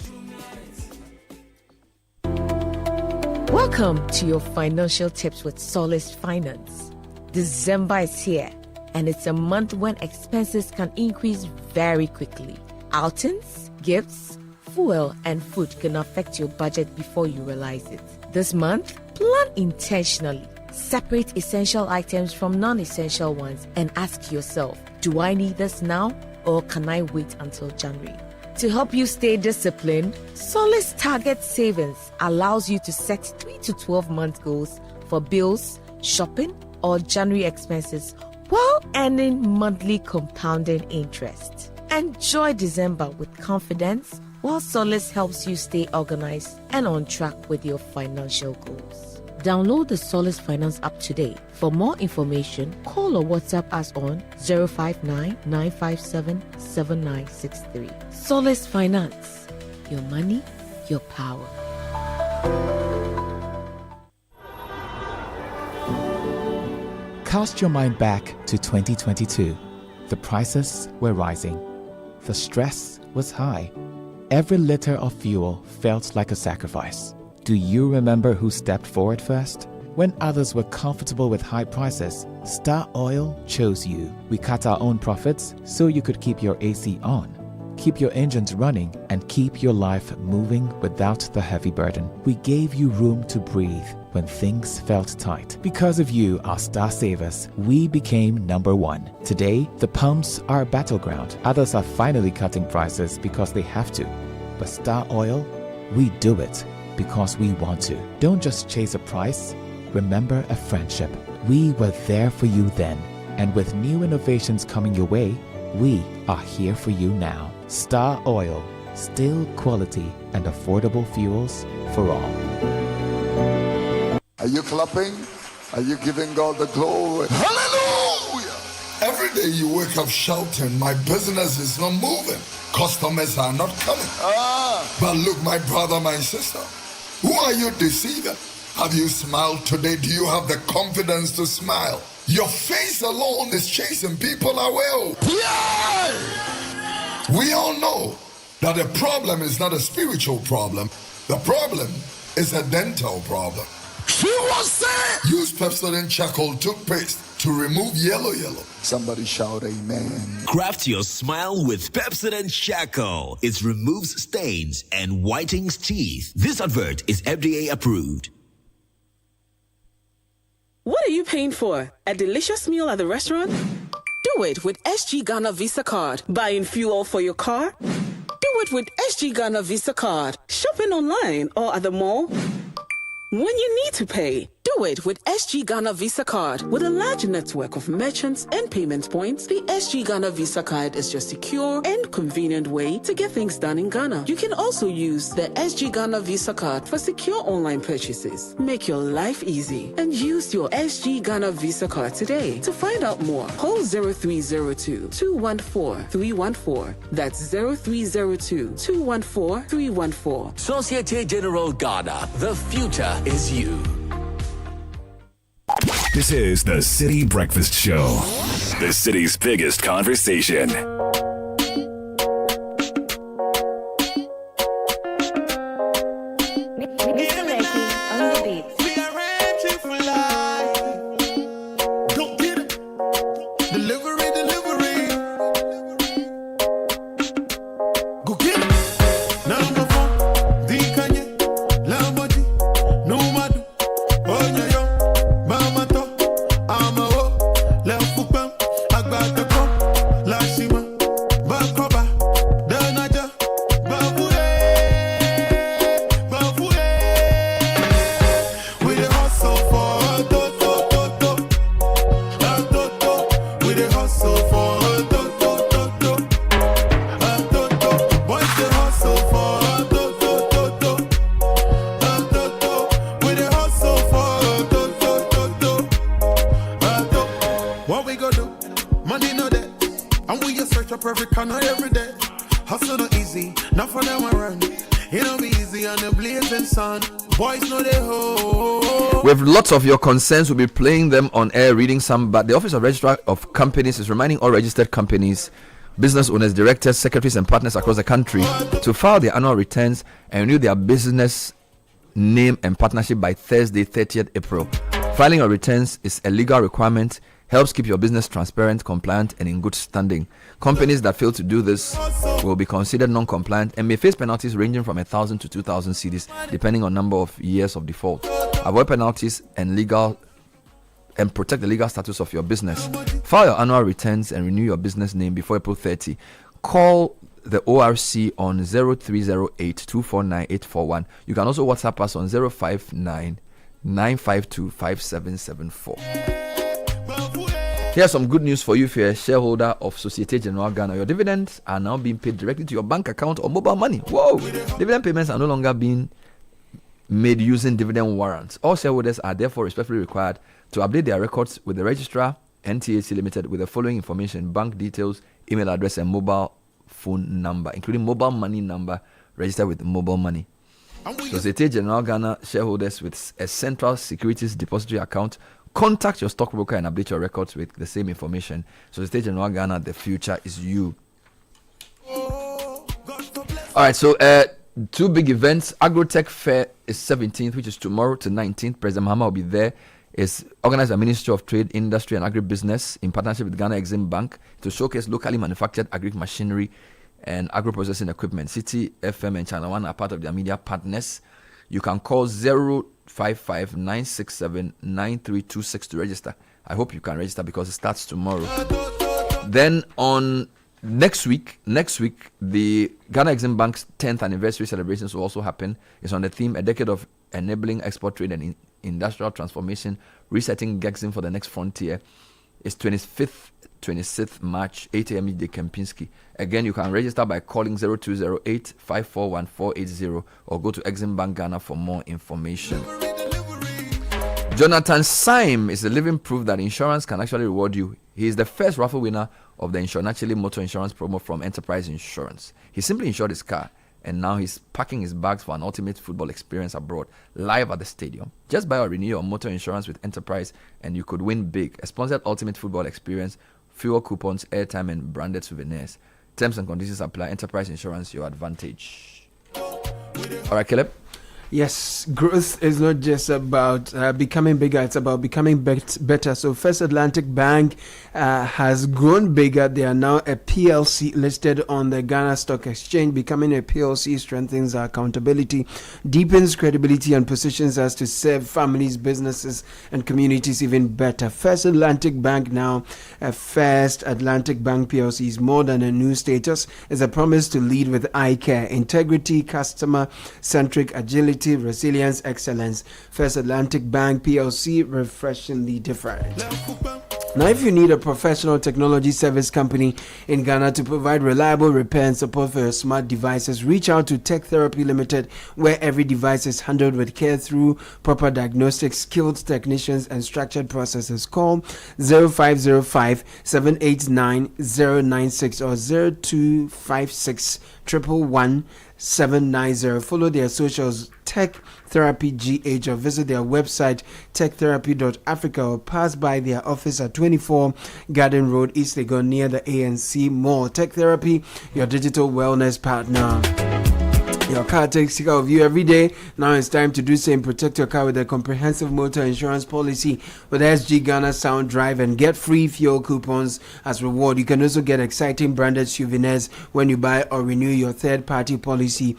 Speaker 20: Welcome to your financial tips with Solace Finance. December is here, and it's a month when expenses can increase very quickly. Outings, gifts, fuel, and food can affect your budget before you realize it. This month, plan intentionally. Separate essential items from non-essential ones and ask yourself, do I need this now, or can I wait until January? To help you stay disciplined, Solace Target Savings allows you to set 3 to 12 month goals for bills, shopping, or January expenses while earning monthly compounding interest. Enjoy December with confidence while Solace helps you stay organized and on track with your financial goals. Download the Solace Finance app today. For more information, call or WhatsApp us on 059-957-7963. Solace Finance. Your money, your power.
Speaker 22: Cast your mind back to 2022. The prices were rising. The stress was high. Every liter of fuel felt like a sacrifice. Do you remember who stepped forward first? When others were comfortable with high prices, Star Oil chose you. We cut our own profits so you could keep your AC on, keep your engines running, and keep your life moving without the heavy burden. We gave you room to breathe when things felt tight. Because of you, our star savers, we became #1. Today, the pumps are a battleground. Others are finally cutting prices because they have to. But Star Oil, we do it because we want to. Don't just chase a price, remember a friendship. We were there for you then, and with new innovations coming your way, we are here for you now. Star Oil, still quality and affordable fuels for all.
Speaker 23: Are you clapping? Are you giving God the glory? Hallelujah! Every day you wake up shouting, my business is not moving. Customers are not coming. But look, my brother, my sister, who are you deceiving? Have you smiled today? Do you have the confidence to smile? Your face alone is chasing people away. Yeah! We all know that the problem is not a spiritual problem. The problem is a dental problem. She was saying, use Pepsodent charcoal toothpaste to remove yellow. Somebody shout amen.
Speaker 24: Craft your smile with Pepsodent Charcoal. It removes stains and whitens teeth. This advert is FDA approved.
Speaker 26: What are you paying for? A delicious meal at the restaurant? Do it with SG Ghana Visa Card. Buying fuel for your car? Do it with SG Ghana Visa Card. Shopping online or at the mall? When you need to pay, do it with SG Ghana Visa Card. With a large network of merchants and payment points, the SG Ghana Visa Card is your secure and convenient way to get things done in Ghana. You can also use the SG Ghana Visa Card for secure online purchases. Make your life easy and use your SG Ghana Visa Card today. To find out more, call 0302 214 314. That's 0302 214 314.
Speaker 24: Societe Generale Ghana, the future is you.
Speaker 21: This is the City Breakfast Show, the city's biggest conversation.
Speaker 12: With lots of your concerns, we'll be playing them on air, reading some, but the Office of Registrar of Companies is reminding all registered companies, business owners, directors, secretaries, and partners across the country to file their annual returns and renew their business name and partnership by Thursday, 30th April. Filing your returns is a legal requirement, helps keep your business transparent, compliant, and in good standing. Companies that fail to do this will be considered non-compliant and may face penalties ranging from 1,000 to 2,000 cedis, depending on number of years of default. Avoid penalties and protect the legal status of your business. File your annual returns and renew your business name before April 30. Call the ORC on 0308 249 841. You can also WhatsApp us on 059 952 5774. Here's some good news for you if you're a shareholder of Societe Generale Ghana. Your dividends are now being paid directly to your bank account or mobile money. Whoa! Dividend payments are no longer being made using dividend warrants. All shareholders are therefore respectfully required to update their records with the registrar, NTAC Limited, with the following information: bank details, email address, and mobile phone number, including mobile money number registered with mobile money. Societe Generale Ghana shareholders with a central securities depository account, contact your stockbroker and update your records with the same information. Societe Generale Ghana, the future is you. All right, so two big events. Agrotech Fair is 17th, which is tomorrow, to 19th. President Mahama will be there. It's organized by Ministry of Trade, Industry and Agribusiness in partnership with Ghana Exim Bank to showcase locally manufactured agri machinery and agro-processing equipment. Citi, FM and Channel 1 are part of their media partners. You can call 055 967 9326 to register. I hope you can register because it starts tomorrow. Then on next week, the Ghana Exim Bank's 10th anniversary celebrations will also happen. It's on the theme, a decade of enabling export trade and industrial transformation, resetting Exim for the next frontier. It's 25th, 26th March, 8 a.m. at Kempinski. Again, you can register by calling 0208 541480 or go to Exim Bank Ghana for more information. Jonathan Syme is a living proof that insurance can actually reward you. He is the first raffle winner of the Insurnaturally Motor Insurance promo from Enterprise Insurance. He simply insured his car, and now he's packing his bags for an ultimate football experience abroad, live at the stadium. Just buy or renew your motor insurance with Enterprise, and you could win big. A sponsored ultimate football experience, fuel coupons, airtime, and branded souvenirs. Terms and conditions apply. Enterprise Insurance, your advantage. All right, Caleb.
Speaker 9: Yes, growth is not just about becoming bigger, it's about becoming better. So First Atlantic Bank has grown bigger. They are now a PLC listed on the Ghana Stock Exchange. Becoming a PLC strengthens our accountability, deepens credibility, and positions us to serve families, businesses, and communities even better. First Atlantic Bank now, First Atlantic Bank PLC, is more than a new status. It's a promise to lead with eye care, integrity, customer-centric agility, Stability, Resilience, Excellence. First Atlantic Bank PLC, refreshingly different. Now, if you need a professional technology service company in Ghana to provide reliable repair and support for your smart devices, reach out to Tech Therapy Limited, where every device is handled with care through proper diagnostics, skilled technicians, and structured processes. Call 0505 789 096 or 0256 111 790. Follow their socials, Tech Therapy GH, or visit their website techtherapy.africa, or pass by their office at 24 Garden Road, East Legon, near the ANC Mall. Tech Therapy, your digital wellness partner. Your car takes care of you every day. Now it's time to do same. Protect your car with a comprehensive motor insurance policy with SG Ghana Sound Drive and get free fuel coupons as reward. You can also get exciting branded souvenirs when you buy or renew your third-party policy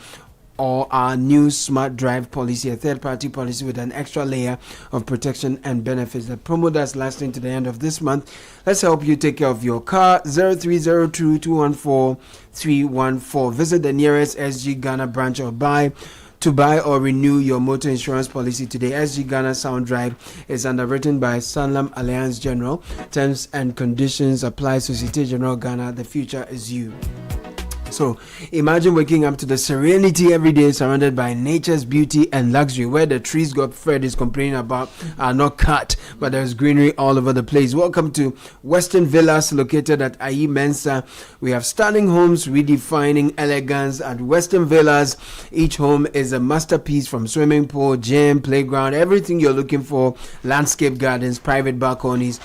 Speaker 9: or our new Smart Drive policy, a third-party policy with an extra layer of protection and benefits. The promo that's lasting to the end of this month. Let's help you take care of your car. 0302 214 314. Visit the nearest SG Ghana branch or buy or renew your motor insurance policy today. SG Ghana Sound Drive is underwritten by Sanlam Alliance General. Terms and conditions apply. Societe Generale Ghana. The future is you. So imagine waking up to the serenity every day, surrounded by nature's beauty and luxury, where the trees God Fred is complaining about are not cut, but there's greenery all over the place. Welcome to Western Villas, located at Ayi Mensa. We have stunning homes redefining elegance at Western Villas. Each home is a masterpiece, from swimming pool, gym, playground, everything you're looking for. Landscape gardens, private balconies.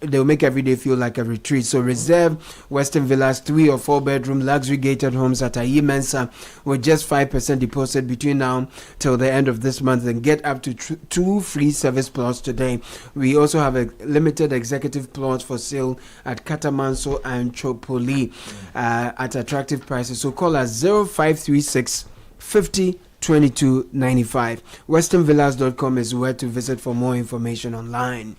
Speaker 9: They'll make every day feel like a retreat. So reserve Western Villas 3 or 4 bedroom luxury gated homes at Ayi Mensa with just 5% deposit between now till the end of this month, and get up to 2 free service plots today. We also have a limited executive plot for sale at Katamanso and Chopoli at attractive prices. So call us 0536 50 2295. westernvillas.com is where to visit for more information online.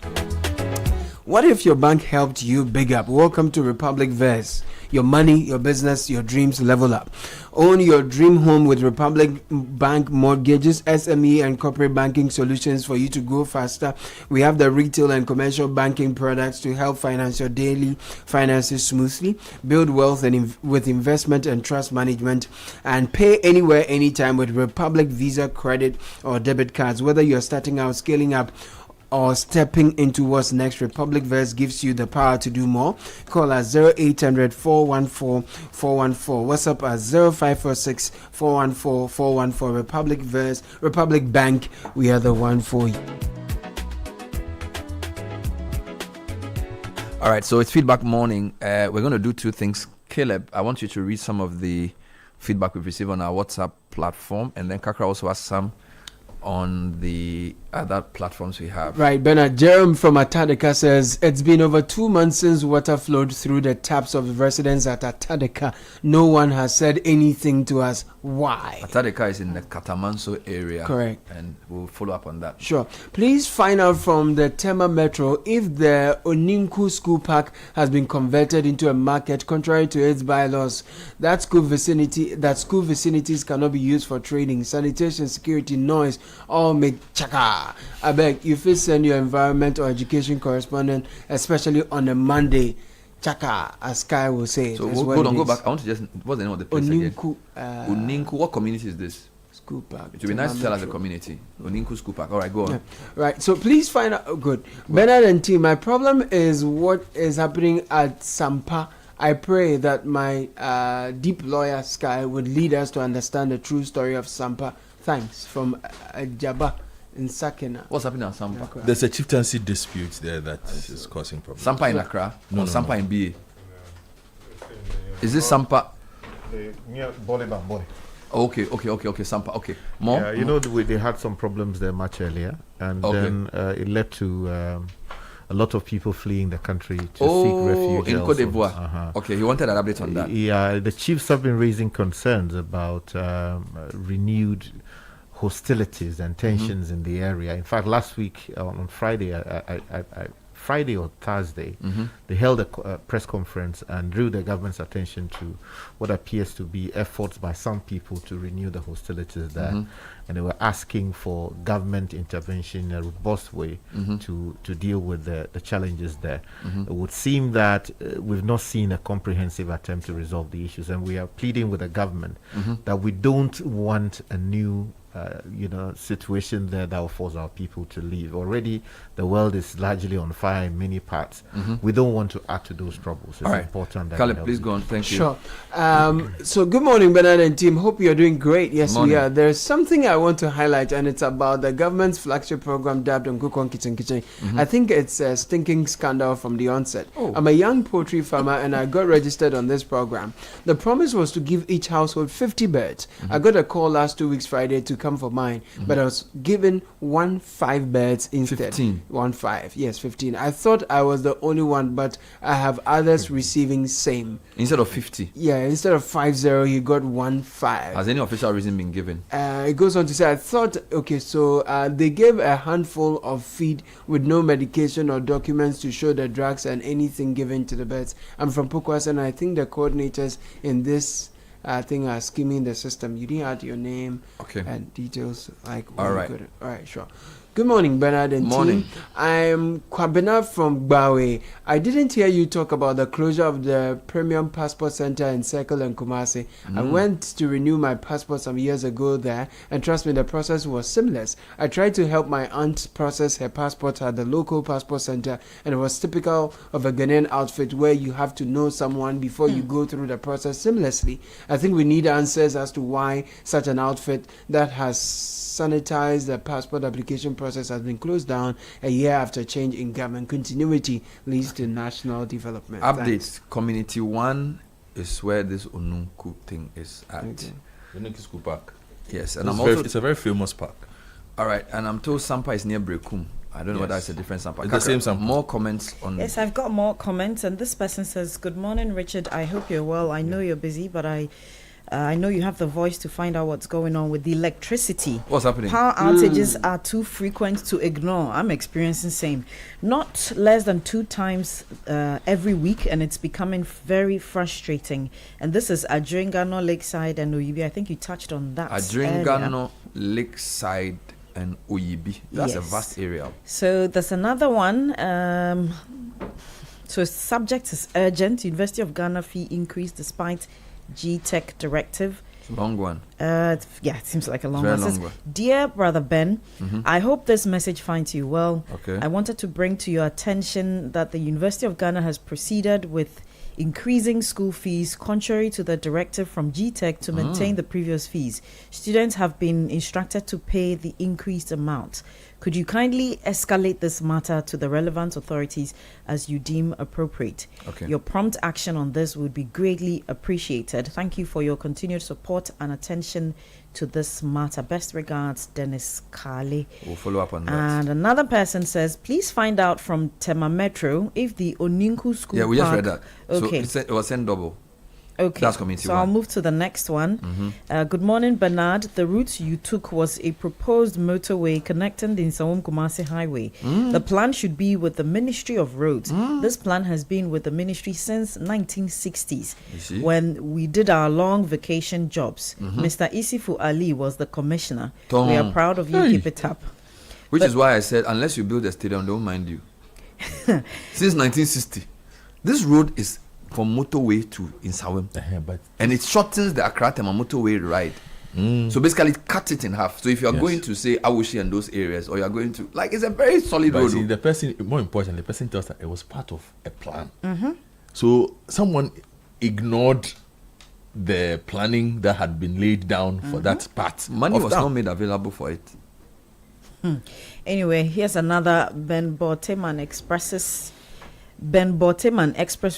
Speaker 9: What if your bank helped you big up? Welcome to Republic Verse. Your money, your business, your dreams level up. Own your dream home with Republic Bank mortgages, SME and corporate banking solutions for you to grow faster. We have the retail and commercial banking products to help finance your daily finances smoothly, build wealth and with investment and trust management, and pay anywhere, anytime with Republic Visa credit or debit cards. Whether you're starting out, scaling up, or stepping into what's next, Republic Verse gives you the power to do more. Call us 0800 414 414. WhatsApp us 0546 414 414. Republic Verse, Republic Bank, we are the one for you.
Speaker 12: All right, so it's feedback morning. We're going to do 2 things. Caleb, I want you to read some of the feedback we've received on our WhatsApp platform, and then Kakra also has some on the other platforms we have.
Speaker 9: Right, Bernard. Jerome from Atadeka says, it's been over 2 months since water flowed through the taps of the residents at Atadeka. No one has said anything to us. Why?
Speaker 12: Atadeka is in the Katamanso area.
Speaker 9: Correct.
Speaker 12: And we'll follow up on that.
Speaker 9: Sure. Please find out from the Tema Metro if the Oninku School Park has been converted into a market contrary to its bylaws. That school vicinities cannot be used for trading, sanitation, security, noise, all make chaka. I beg you, please send your environment or education correspondent, especially on a Monday. Chaka, as Sky will say.
Speaker 12: So go back. I want to just, what's the name of the place Oninku, again? Oninku, what community is this?
Speaker 9: School Park.
Speaker 12: It would be nice to tell us the community. Oninku School Park. All right, go on.
Speaker 9: Yeah. Right, so please find out. Oh, good. Bernard and team, my problem is what is happening at Sampa. I pray that my deep lawyer Sky would lead us to understand the true story of Sampa. Thanks. From Jabba in Sakina.
Speaker 12: What's happening at Sampa?
Speaker 2: There's a chieftaincy dispute there that is causing problems.
Speaker 12: Sampa in Accra?
Speaker 2: No,
Speaker 12: or Sampa in BA? Is this Sampa?
Speaker 11: Near Bole.
Speaker 12: Okay, Sampa, okay. More?
Speaker 11: Yeah, you know, they had some problems there much earlier, and then it led to a lot of people fleeing the country to seek refuge
Speaker 12: in Côte d'Ivoire. Okay, you wanted an update on that?
Speaker 11: Yeah, the chiefs have been raising concerns about renewed hostilities and tensions in the area. In fact, last week on Friday, I Friday or Thursday, they held a press conference and drew the government's attention to what appears to be efforts by some people to renew the hostilities there. And they were asking for government intervention in a robust way to deal with the challenges there. It would seem that we've not seen a comprehensive attempt to resolve the issues, and we are pleading with the government that we don't want a new situation there that will force our people to leave. Already, the world is largely on fire in many parts. We don't want to add to those troubles. It's important that
Speaker 12: Caleb, please go on. Thank you.
Speaker 9: Sure. So, good morning, Bernard and team. Hope you're doing great. Yes, we are. There's something I want to highlight, and it's about the government's flagship program dubbed on Kukon Kitchen Kitchen. I think it's a stinking scandal from the onset. I'm a young poultry farmer, and I got registered on this program. The promise was to give each household 50 birds. I got a call last 2 weeks Friday to come for mine, but I was given 5 birds instead.
Speaker 12: 15.
Speaker 9: 5, yes, 15. I thought I was the only one, but I have others receiving same.
Speaker 12: Instead of 50?
Speaker 9: Yeah, instead of 50, he got 5.
Speaker 12: Has any official reason been given?
Speaker 9: It goes on to say, I thought, okay, so they gave a handful of feed with no medication or documents to show the drugs and anything given to the birds. I'm from Pukwas, and I think the coordinators in this thing are skimming the system. You didn't add your name and details.
Speaker 12: All right.
Speaker 9: All right, sure. Good morning, Bernard and
Speaker 12: morning.
Speaker 9: team. I'm Kwabena from Bawe. I didn't hear you talk about the closure of the Premium Passport Center in Circle and Kumasi. I went to renew my passport some years ago there, and trust me, the process was seamless. I tried to help my aunt process her passport at the local passport center, and it was typical of a Ghanaian outfit where you have to know someone before you go through the process seamlessly. I think we need answers as to why such an outfit that has sanitized the passport application process has been closed down a year after change in government. Continuity leads to national development.
Speaker 12: Updates.
Speaker 9: Thanks.
Speaker 12: Community 1 is where this Onunku thing is at.
Speaker 2: Onunku School Park.
Speaker 12: Yes, and
Speaker 2: it's a very famous park.
Speaker 12: All right, and I'm told Sampa is near Brekum. I don't know whether it's a different Sampa.
Speaker 2: It's the same Sampa.
Speaker 12: More comments on...
Speaker 13: Yes, I've got more comments, and this person says, good morning, Richard. I hope you're well. I know you're busy, but I know you have the voice to find out what's going on with the electricity.
Speaker 12: What's happening?
Speaker 13: Power outages are too frequent to ignore. I'm experiencing same. Not less than 2 times every week, and it's becoming very frustrating. And this is Adringano, Lakeside, and Oyibi. I think you touched on that.
Speaker 12: Adringano, Lakeside, and Oyibi. That's a vast area.
Speaker 13: So there's another one. So subject is urgent. University of Ghana fee increase despite G-Tech directive.
Speaker 12: It's a long one.
Speaker 13: Yeah, it seems like a long
Speaker 12: one.
Speaker 13: Says, dear brother Ben, I hope this message finds you well.
Speaker 12: Okay.
Speaker 13: I wanted to bring to your attention that the University of Ghana has proceeded with increasing school fees contrary to the directive from G-Tech to maintain the previous fees. Students have been instructed to pay the increased amount. Could you kindly escalate this matter to the relevant authorities as you deem appropriate?
Speaker 12: Okay.
Speaker 13: Your prompt action on this would be greatly appreciated. Thank you for your continued support and attention to this matter. Best regards, Dennis Kale.
Speaker 12: We'll follow up on that.
Speaker 13: And another person says, please find out from Tema Metro if the Oninku School
Speaker 12: we
Speaker 13: Park...
Speaker 12: just read that.
Speaker 13: Okay.
Speaker 12: So it was sent double.
Speaker 13: Okay,
Speaker 12: that's community
Speaker 13: so
Speaker 12: 1.
Speaker 13: I'll move to the next one. Good morning, Bernard. The route you took was a proposed motorway connecting the Nsawam Kumasi Highway. The plan should be with the Ministry of Roads. This plan has been with the ministry since 1960s when we did our long vacation jobs. Mr. Isifu Ali was the commissioner. We are proud of you. Keep it up.
Speaker 12: Which is why I said, unless you build a stadium, don't mind you. Since 1960, this road is from motorway to Insawam, and it shortens the Accra Tema motorway ride. So basically it cuts it in half. So if you are going to say Awoshi and those areas, or you are going to it's a very solid road.
Speaker 2: See, the person, more importantly, the person tells that it was part of a plan. So someone ignored the planning that had been laid down for that part.
Speaker 12: Money was not made available for it.
Speaker 13: Anyway, here's another Ben Boteman Express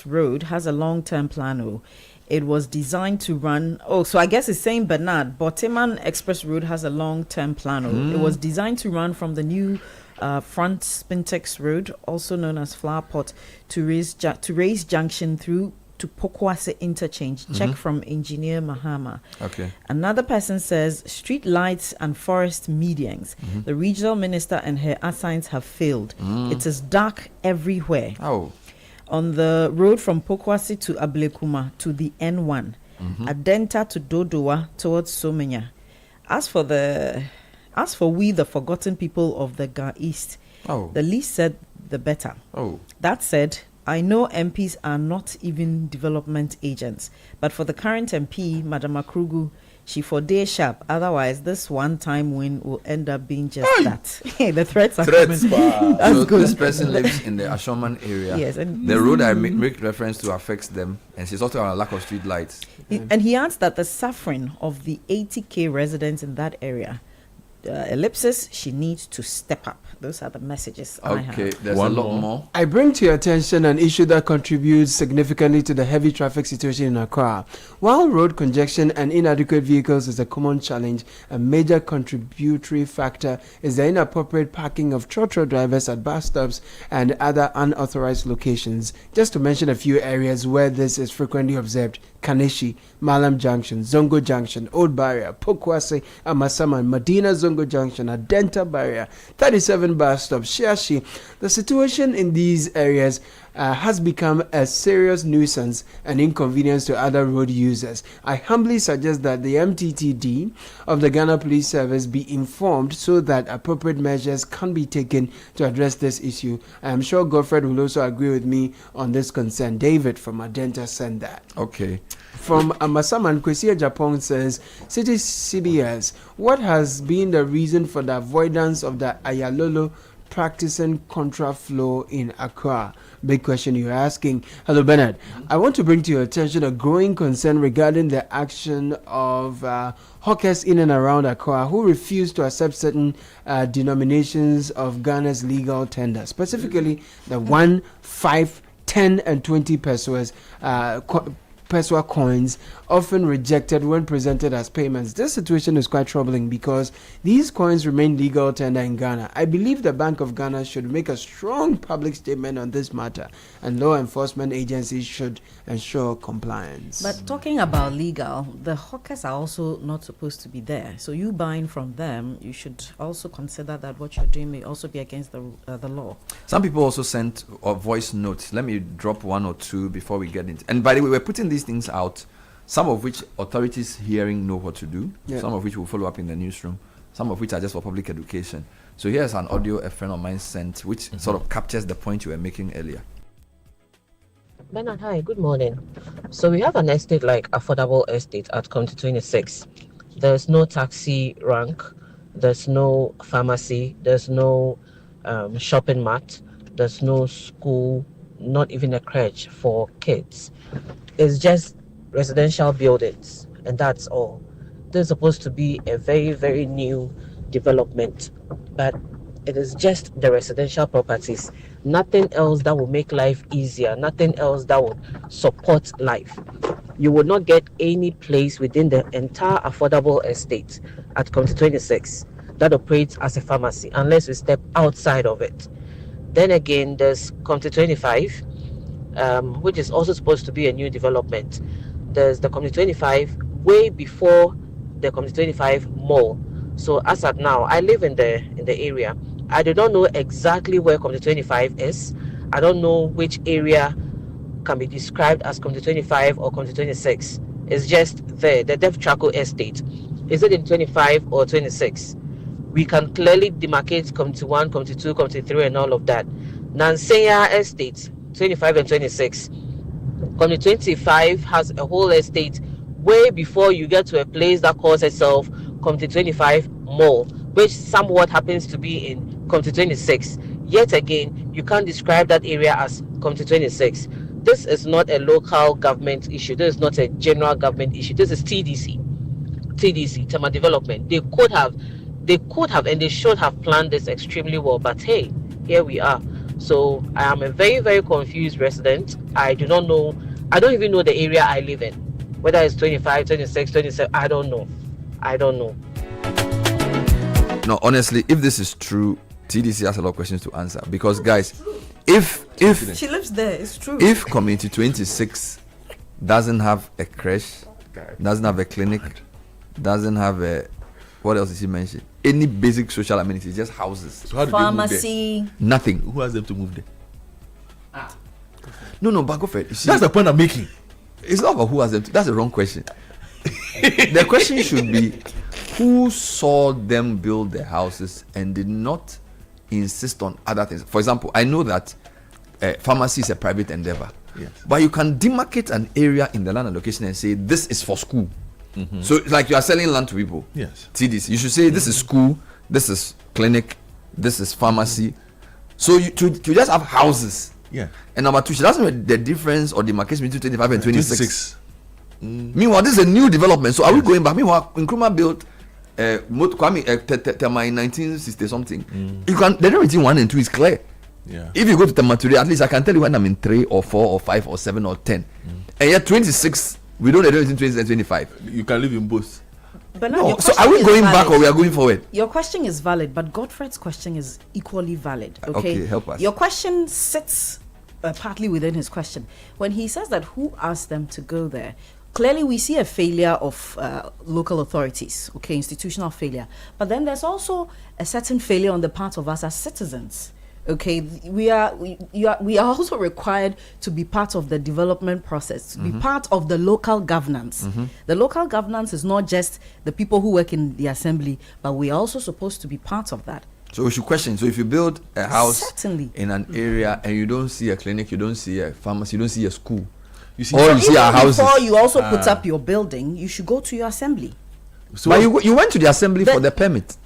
Speaker 13: Road has a long-term plan. It was designed to run... so I guess it's saying Bernard. Boteman Express Road has a long-term plan. It was designed to run from the new Front Spintex Road, also known as Flower Pot, to Race Junction through to Pokwase interchange. Check from engineer Mahama.
Speaker 12: Okay.
Speaker 13: Another person says street lights and forest medians. The regional minister and her assigns have failed. It is dark everywhere.
Speaker 12: Oh.
Speaker 13: On the road from Pokwase to Ablekuma to the N1, Adenta to Dodowa towards Somenya. As for we, the forgotten people of the Ga East, the least said, the better. That said, I know MPs are not even development agents, but for the current MP, Madam Akrugu, she for day sharp. Otherwise, this one-time win will end up being just that. The threats are coming.
Speaker 12: So this person lives in the Ashoman area.
Speaker 13: Yes, and
Speaker 12: the road I make reference to affects them, and she's also on a lack of street lights.
Speaker 13: And he adds that the suffering of the 80K residents in that area, ellipsis, she needs to step up. Those are the messages I have.
Speaker 12: Okay, there's a lot more.
Speaker 9: I bring to your attention an issue that contributes significantly to the heavy traffic situation in Accra. While road congestion and inadequate vehicles is a common challenge, a major contributory factor is the inappropriate parking of trotro drivers at bus stops and other unauthorized locations. Just to mention a few areas where this is frequently observed: Kaneshi, Malam Junction, Zongo Junction, Old Barrier, Pokwase, Amasaman, Medina Zongo Junction, Adenta Barrier, 37 bus stop, Shiashi. The situation in these areas has become a serious nuisance and inconvenience to other road users. I humbly suggest that the MTTD of the Ghana Police Service be informed so that appropriate measures can be taken to address this issue. I am sure Godfred will also agree with me on this concern. David from Adenta sent that.
Speaker 12: Okay.
Speaker 9: From Amasaman, Kwesia Japan says, City CBS, what has been the reason for the avoidance of the Ayalolo practicing contra flow in Accra? Big question you're asking. Hello, Bernard. I want to bring to your attention a growing concern regarding the action of hawkers in and around Accra who refuse to accept certain denominations of Ghana's legal tender, specifically the 1, 5, 10, and 20 pesos Peswa coins, often rejected when presented as payments. This situation is quite troubling because these coins remain legal tender in Ghana. I believe the Bank of Ghana should make a strong public statement on this matter, and law enforcement agencies should ensure compliance.
Speaker 13: But talking about legal, the hawkers are also not supposed to be there. So you buying from them, you should also consider that what you're doing may also be against the law.
Speaker 12: Some people also sent voice notes. Let me drop one or two before we get into. And by the way, we're putting these things out, some of which authorities hearing know what to do, some of which will follow up in the newsroom, some of which are just for public education. So here's an audio a friend of mine sent, which sort of captures the point you were making earlier.
Speaker 1: Bernard, hi, good morning. So we have an estate like Affordable Estate at County 26. There's no taxi rank, there's no pharmacy, there's no shopping mart, there's no school, not even a crèche for kids. It's just residential buildings, and that's all. This is supposed to be a very, very new development, but it is just the residential properties. Nothing else that will make life easier, nothing else that will support life. You will not get any place within the entire Affordable Estate at County 26 that operates as a pharmacy unless you step outside of it. Then again, there's County 25, which is also supposed to be a new development. There's the Community 25 way before the Community 25 mall. So as at now, I live in the area. I do not know exactly where Community 25 is. I don't know which area can be described as Community 25 or Community 26. It's just there, the Def Traco Estate. Is it in 25 or 26? We can clearly demarcate Community 1, Community 2, Community 3 and all of that. Nansenya Estate, 25 and 26. Community 25 has a whole estate way before you get to a place that calls itself Community 25 Mall, which somewhat happens to be in Community 26. Yet again, you can't describe that area as Community 26. This is not a local government issue. This is not a general government issue. This is TDC, Tema Development. They could have, and they should have planned this extremely well. But hey, here we are. So I am a very, very confused resident. I do not know. I don't even know the area I live in. Whether it's 25, 26, 27, I don't know.
Speaker 12: No, honestly, if this is true, TDC has a lot of questions to answer. Because guys, if
Speaker 13: she lives there, it's true.
Speaker 12: If Community 26 doesn't have a creche, doesn't have a clinic, doesn't have a, what else did he mention? Any basic social amenities, just houses.
Speaker 2: So how do
Speaker 13: Pharmacy.
Speaker 2: they move
Speaker 12: Nothing.
Speaker 2: there? Who has them to move there?
Speaker 12: No, but go for it. You see,
Speaker 2: That's the point I'm making.
Speaker 12: it's not about who has them to, that's the wrong question. The question should be, who saw them build their houses and did not insist on other things? For example, I know that pharmacy is a private endeavor.
Speaker 2: Yes.
Speaker 12: But you can demarcate an area in the land allocation and say this is for school. So it's like you are selling land to people.
Speaker 2: Yes.
Speaker 12: See this. You should say this is school, this is clinic, this is pharmacy. So you to just have houses.
Speaker 2: Yeah.
Speaker 12: And number two, she doesn't know the difference or demarcation between 25 and 26. Meanwhile, this is a new development. So are we going back? Meanwhile, Nkrumah built Kwame Tema in 1960 something. You can the difference between 1 and 2 is clear.
Speaker 2: Yeah.
Speaker 12: If you go to Tematuri, at least I can tell you when I'm in 3 or 4 or 5 or 7 or 10. And yet 26, we don't know the difference between 26 and 25.
Speaker 2: You can live in both.
Speaker 13: But
Speaker 12: No, so are we going back or we are going forward?
Speaker 13: Your question is valid, but Godfred's question is equally valid. Okay,
Speaker 12: Okay, help us.
Speaker 13: Your question sits partly within his question. When he says that who asked them to go there, clearly we see a failure of local authorities, okay, institutional failure. But then there's also a certain failure on the part of us as citizens. Okay, we are also required to be part of the development process, to be part of the local governance. The local governance is not just the people who work in the assembly, but we are also supposed to be part of that.
Speaker 12: So we should question. So if you build a house
Speaker 13: Certainly.
Speaker 12: in an area and you don't see a clinic, you don't see a pharmacy, you don't see a school,
Speaker 2: You see,
Speaker 12: or you see
Speaker 13: Even
Speaker 12: our houses.
Speaker 13: before you also put up your building, you should go to your assembly.
Speaker 2: so
Speaker 12: But you went to the assembly
Speaker 13: The-
Speaker 12: for the permit,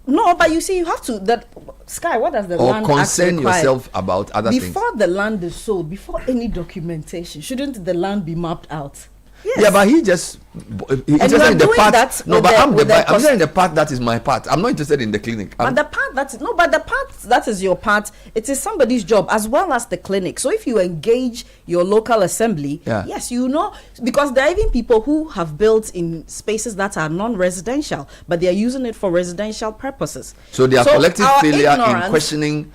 Speaker 13: No, but you see, you have to. That Sky, what does the
Speaker 12: or
Speaker 13: land act
Speaker 12: concern
Speaker 13: require?
Speaker 12: yourself about other things.
Speaker 13: Before the land is sold, before any documentation, shouldn't the land be mapped out? Yes.
Speaker 12: Yeah, but he just
Speaker 13: And you are
Speaker 12: in the
Speaker 13: doing
Speaker 12: part.
Speaker 13: that
Speaker 12: No,
Speaker 13: with
Speaker 12: but
Speaker 13: the-
Speaker 12: I'm
Speaker 13: with the
Speaker 12: I'm saying the part that is my part. I'm not interested in the clinic.
Speaker 13: But the part that is your part, it is somebody's job as well as the clinic. So if you engage your local assembly,
Speaker 12: Yeah.
Speaker 13: yes, you know, because there are even people who have built in spaces that are non-residential, but they are using it for residential purposes.
Speaker 12: So their collective
Speaker 13: our
Speaker 12: failure in
Speaker 13: ignorance-
Speaker 12: questioning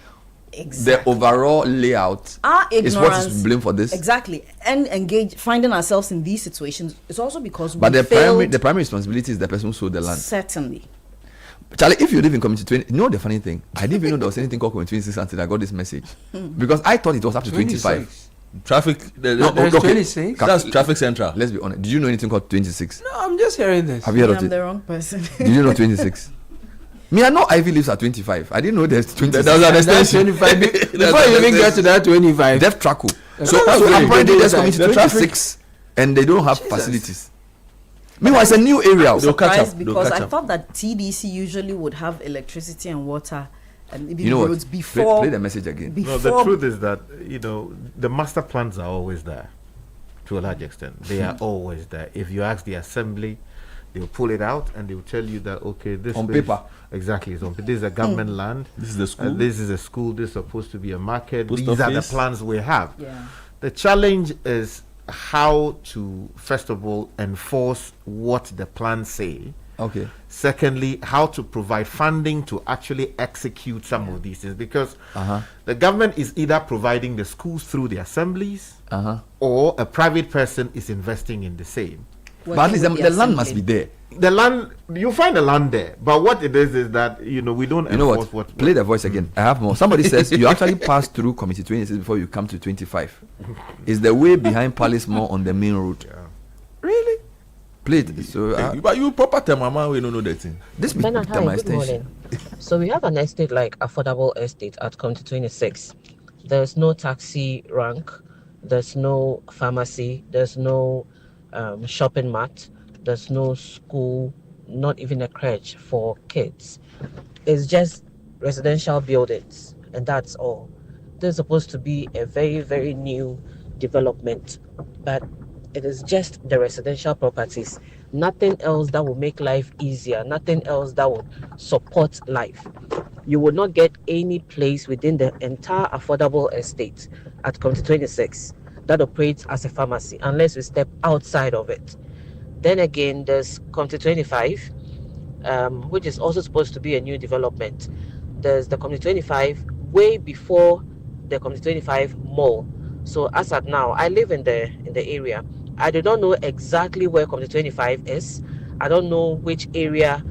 Speaker 13: Exactly.
Speaker 12: the overall layout
Speaker 13: Our
Speaker 12: is what is
Speaker 13: ignorance,
Speaker 12: blamed for this.
Speaker 13: Exactly, and finding ourselves in these situations is also because
Speaker 12: But
Speaker 13: we
Speaker 12: the
Speaker 13: failed.
Speaker 12: primary responsibility is the person who sold the land.
Speaker 13: Certainly.
Speaker 12: Charlie, if you live in Community 20, you know the funny thing? I didn't even know there was anything called Community 26 until I got this message. Because I thought it was up to 25.
Speaker 2: traffic.
Speaker 12: No,
Speaker 9: There's
Speaker 12: okay.
Speaker 9: 26?
Speaker 2: That's traffic central.
Speaker 12: Let's be honest. Did you know anything called 26?
Speaker 9: No, I'm just hearing this.
Speaker 12: Have you heard of
Speaker 13: I'm
Speaker 12: it?
Speaker 13: the wrong person.
Speaker 12: Did you know 26? Me, I know Ivy lives at 25. I didn't know there's 26.
Speaker 2: That was an
Speaker 9: That's
Speaker 2: extension.
Speaker 9: 25. Before you even get to that 25.
Speaker 12: Deaf Traco.
Speaker 9: No,
Speaker 12: So
Speaker 9: that's very
Speaker 12: apparently
Speaker 9: good.
Speaker 12: there's Community
Speaker 9: The traffic-
Speaker 12: 26 and they don't have facilities. Meanwhile, it's a new area.
Speaker 2: They'll catch
Speaker 13: Surprised
Speaker 2: up. They'll
Speaker 13: because
Speaker 2: catch
Speaker 13: I
Speaker 2: up.
Speaker 13: thought that TDC usually would have electricity and water and maybe
Speaker 12: You know
Speaker 13: roads
Speaker 12: what?
Speaker 13: before.
Speaker 12: Play the message again.
Speaker 11: No, the truth is that, the master plans are always there to a large extent. They are always there. If you ask the assembly, they'll pull it out and they'll tell you that, okay, this
Speaker 12: On
Speaker 11: space-
Speaker 12: paper.
Speaker 11: Exactly. This is a government land.
Speaker 2: This is the school.
Speaker 11: This is a school. This is supposed to be a market.
Speaker 2: Post
Speaker 11: These are the
Speaker 2: office.
Speaker 11: plans we have.
Speaker 13: Yeah.
Speaker 11: The challenge is how to, first of all, enforce what the plans say.
Speaker 12: Okay.
Speaker 11: Secondly, how to provide funding to actually execute some of these things, because
Speaker 12: Uh-huh.
Speaker 11: the government is either providing the schools through the assemblies,
Speaker 12: Uh-huh.
Speaker 11: or a private person is investing in the same.
Speaker 12: But at least the land must be there.
Speaker 11: The land, you find the land there, but what it is that we don't
Speaker 12: You know
Speaker 11: enforce
Speaker 12: what? Play the voice again. I have more. Somebody says you actually pass through Committee 26 before you come to 25. It's the way behind Palace Mall on the main road. Really? Play it. So
Speaker 2: But you proper tell mama we don't know that thing.
Speaker 12: this be
Speaker 1: Bernard,
Speaker 12: tell
Speaker 1: hi,
Speaker 12: my
Speaker 1: good
Speaker 12: extension.
Speaker 1: morning. So we have an estate like affordable estate at Community 26. There's no taxi rank, there's no pharmacy, there's no shopping mart, there's no school, not even a crèche for kids. It's just residential buildings, and that's all. This is supposed to be a very, very new development, but it is just the residential properties. Nothing else that will make life easier, nothing else that will support life. You will not get any place within the entire affordable estate at Community 26 that operates as a pharmacy unless we step outside of it. Then again, there's Community 25, which is also supposed to be a new development. There's the Community 25 way before the Community 25 mall. So as at now, I live in the area. I do not know exactly where Community 25 is. I don't know which area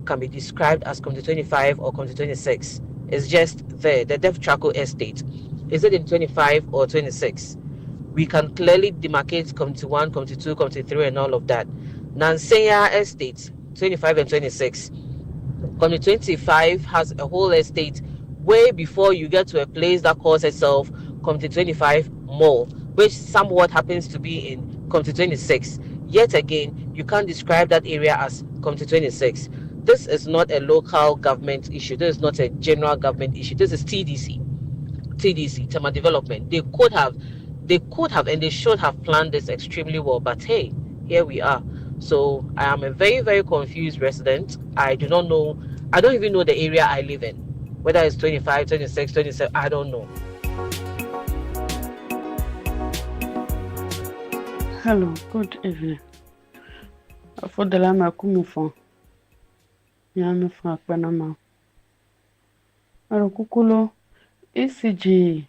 Speaker 1: can be described as Community 25 or Community 26. It's just there, the Def Chaco estate. Is it in 25 or 26? We can clearly demarcate Community 1, Community 2, Community 3, and all of that. Nansenya estate, 25 and 26. Community 25 has a whole estate way before you get to a place that calls itself Community 25 Mall, which somewhat happens to be in Community 26. Yet again, you can't describe that area as Community 26. This is not a local government issue. This is not a general government issue. This is TDC, Tema Development. They could have, and they should have planned this extremely well. But hey, here we are. So I am a very, very confused resident. I do not know. I don't even know the area I live in. Whether it's 25, 26, 27, I don't know.
Speaker 3: Hello, good evening. For the lama kumifon. Yami from Panama. Kukulo ECG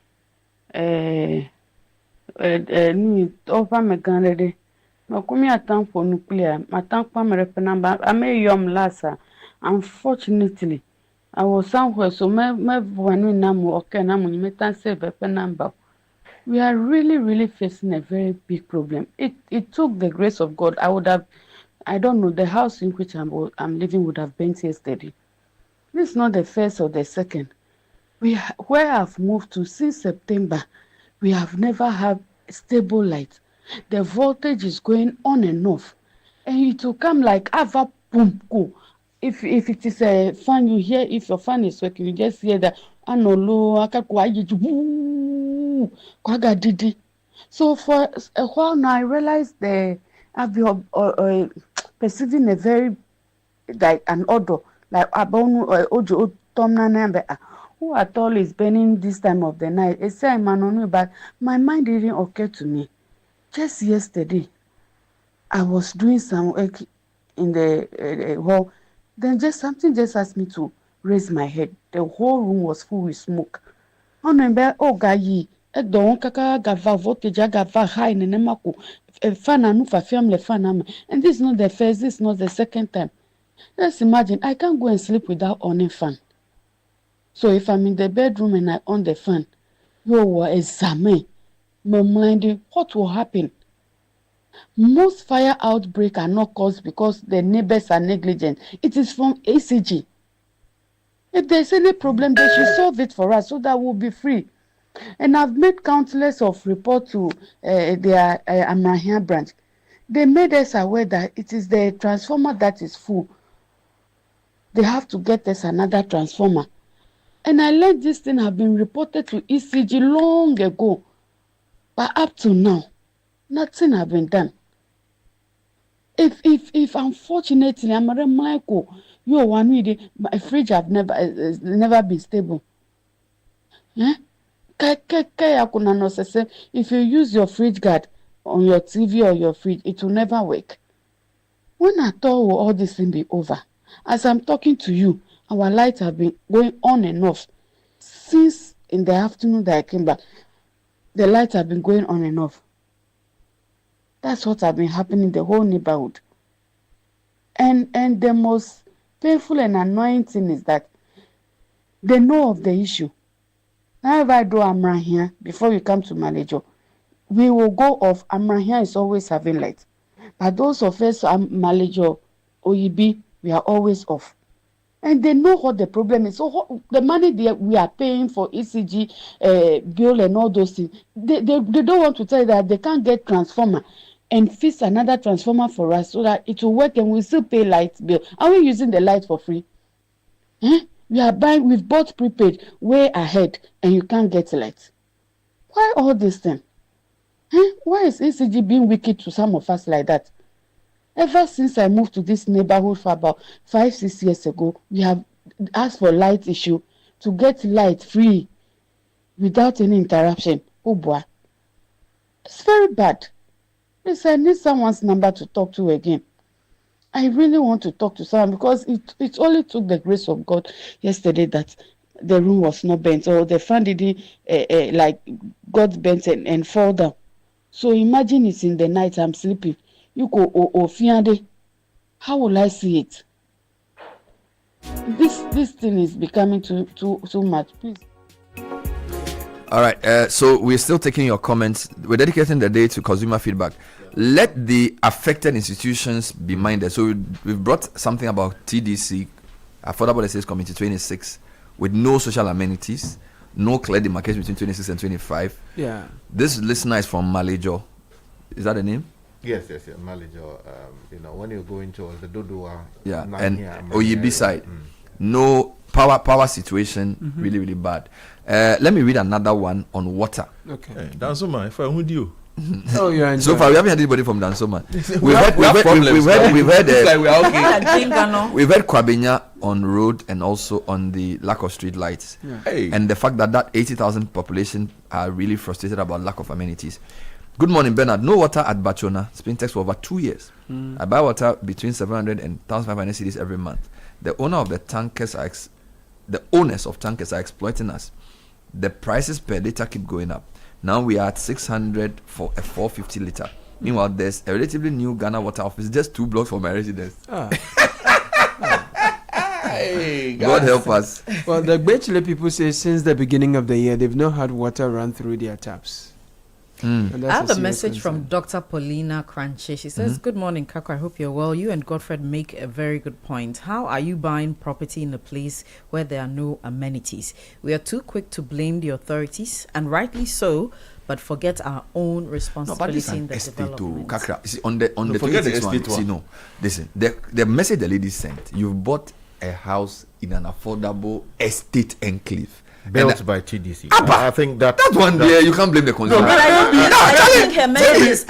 Speaker 3: ni over meganede. Makumi atang for nuclear. Matang pa merepenamba. I may yom lasa. Unfortunately, I was somewhere so me vanu namu okay namu ni metan se bepenamba. We are really facing a very big problem. It took the grace of God. I don't know, the house in which I'm living would have been yesterday. This is not the first or the second. Where I've moved to since September, we have never had stable light. The voltage is going on and off. And it will come like ava boom go. If it is a fan, you hear, if your fan is working, you just hear that anolo kwaga didi. So for a while now, I realized I've been perceiving a very like an odor, like abonu ojo tomna nembe. Who at all is burning this time of the night? It's saying man, but my mind didn't occur to me. Just yesterday, I was doing some work in the hall. Then something just asked me to raise my head. The whole room was full with smoke. Oh gayi, don't kaka gava voltage gava high nemako. Fan anu fa family fan. And this is not the first, this is not the second time. Let's imagine I can't go and sleep without on a fan. So if I'm in the bedroom and I on the fan, you examine my mind, what will happen? Most fire outbreaks are not caused because the neighbors are negligent. It is from ACG. If there's any problem, they should solve it for us so that we'll be free. And I've made countless of reports to their Amahia branch. They made us aware that it is the transformer that is full. They have to get us another transformer. And I learned this thing have been reported to ECG long ago. But up to now, nothing has been done. If unfortunately I'm a Michael, you are one with my fridge have never been stable. If you use your fridge guard on your TV or your fridge, it will never work. When I thought will all this thing be over? As I'm talking to you, our lights have been going on and off since in the afternoon that I came back. The lights have been going on and off. That's what has been happening in the whole neighborhood. And the most painful and annoying thing is that they know of the issue. Now if I do Amra here, before you come to Malejo, we will go off. Amra here is always having light. But those of us, Malejo, Oyibi, we are always off. And they know what the problem is. So the money we are paying for ECG bill and all those things, they don't want to tell you that they can't get transformer and fix another transformer for us so that it will work and we still pay light bill. Are we using the light for free? We've bought prepaid way ahead and you can't get light. Why all this thing? Why is ECG being wicked to some of us like that? Ever since I moved to this neighborhood for about 5-6 years ago, we have asked for light issue to get light free without any interruption. Oh boy. It's very bad. Please, I need someone's number to talk to again. I really want to talk to someone because it only took the grace of God yesterday that the room was not bent or the fan didn't like got bent and fall down. So imagine it's in the night, I'm sleeping. You go Fiande. How will I see it? This thing is becoming too much. Please.
Speaker 12: All right. So we're still taking your comments. We're dedicating the day to consumer feedback. Let the affected institutions be minded. So we've brought something about TDC, Affordable Estates Committee 26, with no social amenities, no clear demarcation between 26 and 25.
Speaker 9: Yeah.
Speaker 12: This listener is from Malejo. Is that the name?
Speaker 11: Yes, Malejo. When you go into the Dodua,
Speaker 12: and Oyibi side, no power situation, really, really bad. Let me read another one on water.
Speaker 9: Okay.
Speaker 2: Hey, Dansoma, if I would you.
Speaker 9: Oh, yeah.
Speaker 12: So far, we haven't had anybody from Dansoma. We've heard Kwabenya on road and also on the lack of street lights.
Speaker 2: Yeah. Hey.
Speaker 12: And the fact that 80,000 population are really frustrated about lack of amenities. Good morning, Bernard. No water at Bachona. It's been text for over 2 years. I buy water between 700 and 1,500 cedis every month. The owners of tankers are exploiting us. The prices per liter keep going up. Now we are at 600 for a 450 liter. Meanwhile, there's a relatively new Ghana water office just 2 blocks from my residence.
Speaker 2: Hey,
Speaker 12: God help us.
Speaker 9: Well, the Bechele people say since the beginning of the year, they've not had water run through their taps.
Speaker 13: I have a message from Dr. Paulina Cranche. She says, Good morning, Kakra. I hope you're well. You and Godfred make a very good point. How are you buying property in a place where there are no amenities? We are too quick to blame the authorities, and rightly so, but forget our own responsibility in the development.
Speaker 12: Kakra, see, on the 26 one, see, no. Listen, the message the lady sent, you've bought a house in an affordable estate enclave.
Speaker 11: Built by TDC. I think that
Speaker 12: one there you can't blame the consumer.
Speaker 13: But I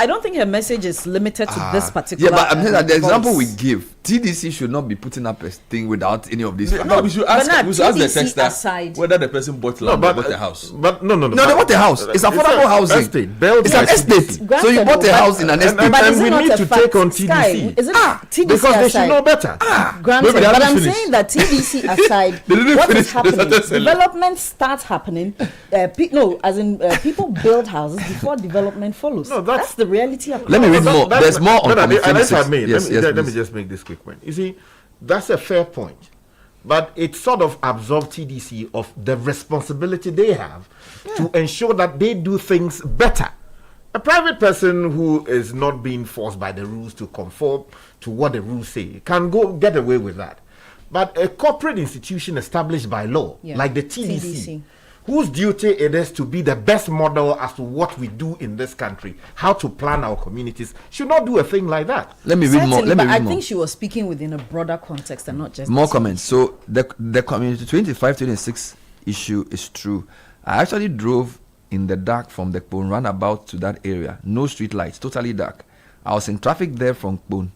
Speaker 13: don't think her message is limited to this particular.
Speaker 12: Yeah, but I'm saying that the example we give, TDC should not be putting up a thing without any of these.
Speaker 2: No, we should ask the texter whether the person bought land or bought a house.
Speaker 11: But no,
Speaker 12: they bought a house. It's affordable housing. It's an estate. So you bought a house in an estate.
Speaker 11: And we need to take on TDC.
Speaker 13: Is it TDC
Speaker 11: because they should know better.
Speaker 13: Granted, but I'm saying that TDC aside, what is happening? Development starts happening. People build houses before development follows. No, that's the reality of.
Speaker 12: Let me read more. There's more on
Speaker 11: Let me just make this quick point. You see, that's a fair point, but it sort of absolves TDC of the responsibility they have to ensure that they do things better. A private person who is not being forced by the rules to conform to what the rules say can go get away with that. But a corporate institution established by law, like the TDC, whose duty it is to be the best model as to what we do in this country, how to plan our communities, should not do a thing like that.
Speaker 12: Let me read more.
Speaker 13: I think she was speaking within a broader context and not just
Speaker 12: more comments. So the community 25-26 issue is true. I actually drove in the dark from the Kpone roundabout to that area. No street lights, totally dark. I was in traffic there from Kpone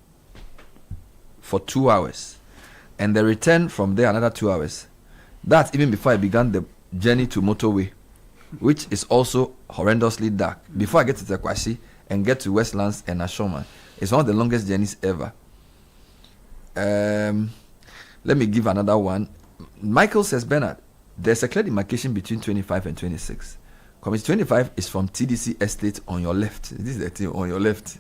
Speaker 12: for 2 hours. And the return from there another 2 hours. That's even before I began the journey to motorway, which is also horrendously dark. Before I get to Tekwasi and get to Westlands and Ashoma, it's one of the longest journeys ever. Let me give another one. Michael says, Bernard, there's a clear demarcation between 25 and 26. Committee 25 is from TDC Estate on your left. This is the thing on your left.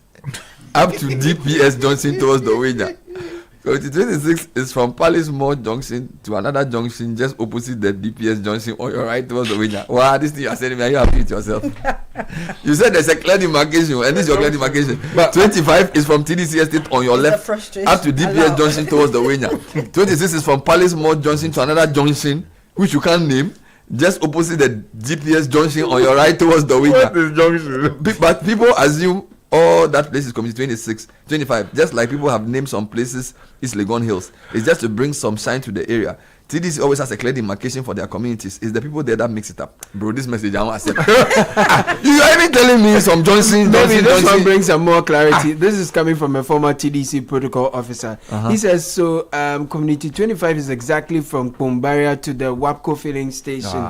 Speaker 12: Up to DPS Johnson towards the Wenya. Committee 26 is from Palace Mall Junction to another junction just opposite the DPS Junction on your right towards the Wenya. Wow, this thing you are saying, are you happy with yourself? You said there's a clear demarcation, and this is your clear demarcation. But 25 is from TDC Estate on your left, up to DPS Junction towards the Wenya. 26 is from Palace Mall Junction to another junction, which you can't name, just opposite the GPS Junction on your right towards the Wenya.
Speaker 11: What is junction?
Speaker 12: But people assume all that place is community 26, 25. Just like people have named some places East Legon Hills. It's just to bring some shine to the area. TDC always has a clear demarcation for their communities. It's the people there that mix it up. Bro, this message I want to say. You are even telling me some Johnson.
Speaker 9: Maybe this one brings some more clarity. This is coming from a former TDC protocol officer. He says, community 25 is exactly from Pombaria to the WAPCO filling station.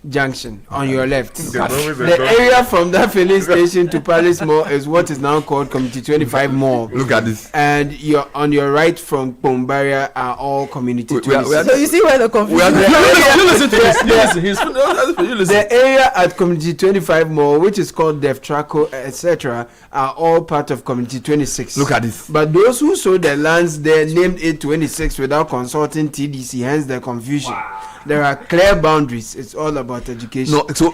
Speaker 9: Junction on your left.
Speaker 11: The
Speaker 9: area from that filling station to Palace Mall is what is now called Community 25 Mall.
Speaker 12: Look at this.
Speaker 9: And on your right from Pombaria are all Community 26.
Speaker 13: So you see where the confusion is.
Speaker 2: You listen to this.
Speaker 9: The area at Community 25 Mall, which is called Def Traco, etc., are all part of Community 26.
Speaker 12: Look at this.
Speaker 9: But those who sold the lands there named it 26 without consulting TDC, hence the confusion. Wow. There are clear boundaries. It's all about education.
Speaker 12: No, so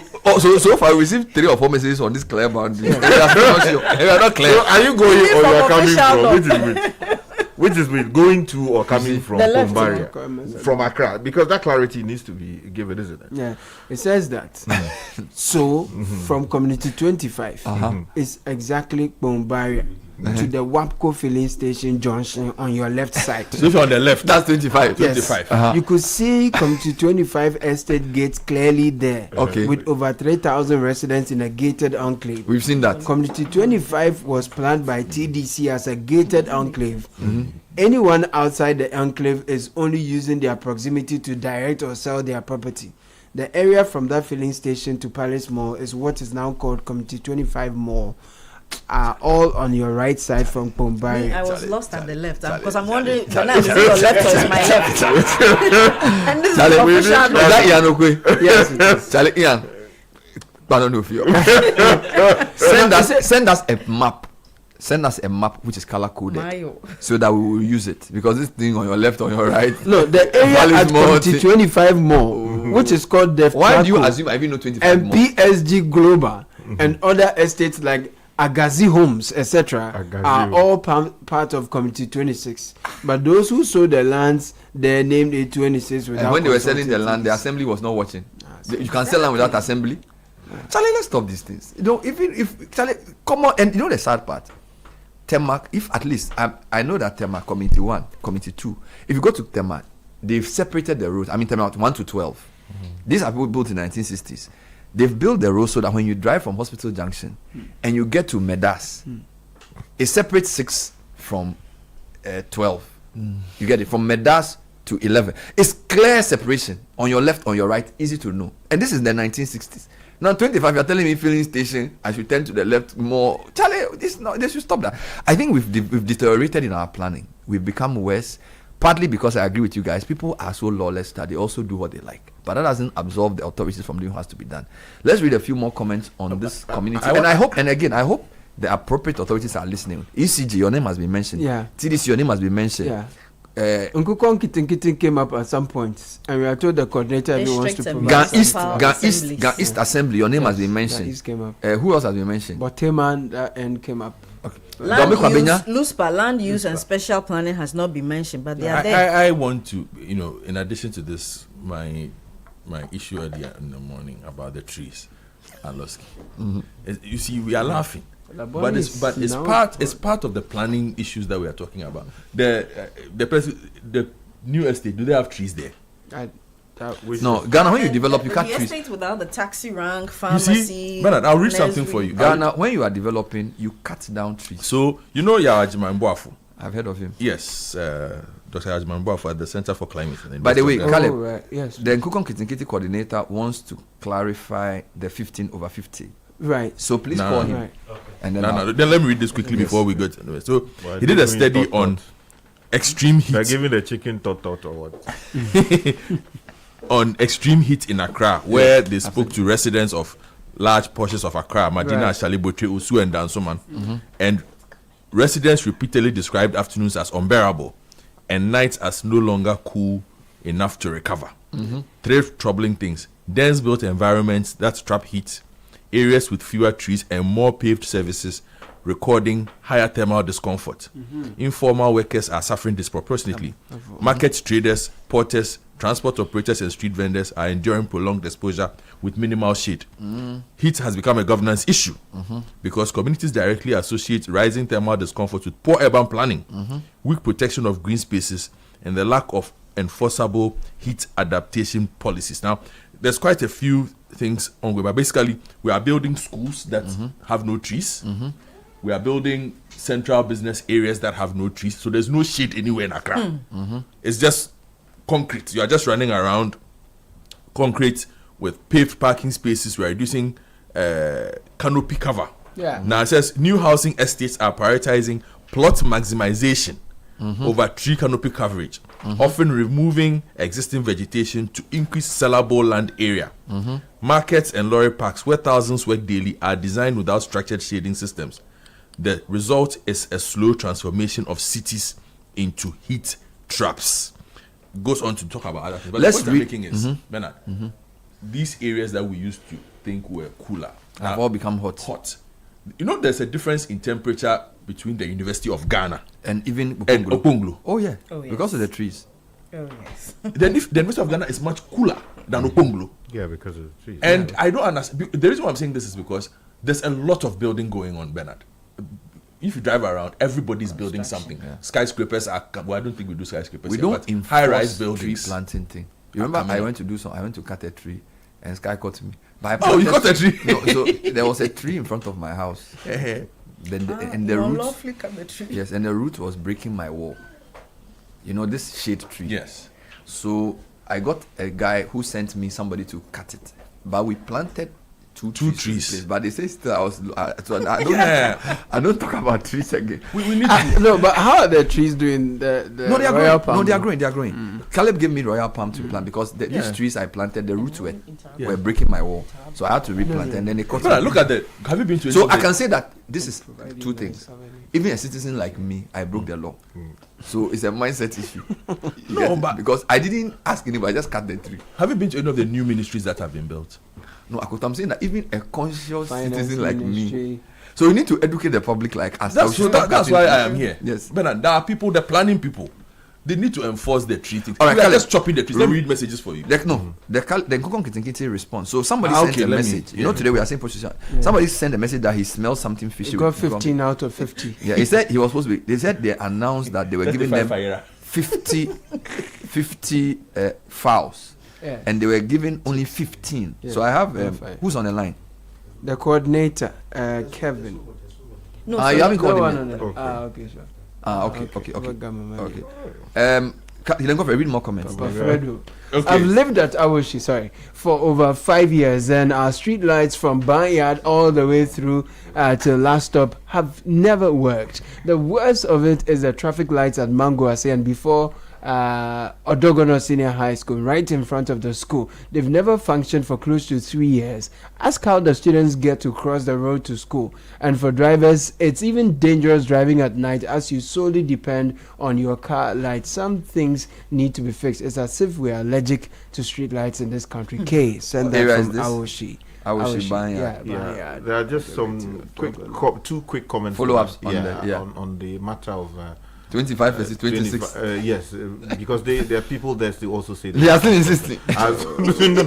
Speaker 12: far we received 3 or 4 messages on this clear boundaries. We are not clear.
Speaker 11: So are you going or you are coming from? Which is with going to or coming from Pombaria, from Accra? Because that clarity needs to be given, isn't it?
Speaker 9: Yeah, it says that. So from Community 25 is exactly Pombaria. To the WAPCO filling station junction on your left side.
Speaker 2: So if you're on the left,
Speaker 12: that's 25.
Speaker 9: Yes.
Speaker 2: 25.
Speaker 9: You could see Community 25 estate gates clearly there.
Speaker 12: Okay.
Speaker 9: With over 3,000 residents in a gated enclave.
Speaker 12: We've seen that.
Speaker 9: Community 25 was planned by TDC as a gated enclave. Anyone outside the enclave is only using their proximity to direct or sell their property. The area from that filling station to Palace Mall is what is now called Community 25 Mall. Are all on your right side from Pombaria.
Speaker 13: I was lost at the left because I'm wondering when I'm your left or is my left. And this is
Speaker 12: that Ian Okwe?
Speaker 9: Yes.
Speaker 12: Charlie Ian. I don't know if you send us a map. Send us a map which is color coded so that we will use it, because this thing on your left, on your right.
Speaker 9: No, the area at Community 25 Mall, which is called Def
Speaker 12: Why do you assume I even know 25
Speaker 9: and PSG Global and other estates like Agazi Homes, etc., are all part of Community 26. But those who sold the lands, they named it 26 without.
Speaker 12: And when they were selling the land, the assembly was not watching. You can sell land without assembly. Charlie, let's stop these things. You know, even if Charlie, come on, and you know the sad part. Temak, if at least I know that Temak Community 1, Community 2. If you go to Temak, they've separated the roads. I mean, Temak 1 to 12. These are people built in the 1960s. They've built the road so that when you drive from Hospital Junction and you get to Medas, it separates 6 from 12. You get it? From Medas to 11. It's clear separation on your left, on your right, easy to know. And this is the 1960s. Now 25, you're telling me filling station, I should turn to the left more. Charlie, they should stop that. I think we've deteriorated in our planning. We've become worse. Partly because I agree with you guys, people are so lawless that they also do what they like. But that doesn't absolve the authorities from doing what has to be done. Let's read a few more comments on this community. I hope the appropriate authorities are listening. ECG, your name has been mentioned.
Speaker 9: Yeah.
Speaker 12: TDC, your name has been mentioned.
Speaker 9: Yeah. Nkukon Kitin came up at some point, and we are told the coordinator wants to provide.
Speaker 12: Gan East Assembly, your name has been mentioned.
Speaker 9: East came up.
Speaker 12: Who else has been mentioned?
Speaker 9: Boteman, that end came up.
Speaker 12: Okay.
Speaker 13: Land use and special planning has not been mentioned, but they are there.
Speaker 2: I want to, in addition to this, my issue earlier in the morning about the trees at Loski. You see, we are laughing. But it's part of the planning issues that we are talking about. The new estate, do they have trees there?
Speaker 12: No, Ghana, when you develop, you can't trees.
Speaker 13: The estate without the taxi rank, pharmacy.
Speaker 2: You see, Bernard, I'll read something for you.
Speaker 12: Ghana, when you are developing, you cut down trees.
Speaker 2: So Yajiman Boafu.
Speaker 12: I've heard of him.
Speaker 2: Yes, Dr. Yajiman Boafu at the Center for Climate and
Speaker 12: By the way, Caleb,
Speaker 9: yes.
Speaker 12: The Nkukon Kitinkiti coordinator wants to clarify the 15/50.
Speaker 9: Right.
Speaker 12: So please call him.
Speaker 9: Right.
Speaker 12: Okay. And then
Speaker 2: then let me read this quickly before we go to the So he did a study on extreme heat.
Speaker 11: They're giving the chicken tot or what?
Speaker 2: On extreme heat in Accra, where they spoke to residents of large portions of Accra, Madina, Shalibotre, Usu, and Dansoman. And residents repeatedly described afternoons as unbearable and nights as no longer cool enough to recover. 3 troubling things: dense built environments that trap heat, areas with fewer trees and more paved surfaces recording higher thermal discomfort. Informal workers are suffering disproportionately. Market traders, porters, transport operators and street vendors are enduring prolonged exposure with minimal shade. Heat has become a governance issue because communities directly associate rising thermal discomfort with poor urban planning, weak protection of green spaces, and the lack of enforceable heat adaptation policies. Now, there's quite a few things ongoing, but basically, we are building schools that have no trees. We are building central business areas that have no trees, so there's no shade anywhere in Accra. It's just concrete. You are just running around concrete with paved parking spaces. We're reducing canopy cover.
Speaker 9: Yeah.
Speaker 2: Now it says new housing estates are prioritizing plot maximization over tree canopy coverage, often removing existing vegetation to increase sellable land area. Markets and lorry parks where thousands work daily are designed without structured shading systems. The result is a slow transformation of cities into heat traps. Goes on to talk about other things. But the point I'm making is, Bernard, these areas that we used to think were cooler
Speaker 12: have all become hot.
Speaker 2: You know, there's a difference in temperature between the University of Ghana
Speaker 12: and even
Speaker 2: Okponglo.
Speaker 12: Oh yeah, because of the trees.
Speaker 2: Oh yes. The University of Ghana is much cooler than Okponglo.
Speaker 11: Yeah, because of the trees.
Speaker 2: And I don't understand. The reason why I'm saying this is because there's a lot of building going on, Bernard. If you drive around, everybody's building something. Yeah. Skyscrapers are. Well, I don't think we do skyscrapers.
Speaker 12: We
Speaker 2: here,
Speaker 12: don't
Speaker 2: but high-rise buildings.
Speaker 12: Tree planting thing. You remember, I went to cut a tree, and Sky caught me.
Speaker 2: Oh, you cut a tree?
Speaker 12: No, so there was a tree in front of my house. Then the root. Yes, and the root was breaking my wall. You know, this shade tree.
Speaker 2: Yes.
Speaker 12: So I got a guy who sent me somebody to cut it, but we planted two trees. But they say still I don't talk about trees again.
Speaker 2: We need to.
Speaker 9: No, but how are the trees doing? The
Speaker 12: no, they are
Speaker 9: royal
Speaker 12: growing.
Speaker 9: palm?
Speaker 12: No, they are growing. They are growing. Caleb gave me royal palm to plant because these trees I planted, the roots were breaking my wall, so I had to replant, and then they cut.
Speaker 2: Look at that. Have you been to?
Speaker 12: So I can say that this is two things. Even a citizen like me, I broke the law. So it's a mindset issue.
Speaker 2: No, but
Speaker 12: because I didn't ask anybody, I just cut the tree.
Speaker 2: Have you been to any of the new ministries that have been built?
Speaker 12: No, I'm saying that even a conscious citizen like me. So we need to educate the public like us.
Speaker 2: That's why I am here.
Speaker 12: Yes.
Speaker 2: But there are people, the planning people. They need to enforce the treaty.
Speaker 12: All right,
Speaker 2: we are just chopping the trees. Let me read messages for you.
Speaker 12: The Nkokon Kitinkiti response. So somebody sent a message. You know, today we are saying position. Somebody sent a message that he smells something fishy.
Speaker 9: He got 15 out of 50.
Speaker 12: Yeah, he said he was supposed to be. They said they announced that they were giving them 50 fowls.
Speaker 9: Yeah.
Speaker 12: And they were given only 15. Yeah. So I have who's on the line?
Speaker 9: The coordinator, Kevin.
Speaker 12: No, you haven't called him.
Speaker 9: Okay, sure.
Speaker 12: Okay. Read more comments.
Speaker 9: Okay. I've lived at Awoshi, for over 5 years, and our street lights from Barnyard all the way through to last stop have never worked. The worst of it is the traffic lights at Mangoase and before Odogono Senior High School, right in front of the school. They've never functioned for close to 3 years. Ask how the students get to cross the road to school. And for drivers, it's even dangerous driving at night as you solely depend on your car lights. Some things need to be fixed. It's as if we are allergic to street lights in this country. K, send that from Awoshi.
Speaker 11: Yeah. There are just some two quick comments.
Speaker 12: Follow-ups
Speaker 11: on the matter of
Speaker 12: 25 versus 26.
Speaker 11: Yes, because there are people that they also say that.
Speaker 12: They are still insisting.
Speaker 11: No,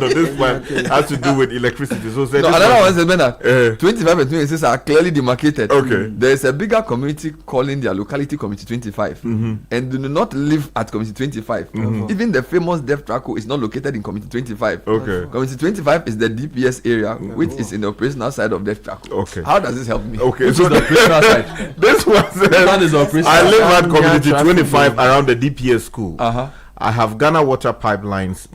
Speaker 11: this one has to do with electricity. So
Speaker 12: another one says, 25 and 26 are clearly demarcated.
Speaker 11: Okay.
Speaker 12: There is a bigger community calling their locality Committee 25 and do not live at Committee 25. Even the famous Deaf Traco is not located in Committee 25.
Speaker 11: Okay.
Speaker 12: Committee 25 is the DPS area, which is in the operational side of Deaf Traco.
Speaker 11: Okay.
Speaker 12: How does this help me?
Speaker 11: Okay. So the operational side. This one says, I live at Community 25 around the DPS school. I have Ghana water pipelines,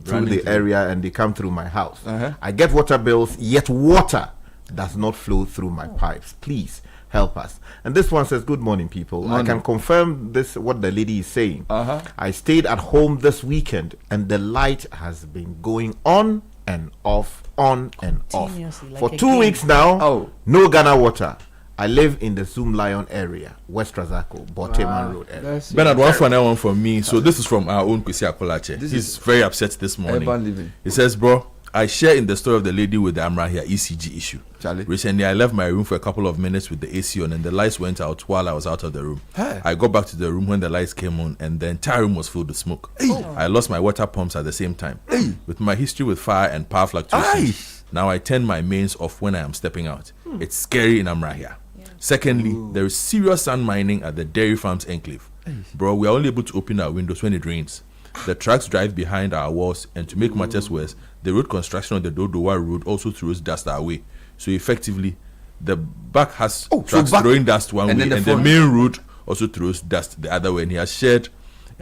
Speaker 11: through the area, and they come through my house. I get water bills, yet water does not flow through my pipes. Please help us. And this one says, good morning, people. I can confirm what the lady is saying. I stayed at home this weekend, and the light has been going on and off, for 2 weeks now. No Ghana water. I live in the Zoom Lion area, West Razako, Boteman Road area.
Speaker 2: Bernard, one from me. So this is from our own Kwesi Akolache. He's very upset this morning. He says, bro, I share in the story of the lady with the Amrahia ECG issue.
Speaker 12: Charlie.
Speaker 2: Recently, I left my room for a couple of minutes with the AC on and the lights went out while I was out of the room. I got back to the room when the lights came on and the entire room was filled with smoke. I lost my water pumps at the same time. With my history with fire and power fluctuations, now I turn my mains off when I am stepping out. It's scary in Amrahia. Secondly, there is serious sand mining at the Dairy Farms Enclave. Bro, we are only able to open our windows when it rains. The trucks drive behind our walls, and to make matters worse, the road construction on the Dodowa Road also throws dust our way. So effectively, the back has trucks throwing dust one way, and the main road also throws dust the other way. And he has shared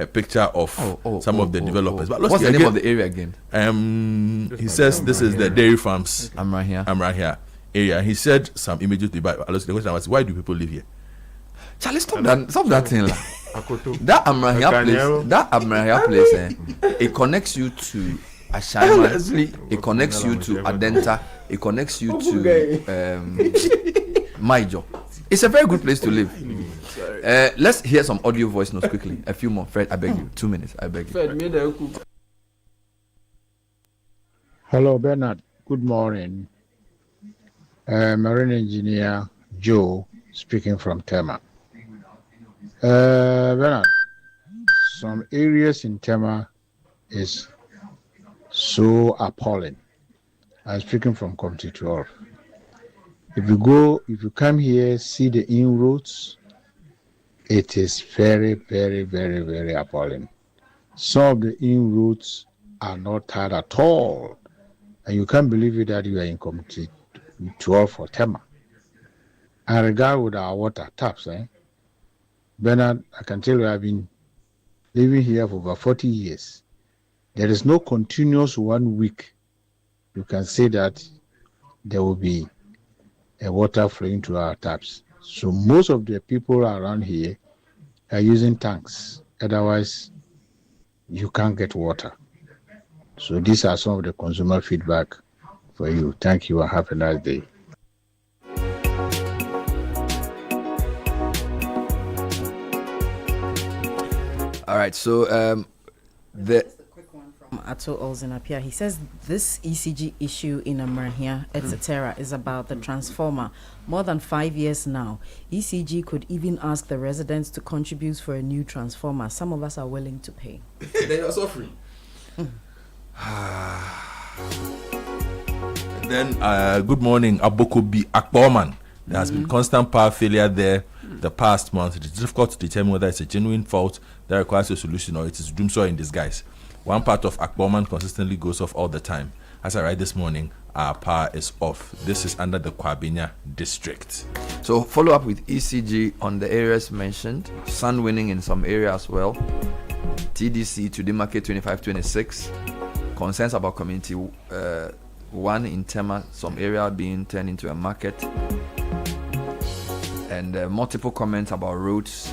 Speaker 2: a picture of some of the developers. But
Speaker 12: what's the name of the area again?
Speaker 2: He says this is the dairy farms.
Speaker 12: I'm right here.
Speaker 2: Area. He said some images. But the question was, why do people live here?
Speaker 12: Charlie, stop that thing. That Amrahia place, it connects you to Ashaiman, it connects you to Adenta, it connects you to Maijo. It's a very good place to live. Let's hear some audio voice notes quickly. A few more. Fred, I beg you. 2 minutes. I beg you.
Speaker 4: Hello, Bernard. Good morning. Marine Engineer Joe speaking from Tema. Bernard, some areas in Tema is so appalling. I'm speaking from Committee 12. If you come here, see the inroads, it is very, very, very, very appalling. Some of the inroads are not tied at all. And you can't believe it that you are in Committee 12 for Tema. And regard with our water taps, Bernard, I can tell you I've been living here for over 40 years. There is no continuous 1 week you can say that there will be a water flowing to our taps. So most of the people around here are using tanks. Otherwise, you can't get water. So these are some of the consumer feedback for you. Thank you and have a nice day.
Speaker 12: All right, so the
Speaker 13: Ato Olzenapia, he says this ECG issue in Amrahia, etc., is about the transformer. More than 5 years now. ECG could even ask the residents to contribute for a new transformer. Some of us are willing to pay.
Speaker 2: Then you're suffering. Then, good morning, Abokobi Akborman. There has been constant power failure there the past month. It is difficult to determine whether it's a genuine fault that requires a solution or it is doomsday in disguise. One part of Akborman consistently goes off all the time. As I write this morning, our power is off. This is under the Kwabinya district.
Speaker 12: So follow up with ECG on the areas mentioned. Sun winning in some area as well. TDC to the market 2526. Concerns about community 1 in Tema, some area being turned into a market. And multiple comments about roads.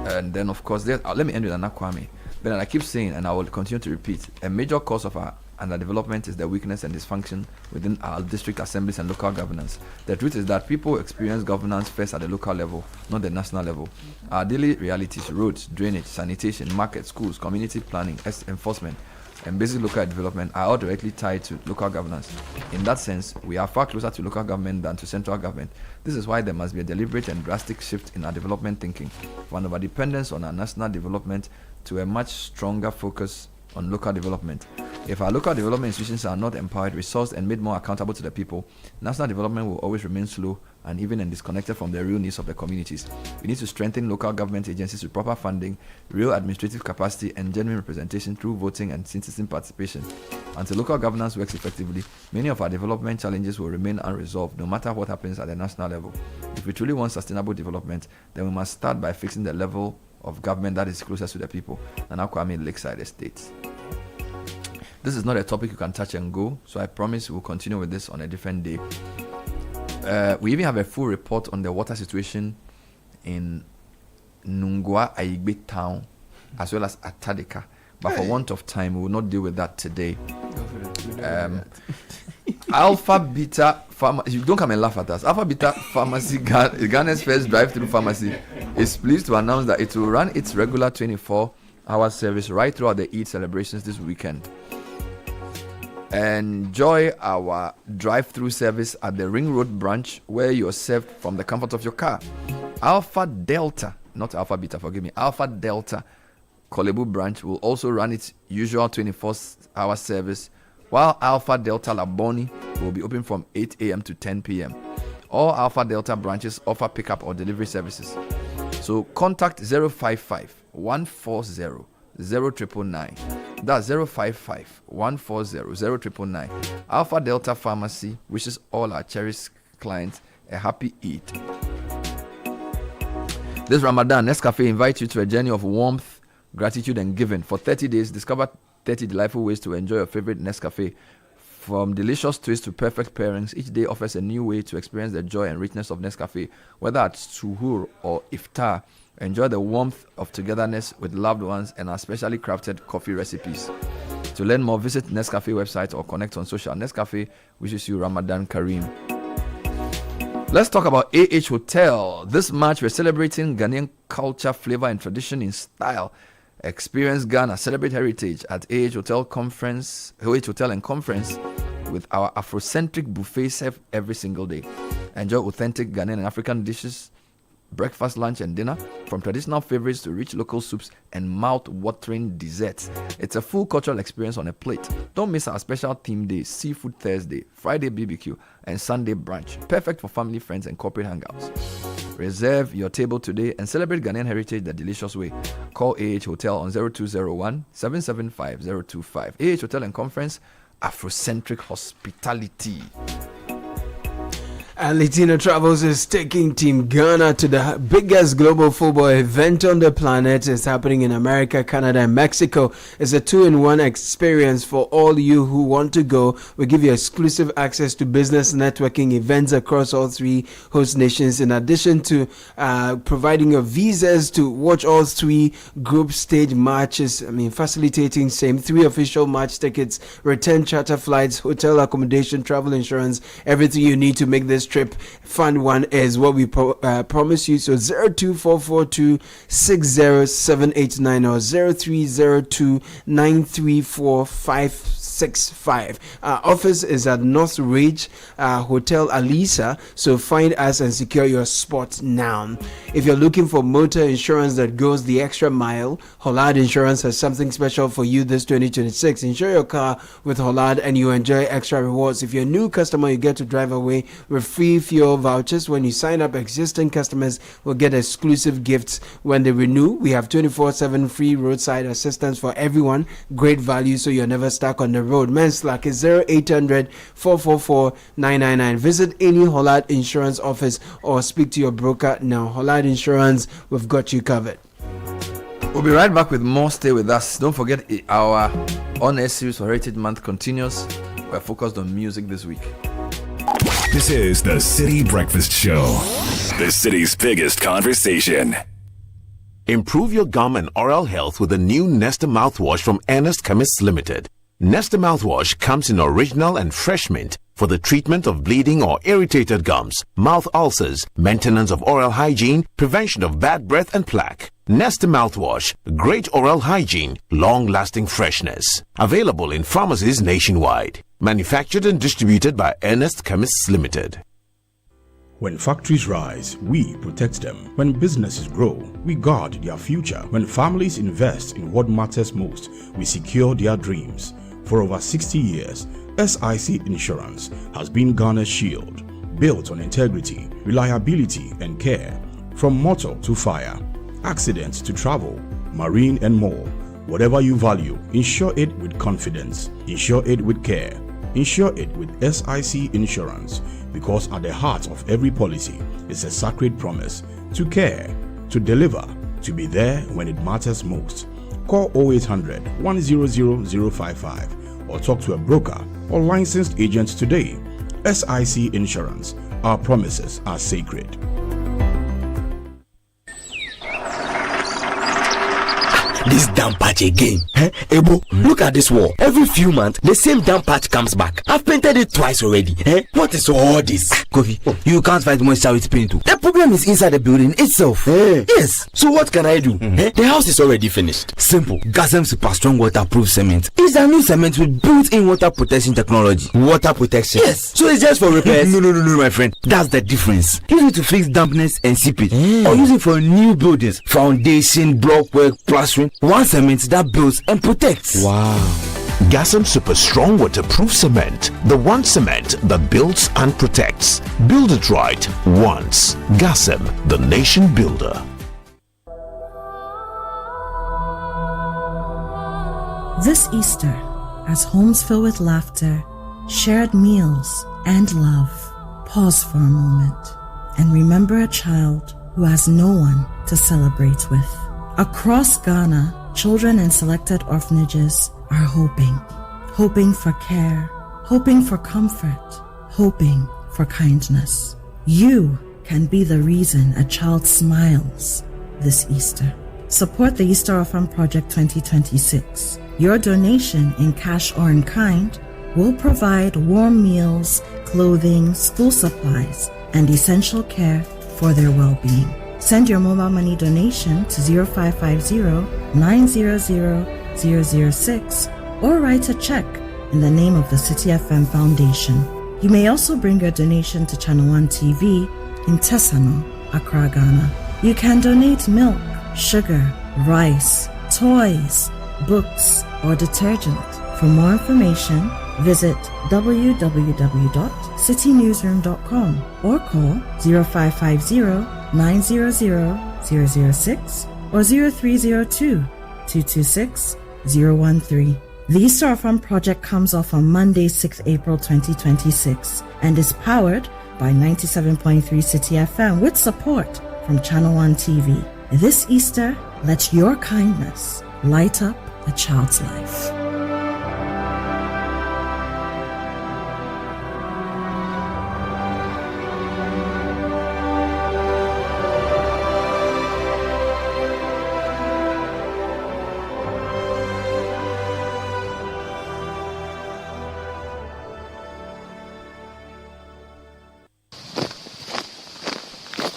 Speaker 12: And then of course, let me end with Anakwame. But I keep saying, and I will continue to repeat, a major cause of our underdevelopment is the weakness and dysfunction within our district assemblies and local governance. The truth is that people experience governance first at the local level, not the national level. Our daily realities, roads, drainage, sanitation, market, schools, community planning, enforcement, and basic local development are all directly tied to local governance. In that sense, we are far closer to local government than to central government. This is why there must be a deliberate and drastic shift in our development thinking, from overdependence on our national development to a much stronger focus on local development. If our local development institutions are not empowered, resourced, and made more accountable to the people, national development will always remain slow, uneven, and disconnected from the real needs of the communities. We need to strengthen local government agencies with proper funding, real administrative capacity, and genuine representation through voting and citizen participation. Until local governance works effectively, many of our development challenges will remain unresolved, no matter what happens at the national level. If we truly want sustainable development, then we must start by fixing the level of government that is closest to the people. And Kwame Lakeside Estates. This is not a topic you can touch and go, so I promise we'll continue with this on a different day. We even have a full report on the water situation in Nungwa Aigbe town as well as Atadika, but for want of time we will not deal with that today. Alpha Beta Pharmacy, you don't come and laugh at us. Alpha Beta Pharmacy, Ghana's first drive-through pharmacy, is pleased to announce that it will run its regular 24-hour service right throughout the Eid celebrations this weekend. Enjoy our drive-through service at the Ring Road branch, where you're served from the comfort of your car. Alpha Delta, not Alpha Beta, forgive me, Alpha Delta Kolebu branch will also run its usual 24-hour service, while Alpha Delta Laboni will be open from 8 a.m. to 10 p.m. All Alpha Delta branches offer pickup or delivery services. So contact 055 140 0999. That's 055 140 0999. Alpha Delta Pharmacy wishes all our cherished clients a happy Eid. This Ramadan, Nescafe invites you to a journey of warmth gratitude, and giving. For 30 days, discover 30 delightful ways to enjoy your favorite Nescafe. From delicious twists to perfect pairings, each day offers a new way to experience the joy and richness of Nescafe. Whether at suhoor or iftar, enjoy the warmth of togetherness with loved ones and our specially crafted coffee recipes. To learn more, visit Nescafe website or connect on social. Nescafe wishes you Ramadan Kareem. Let's talk about AH Hotel. This March, we're celebrating Ghanaian culture, flavor, and tradition in style. Experience Ghana, celebrate heritage at AH Hotel and Conference with our Afrocentric buffet served every single day. Enjoy authentic Ghanaian and African dishes, breakfast, lunch, and dinner, from traditional favorites to rich local soups and mouth-watering desserts. It's a full cultural experience on a plate. Don't miss our special theme days, Seafood Thursday, Friday BBQ, and Sunday brunch. Perfect for family, friends, and corporate hangouts. Reserve your table today and celebrate Ghanaian heritage the delicious way. Call AH Hotel on 0201 775 025. AH Hotel and Conference, Afrocentric hospitality.
Speaker 9: And Latino Travels is taking Team Ghana to the biggest global football event on the planet. It's happening in America, Canada, and Mexico. It's a 2-in-1 experience for all you who want to go. We give you exclusive access to business networking events across all 3 host nations, in addition to providing your visas to watch all 3 group stage matches. Facilitating same 3 official match tickets, return charter flights, hotel accommodation, travel insurance, everything you need to make this trip fun one is what we promise you. So 02442 60789 or 0302 934 565. Our office is at North Ridge Hotel Alisa, so find us and secure your spot now. If you're looking for motor insurance that goes the extra mile, Hollard Insurance has something special for you this 2026. Insure your car with Hollard and you enjoy extra rewards. If you're a new customer, you get to drive away with free fuel vouchers. When you sign up, existing customers will get exclusive gifts when they renew. We have 24/7 free roadside assistance for everyone. Great value, so you're never stuck on the road. Men's Slack is 0800 444 999. Visit any Hollard Insurance office or speak to your broker now. Hollard Insurance, we've got you covered.
Speaker 12: We'll be right back with more. Stay with us. Don't forget our on-air series for Heritage Month continues. We're focused on music this week.
Speaker 21: This is the City Breakfast Show, the city's biggest conversation.
Speaker 5: Improve your gum and oral health with the new Nesta mouthwash from Ernest Chemists Limited. Nesta mouthwash comes in original and fresh mint for the treatment of bleeding or irritated gums, mouth ulcers, maintenance of oral hygiene, prevention of bad breath and plaque. Nesta mouthwash, great oral hygiene, long-lasting freshness. Available in pharmacies nationwide. Manufactured and distributed by Ernest Chemists Limited.
Speaker 6: When factories rise, we protect them. When businesses grow, we guard their future. When families invest in what matters most, we secure their dreams. For over 60 years, SIC Insurance has been Ghana's shield, built on integrity, reliability, and care. From motor to fire, accident to travel, marine, and more. Whatever you value, insure it with confidence. Insure it with care. Insure it with SIC Insurance, because at the heart of every policy is a sacred promise to care, to deliver, to be there when it matters most. Call 0800 100 055 or talk to a broker or licensed agent today. SIC Insurance. Our promises are sacred.
Speaker 10: This damn patch again. Ebo, look at this wall. Every few months, the same damn patch comes back. I've painted it twice already. What is all this? Kofi, you can't fight moisture with paint too. The problem is inside the building itself. Yes. So what can I do? The house is already finished. Simple. Gasem Super Strong Waterproof Cement. It's a new cement with built-in water protection technology. Water protection? Yes. So it's just for repairs? No, my friend. That's the difference. Use it to fix dampness and seepage. Or use it for new buildings. Foundation, block work, plastering. One cement that builds and protects.
Speaker 5: Wow. Gasm Super Strong Waterproof Cement. The one cement that builds and protects. Build it right once. Gasm, the nation builder.
Speaker 14: This Easter, as homes fill with laughter, shared meals, and love, pause for a moment and remember a child who has no one to celebrate with. Across Ghana, children in selected orphanages are hoping for care, hoping for comfort, hoping for kindness. You can be the reason a child smiles this Easter. Support the Easter Orphan Project 2026. Your donation in cash or in kind will provide warm meals, clothing, school supplies, and essential care for their well-being. Send your mobile money donation to 0550-900-006 or write a check in the name of the Citi FM Foundation. You may also bring your donation to Channel 1 TV in Tesano, Accra, Ghana. You can donate milk, sugar, rice, toys, books, or detergent. For more information, visit www.citynewsroom.com or call 0550-900-006 or 0302-226-013. The Easter Orphan Project comes off on Monday, 6 April 2026 and is powered by 97.3 Citi FM with support from Channel 1 TV. This Easter, let your kindness light up a child's life.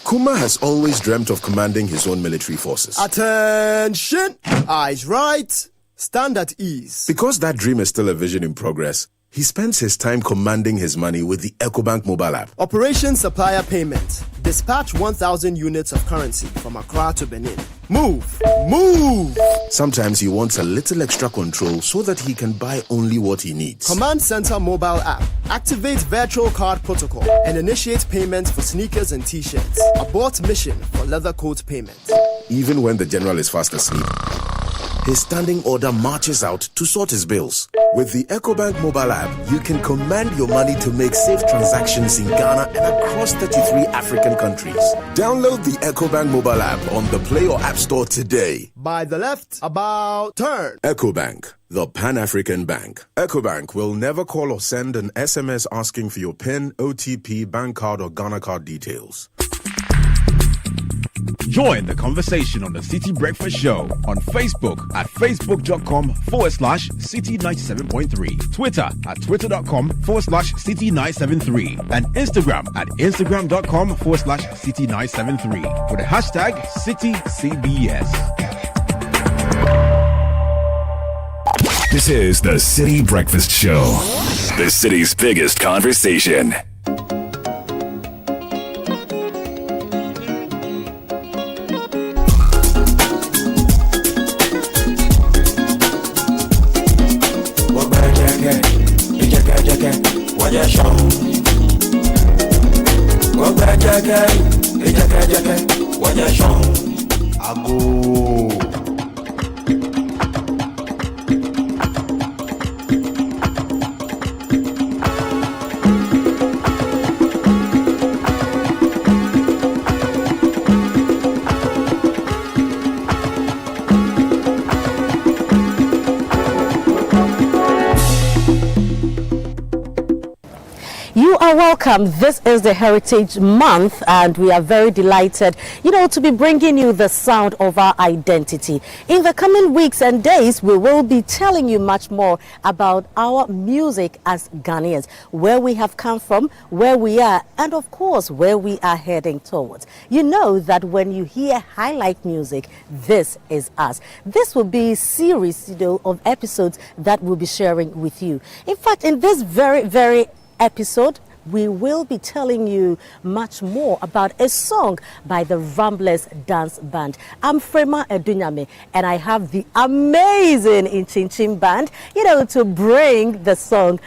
Speaker 7: Kuma has always dreamt of commanding his own military forces.
Speaker 8: Attention! Eyes right, stand at ease.
Speaker 7: Because that dream is still a vision in progress, he spends his time commanding his money with the EcoBank mobile app.
Speaker 8: Operation Supplier Payment. Dispatch 1,000 units of currency from Accra to Benin. Move! Move!
Speaker 7: Sometimes he wants a little extra control so that he can buy only what he needs.
Speaker 8: Command Center mobile app. Activate virtual card protocol and initiate payments for sneakers and t-shirts. Abort mission for leather coat payment.
Speaker 7: Even when the general is fast asleep, his standing order marches out to sort his bills. With the EcoBank mobile app, you can command your money to make safe transactions in Ghana and across 33 African countries. Download the EcoBank mobile app on the Play or App Store today.
Speaker 8: By the left, about turn.
Speaker 7: EcoBank, the Pan-African Bank. EcoBank will never call or send an SMS asking for your PIN, OTP, bank card, or Ghana card details.
Speaker 15: Join the conversation on the Citi Breakfast Show on Facebook at facebook.com/Citi97.3, Twitter at twitter.com/Citi973, and Instagram at instagram.com/Citi973 for the hashtag CitiCBS.
Speaker 21: This is the Citi Breakfast Show, the city's biggest conversation.
Speaker 16: Welcome. This is the Heritage Month, and we are very delighted, to be bringing you the sound of our identity. In the coming weeks and days, we will be telling you much more about our music as Ghanaians, where we have come from, where we are, and of course, where we are heading towards. You know that when you hear highlight music, this is us. This will be a series, of episodes that we'll be sharing with you. In fact, in this very episode, we will be telling you much more about a song by the Ramblers Dance Band. I'm Frema Edunyame, and I have the amazing Inchinchim Band, to bring the song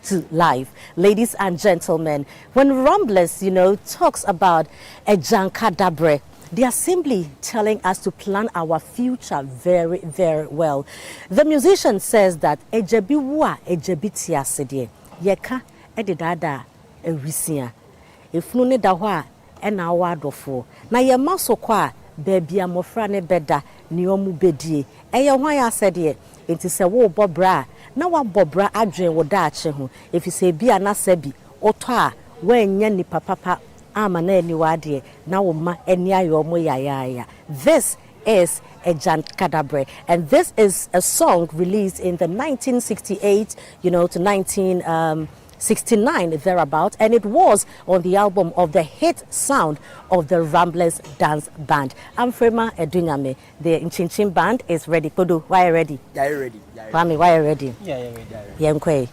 Speaker 16: to life. Ladies and gentlemen, when Ramblers, talks about a Jankadabre, they are simply telling us to plan our future very well. The musician says that Ejebiwa Ejebitia Sedie, Yeka Edidada Erisia. If no need a wa and our dofo. Na ye maso kwa baby amofra ne beda ni omu bedie eye hwan ya sede enti se wo bobra na wa bobra adwen wo daache ho efi se bia na sabi oto a wanya ni papa ama na eni wade na wo ma eni ayo mo ya. This is a Jankadabre, and this is a song released in the 1968 to 1969 thereabout, and it was on the album of the hit sound of the Ramblers Dance Band. I'm Frema Edunyame. The Nchinchin Band is ready. Kodu, why are you ready?
Speaker 10: Yeah, you're ready.
Speaker 16: Kwame, why are you ready?
Speaker 10: Yeah, ready.
Speaker 16: Yeah, Mkwe.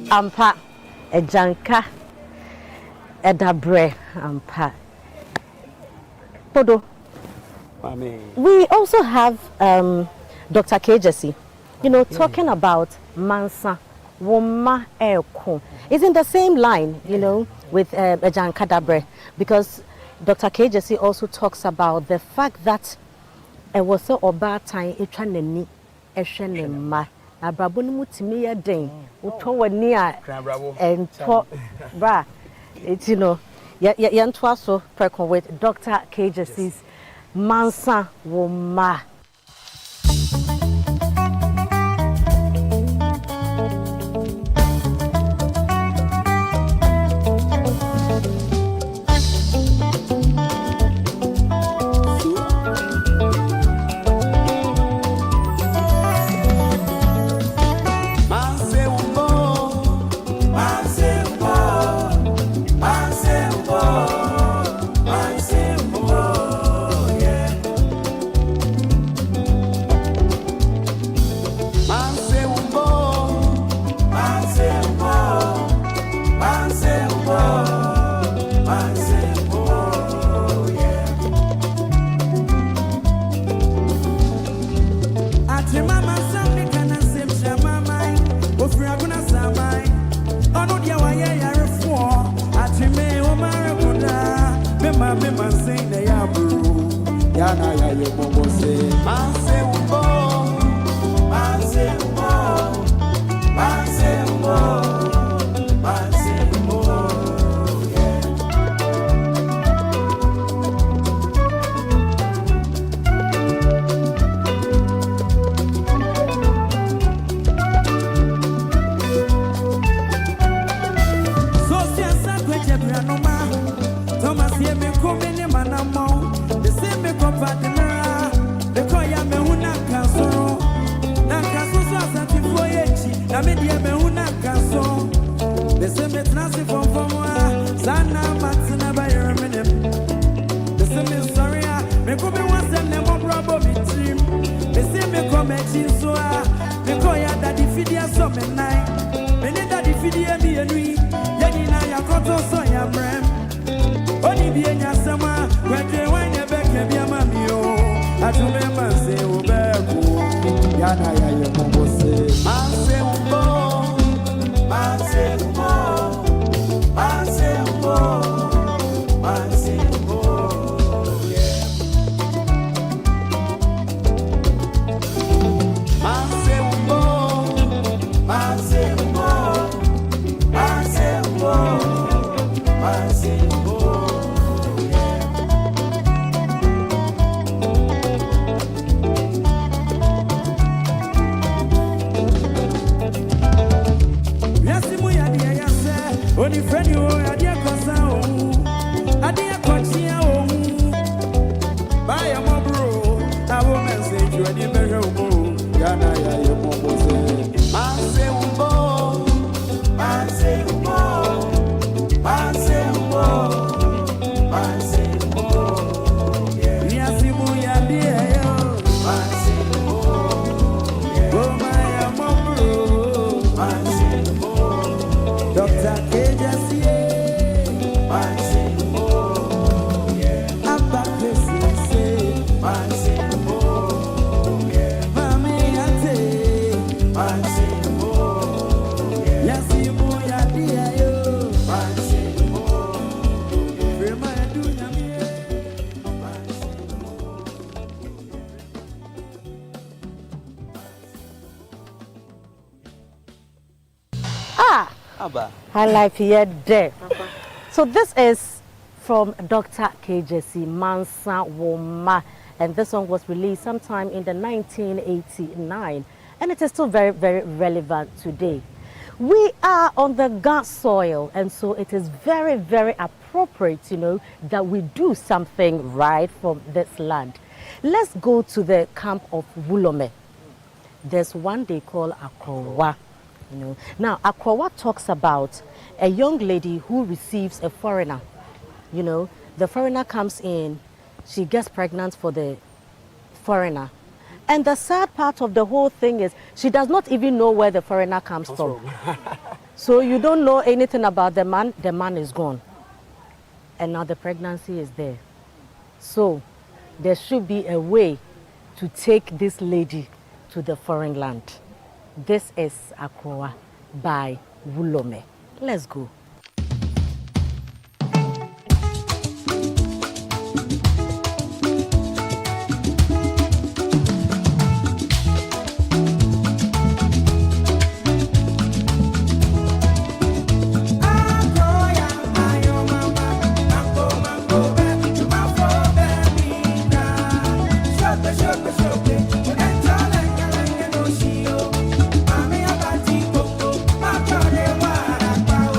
Speaker 16: Ampa Ejanka Edabre Ampa Podo. We also have Dr. KJC, talking about Mansa Woma Eko. It's in the same line, with Ejanka Dabre, because Dr. KJC also talks about the fact that it was so bad time etwanani ehwenema abrabo no mutimi ye den utọ wani a ento bra yento aso prekon with Dr. KJC's Mansa Woma.
Speaker 17: from Sana Matsina by your minute. The same story, me come once and never bravo me team. The same come at you so me call ya daddy fidia so me night. Me need daddy fidia me and we. Yanina ya koto so ya brem. Only be in your summer, when they wine a back and be a mammy. I remember say, oh, Beco, Yana, ya mumbo say, man say, man say, man say, man say, only friend you are, dear Cosa, I dear Cochia, buy a mobro, I will message you and you better go. Yana, ya, mobile, man say, man say, man say, man say, yes, you are dear, man say, oh, my mobro, man say, Dr.
Speaker 16: High life here there. So this is from Dr. KJC Mansa Woma, and this song was released sometime in the 1989, and it is still very, very relevant today. We are on the God's soil, and so it is very, very appropriate, that we do something right from this land. Let's go to the camp of Wulome. There's one they call Akrowa. Now, Akrowa talks about a young lady who receives a foreigner. The foreigner comes in, she gets pregnant for the foreigner. And the sad part of the whole thing is she does not even know where the foreigner comes from. So you don't know anything about the man is gone. And now the pregnancy is there. So there should be a way to take this lady to the foreign land. This is Akrowa by Wulome. Let's go.
Speaker 17: Mami abati koko, ma tore wa rakpa o.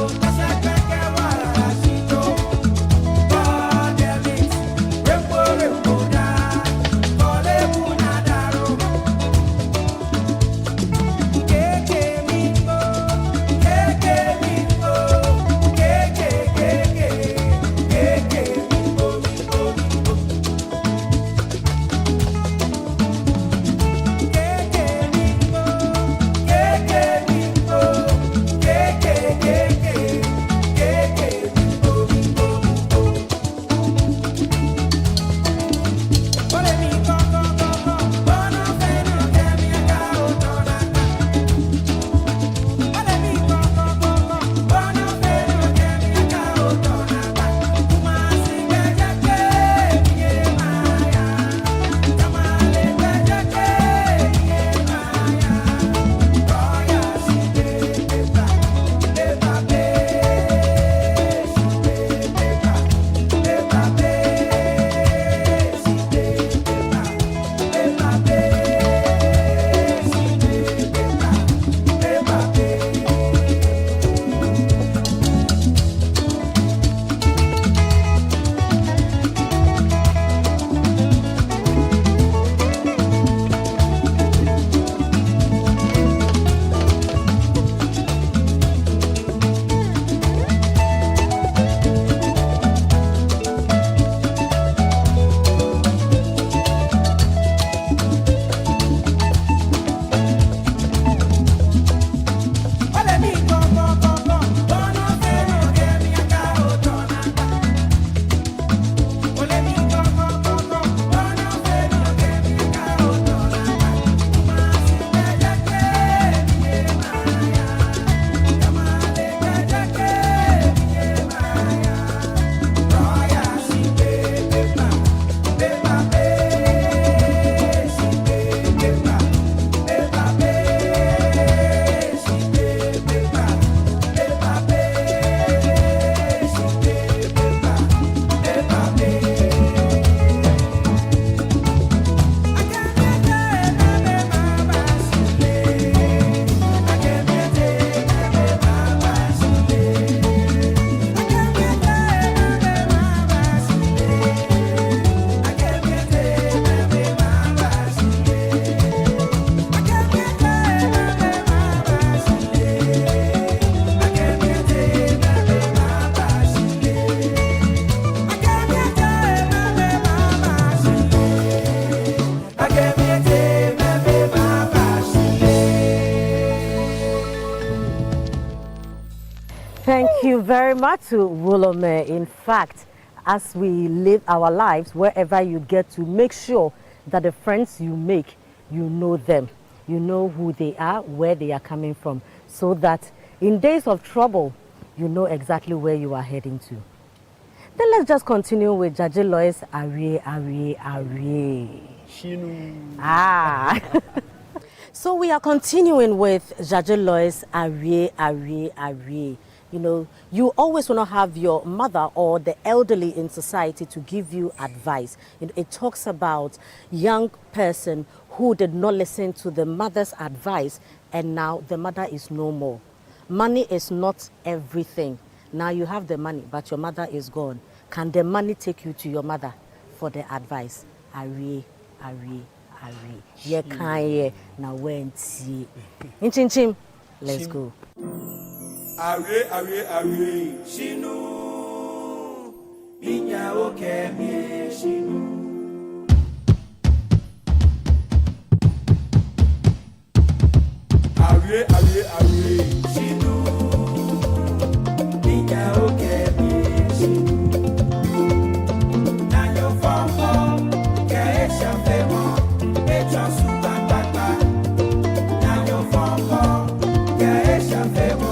Speaker 16: Thank you very much to Wulome. In fact, as we live our lives, wherever you get to, make sure that the friends you make, you know them. You know who they are, where they are coming from, so that in days of trouble, you know exactly where you are heading to. Then let's just continue with Jaji Lois Arie. Ah. So we are continuing with Jaji Lois Arie. You know, you always want to have your mother or the elderly in society to give you advice. It talks about young person who did not listen to the mother's advice and now the mother is no more. Money is not everything. Now you have the money, but your mother is gone. Can the money take you to your mother for the advice? Arie. Ye kanye na wenti. Inchim. Let's go.
Speaker 17: Arie, shinu. Inya oke mi shinu. Arie, shinu. Inya oke mi shinu. Na yo fofo, ke esha femo, echo subakaka. Na yo fofo, ke esha femo.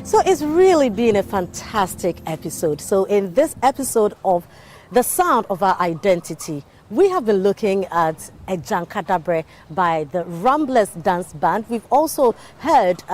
Speaker 16: So it's really been a fantastic episode. So in this episode of The Sound of Our Identity, we have been looking at Ejankadabre by the Ramblers Dance Band. We've also heard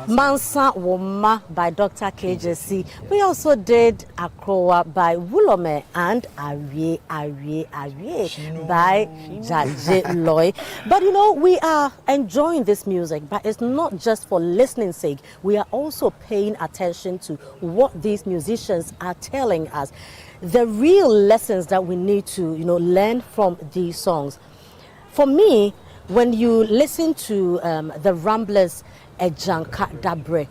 Speaker 16: Mansa Woma by Dr. KJC. We also did Akrowa by Wulome and Arie by Jaji Loy. But you know, we are enjoying this music, but it's not just for listening's sake. We are also paying attention to what these musicians are telling us. The real lessons that we need to, you know, learn from these songs. For me, when you listen to the Ramblers Ejankadabre,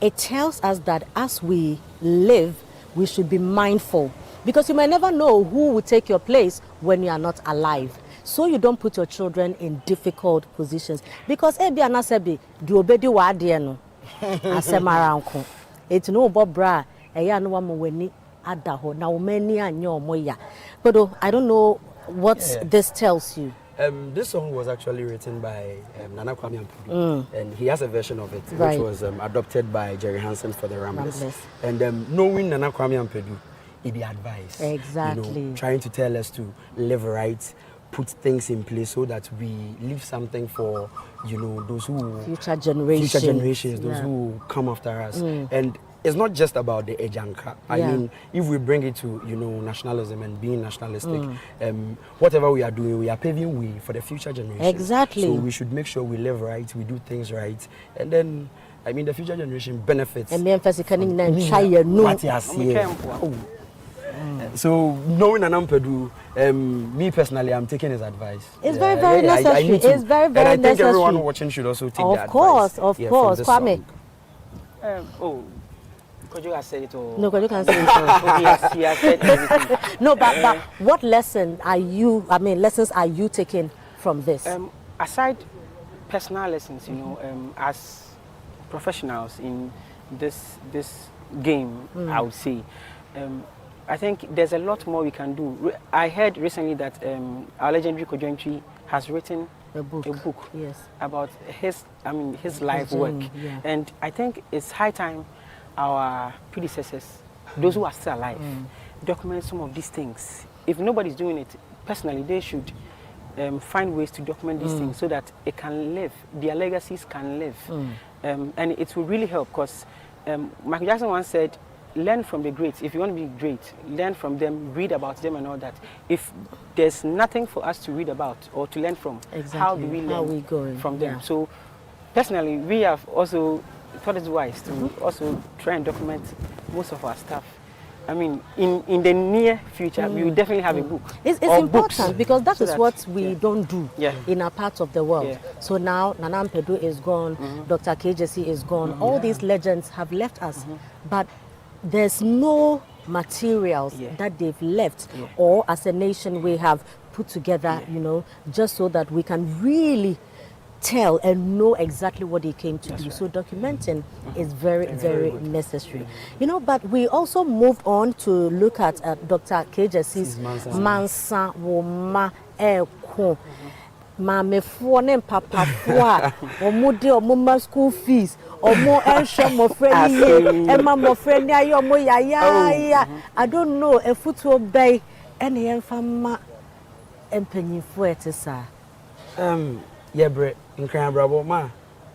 Speaker 16: it tells us that as we live, we should be mindful because you may never know who will take your place when you are not alive. So you don't put your children in difficult positions because ebi anasebi do obedi wa ade no asemaranko it no bobra eya no wamo weni adaho na wo mani anyo omoya. But I don't know what this tells you.
Speaker 18: This song was actually written by Nana Kwame Ampadu, and he has a version of it, which was adopted by Jerry Hansen for the Ramblers. And knowing Nana Kwame Ampadu, he be advice.
Speaker 16: Exactly.
Speaker 18: You know, trying to tell us to live right, put things in place so that we leave something for, you know, those who...
Speaker 16: Future generations.
Speaker 18: Those who come after us. And it's not just about the Ejanka. I mean, if we bring it to, you know, nationalism and being nationalistic, whatever we are doing, we are paving way for the future generation.
Speaker 16: Exactly.
Speaker 18: So we should make sure we live right, we do things right, and then, I mean, the future generation benefits.
Speaker 16: And me emphasis can try your no.
Speaker 18: So knowing Anampadu, me personally, I'm taking his advice.
Speaker 16: It's very, very necessary. It's very, very necessary.
Speaker 18: And I think everyone watching should also take that advice.
Speaker 16: Of course. Kwame.
Speaker 19: Kojo has said it all.
Speaker 16: No, Kojo can say it all.
Speaker 19: He has said everything.
Speaker 16: No, but what lessons are you taking from this?
Speaker 19: Aside personal lessons, you know, as professionals in this game, I would say, I think there's a lot more we can do. I heard recently that our legendary Kojo Ntwi has written
Speaker 16: a book
Speaker 19: about his life work, and I think it's high time our predecessors, those who are still alive, document some of these things. If nobody's doing it, personally, they should find ways to document these things so that it can live, their legacies can live. And it will really help because Michael Jackson once said, learn from the greats. If you want to be great, learn from them, read about them and all that. If there's nothing for us to read about or to learn from, how do we learn from them? So personally, we have also thought it's wise to also try and document most of our stuff. I mean, in the near future, we will definitely have a book.
Speaker 16: It's important because that is what we don't do in our parts of the world. So now Nana Ampadu is gone, Dr. KJC is gone. All these legends have left us, but there's no materials that they've left or as a nation we have put together, you know, just so that we can really tell and know exactly what they came to do. So documenting is very, very necessary. You know, but we also moved on to look at Dr. KJC's Mansa Woma Eko. Mame fuone papa fua omo de omo school fees omo ehwe mo friend ye ema mo friend ayo mo ya I don't know efutu obey ene yemfa ma empanyifo etesa
Speaker 18: yebre nkran brabo ma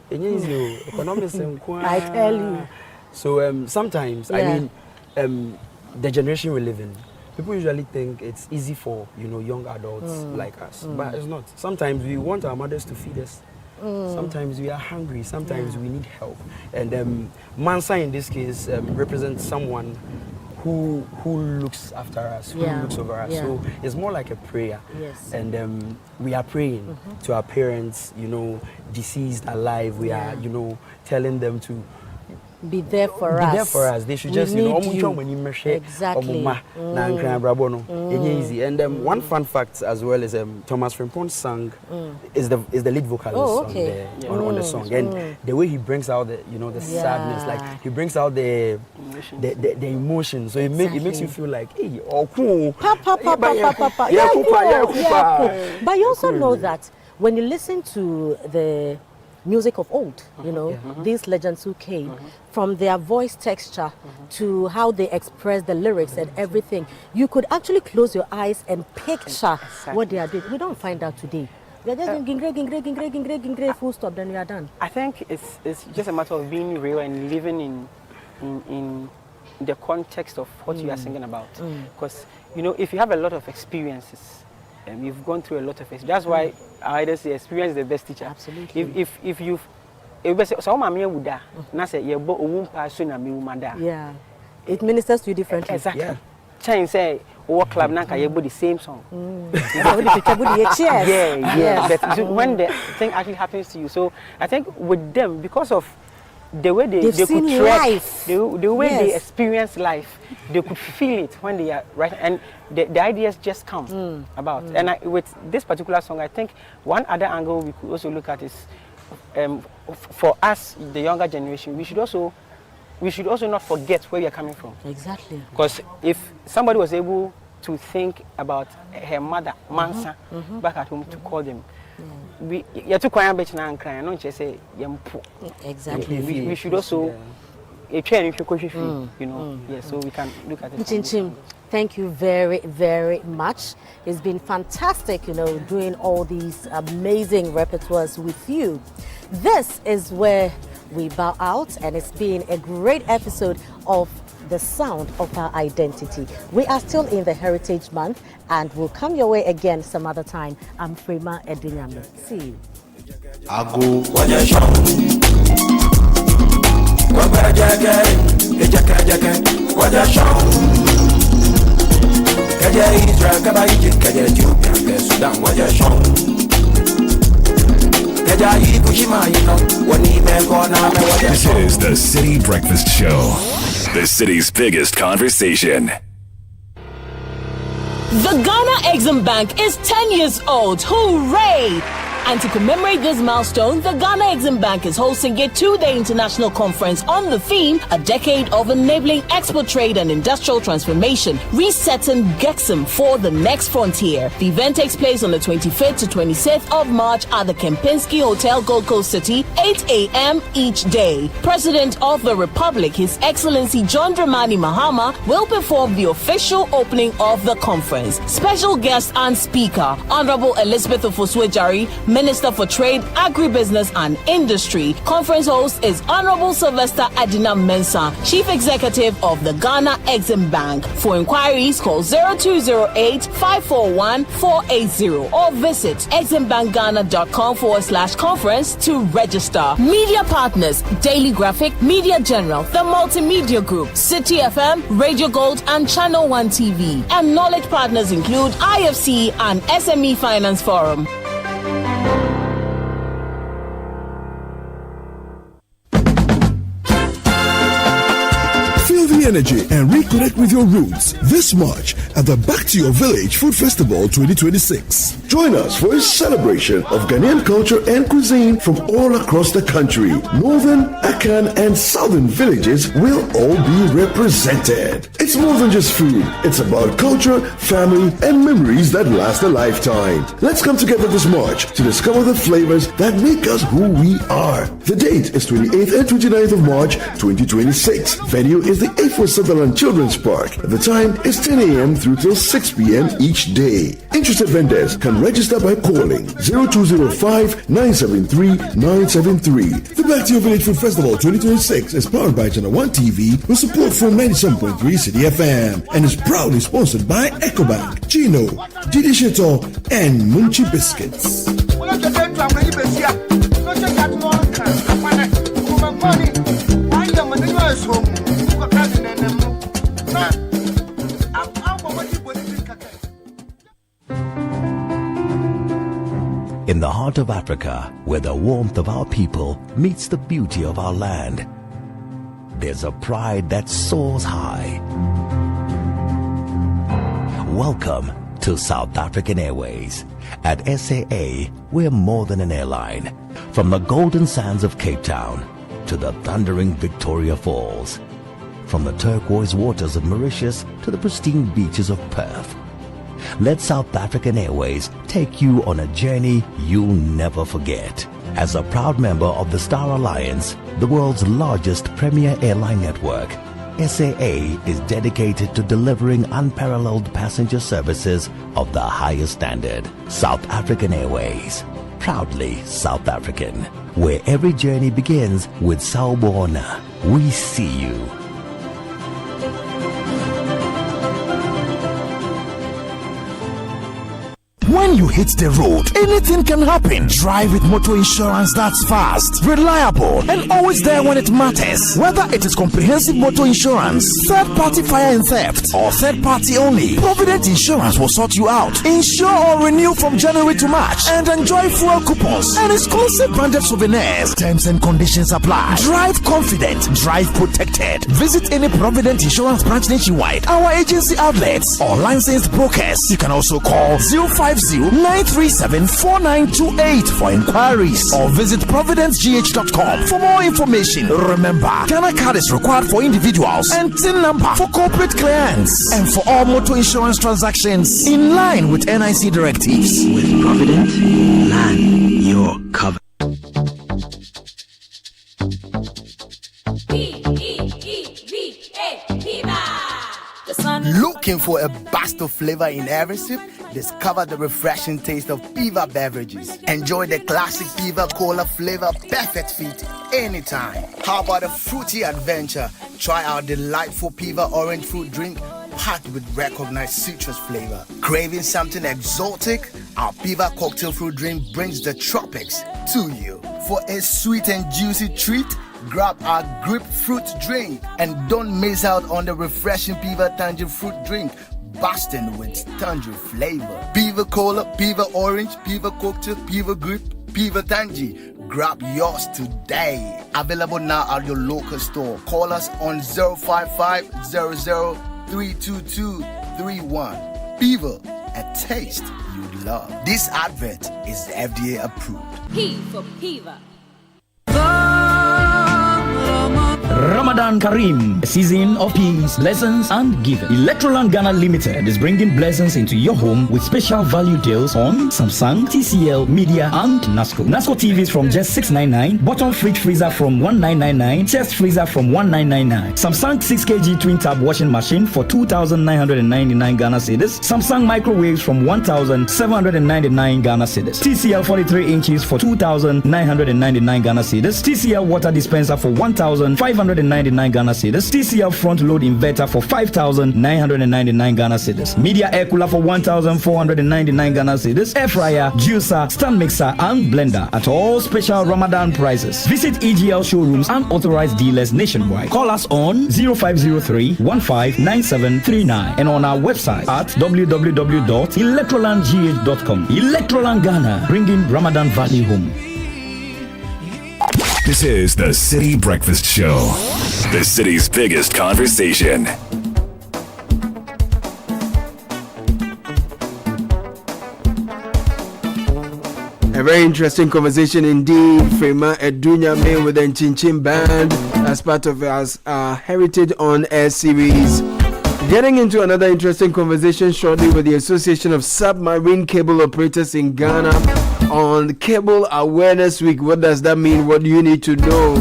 Speaker 18: enye easy o economics nko
Speaker 16: I tell you.
Speaker 18: So sometimes I mean the generation we live in, people usually think it's easy for, you know, young adults like us, but it's not. Sometimes we want our mothers to feed us. Sometimes we are hungry. Sometimes we need help. And Mansa in this case represents someone who looks after us, who looks over us. So it's more like a prayer. And we are praying to our parents, you know, deceased, alive. We are, you know, telling them to
Speaker 16: be there for us.
Speaker 18: Be there for us. They should just, you know,
Speaker 16: exactly.
Speaker 18: Easy. And one fun fact as well is Thomas Frimpont's song is the lead vocalist on the song. And the way he brings out the, you know, the sadness, like he brings out the emotion. So it makes you feel like, hey, oh cool.
Speaker 16: But you also know that when you listen to the music of old, you know, these legends who came, from their voice texture to how they express the lyrics and everything, you could actually close your eyes and picture what they are doing. We don't find that today. They're just gingre, full stop, then we are done.
Speaker 19: I think it's just a matter of being real and living in the context of what you are singing about. Because, you know, if you have a lot of experiences, you've gone through a lot of experience. That's why I either say experience is the best teacher.
Speaker 16: Absolutely.
Speaker 19: If you've so mama would na say ye bo owum pa so na me wumada.
Speaker 16: Yeah. It ministers to you differently.
Speaker 19: Exactly. Change say what club na ka ye bo the same song.
Speaker 16: Yeah.
Speaker 19: But when the thing actually happens to you. So I think with them, because of the way they could
Speaker 16: seen
Speaker 19: trek,
Speaker 16: life.
Speaker 19: the way they
Speaker 16: Yes.
Speaker 19: experience life, they could feel it when they are right, and the ideas just come about. And with this particular song, I think one other angle we could also look at is for us, the younger generation, we should also not forget where we are coming from.
Speaker 16: Exactly.
Speaker 19: Because if somebody was able to think about her mother, Mansa, back at home to call them, we
Speaker 16: exactly.
Speaker 19: We should also you know, so we can look at it.
Speaker 16: Chinchim, thank you very, very much. It's been fantastic, doing all these amazing repertoires with you. This is where we bow out, and it's been a great episode of The Sound of Our Identity. We are still in the Heritage Month, and we'll come your way again some other time. I'm Frema Edinyame. See you.
Speaker 21: This is the City Breakfast Show, the city's biggest conversation.
Speaker 20: The Ghana Exim Bank is 10 years old. Hooray! And to commemorate this milestone, the Ghana Exim Bank is hosting a 2-day international conference on the theme, A Decade of Enabling Export Trade and Industrial Transformation, Resetting GEXIM for the Next Frontier. The event takes place on the 25th to 26th of March at the Kempinski Hotel, Gold Coast City, 8 a.m. each day. President of the Republic, His Excellency John Dramani Mahama, will perform the official opening of the conference. Special guest and speaker, Honorable Elizabeth Ofosue-Jari, Minister for Trade, Agribusiness and Industry. Conference host is Honorable Sylvester Adina Mensah, Chief Executive of the Ghana Exim Bank. For inquiries, call 0208-541-480 or visit eximbankghana.com/conference to register. Media partners, Daily Graphic, Media General, The Multimedia Group, Citi FM, Radio Gold and Channel 1 TV. And knowledge partners include IFC and SME Finance Forum.
Speaker 22: Feel the energy and reconnect with your roots this March at the Back to Your Village Food Festival 2026. Join us for a celebration of Ghanaian culture and cuisine from all across the country. Northern, Akan, and Southern villages will all be represented. It's more than just food. It's about culture, family, and memories that last a lifetime. Let's come together this March to discover the flavors that make us who we are. The date is 28th and 29th of March 2026. Venue is the 8th Sutherland Children's Park. The time is 10 a.m. through till 6 p.m. each day. Interested vendors can register by calling 0205-973-973. The Back to Your Village Food Festival 2026 is powered by Channel 1 TV with support from 97.3 Citi FM and is proudly sponsored by EcoBank, Chino, Didi Sheto, and Munchi Biscuits.
Speaker 23: In the heart of Africa, where the warmth of our people meets the beauty of our land, there's a pride that soars high. Welcome to South African Airways. At SAA, we're more than an airline. From the golden sands of Cape Town to the thundering Victoria Falls, from the turquoise waters of Mauritius to the pristine beaches of Perth, let South African Airways take you on a journey you'll never forget. As a proud member of the Star Alliance, the world's largest premier airline network, SAA is dedicated to delivering unparalleled passenger services of the highest standard. South African Airways, proudly South African, where every journey begins with Sawubona. We see you. When you hit the road, anything can happen. Drive with motor insurance that's fast, reliable, and always there when it matters. Whether it is comprehensive motor insurance, third-party fire and theft, or third-party only, Provident Insurance will sort you out. Insure or renew from January to March and enjoy fuel coupons and exclusive branded souvenirs. Terms and conditions apply. Drive confident, drive protected. Visit any Provident Insurance branch nationwide, our agency outlets, or licensed brokers. You can also call 050-937-4928 for inquiries or visit providencegh.com for more information. Remember, Ghana card is required for individuals and TIN number for corporate clients and for all motor insurance transactions in line with NIC directives.
Speaker 10: With Provident, land your cover.
Speaker 1: Looking for a burst of flavor in every sip? Discover the refreshing taste of Piva beverages. Enjoy the classic Piva Cola flavor, perfect fit anytime. How about a fruity adventure? Try our delightful Piva orange fruit drink packed with recognized citrus flavor. Craving something exotic? Our Piva cocktail fruit drink brings the tropics to you. For a sweet and juicy treat, grab our grapefruit drink and don't miss out on the refreshing Piva Tangerine fruit drink, bursting with tangerine flavor. Piva Cola, Piva Orange, Piva Cocktail, Piva Grape, Piva Tangerine. Grab yours today. Available now at your local store. Call us on 055-00-322-31. Piva, a taste you love. This advert is FDA approved.
Speaker 20: P for Piva.
Speaker 10: Ramadan Kareem, a season of peace, blessings, and giving. Electroland Ghana Limited is bringing blessings into your home with special value deals on Samsung, TCL, Media, and NASCO. NASCO TVs from just $699, bottom fridge freezer from $1999, chest freezer from $1999, Samsung 6 kg twin tab washing machine for 2,999 Ghana cedis, Samsung microwaves from 1,799 Ghana cedis, TCL 43 inches for 2,999 Ghana cedis, TCL water dispenser for 1,599 Ghana cedis, TCL front load inverter for 5,999 Ghana cedis, Media air cooler for 1,499 Ghana cedis, air fryer, juicer, stand mixer, and blender at all special Ramadan prices. Visit EGL showrooms and authorized dealers nationwide. Call us on 0503-159739 and on our website at www.electrolandgh.com. Electroland Ghana, bringing Ramadan value home.
Speaker 21: This is the City Breakfast Show, the city's biggest conversation.
Speaker 9: A very interesting conversation indeed. Frema Edunya May with the Chinchin Band as part of our Heritage on Air series. Getting into another interesting conversation shortly with the Association of Submarine Cable Operators in Ghana on Cable Awareness Week. What does that mean? What do you need to know?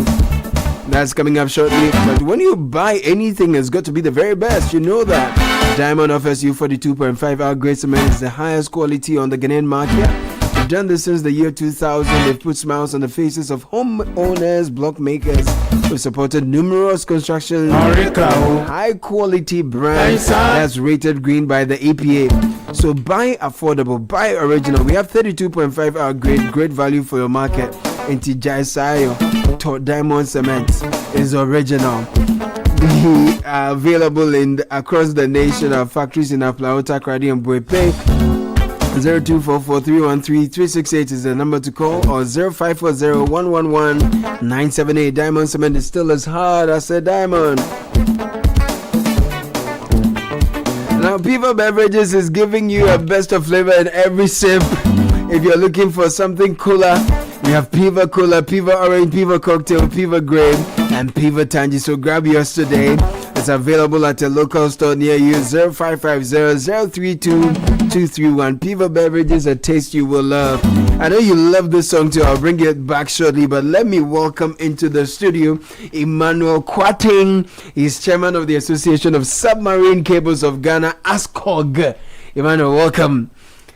Speaker 9: That's coming up shortly. But when you buy anything, it's got to be the very best. You know that. Diamond offers you 42.5 grade cement. It's the highest quality on the Ghanaian market. They've done this since the year 2000. They've put smiles on the faces of homeowners, block makers. We've supported numerous construction high quality brands that's rated green by the EPA. So buy affordable, buy original. We have 32.5 grade, great value for your market. Inti Jaisayo Diamond Cement is original. We are available across the nation. Our factories in Aflaota, Kradi, and Buepe. 0244313368 is the number to call, or 0540111978. Diamond Cement is still as hard as a diamond. Now, Piva Beverages is giving you a best of flavor in every sip. If you're looking for something cooler, we have Piva Cola, Piva Orange, Piva Cocktail, Piva Grape, and Piva Tangy. So grab yours today. It's available at a local store near you. 0550-032-231. Piva Beverages, a taste you will love. I know you love this song too. I'll bring it back shortly, but let me welcome into the studio Emmanuel Kwating. He's chairman of the Association of Submarine Cables of Ghana, ASCOG. Emmanuel, welcome.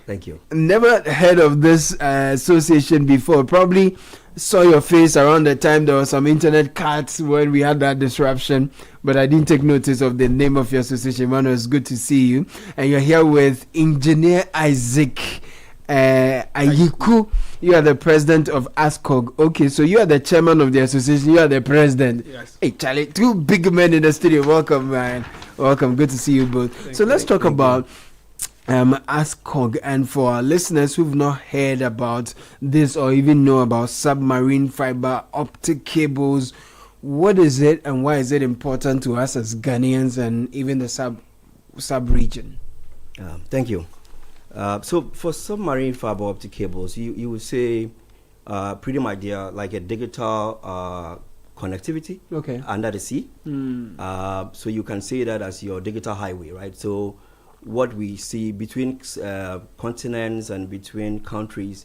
Speaker 3: Thank you.
Speaker 9: Never heard of this association before. Probably saw your face around the time there was some internet cuts when we had that disruption, but I didn't take notice of the name of your association. Emmanuel, it's good to see you. And you're here with Engineer Isaac Ayiku, you are the president of ASCOG. Okay, so you are the chairman of the association. You are the president.
Speaker 3: Yes.
Speaker 9: Hey, Charlie, two big men in the studio. Welcome, man. Welcome. Good to see you both. Let's talk about ASCOG, and for our listeners who've not heard about this or even know about submarine fiber optic cables, what is it and why is it important to us as Ghanaians and even the sub-region?
Speaker 3: Thank you. So for submarine fiber optic cables, you would say pretty much they are like a digital connectivity under the sea. So you can say that as your digital highway, right? So what we see between continents and between countries,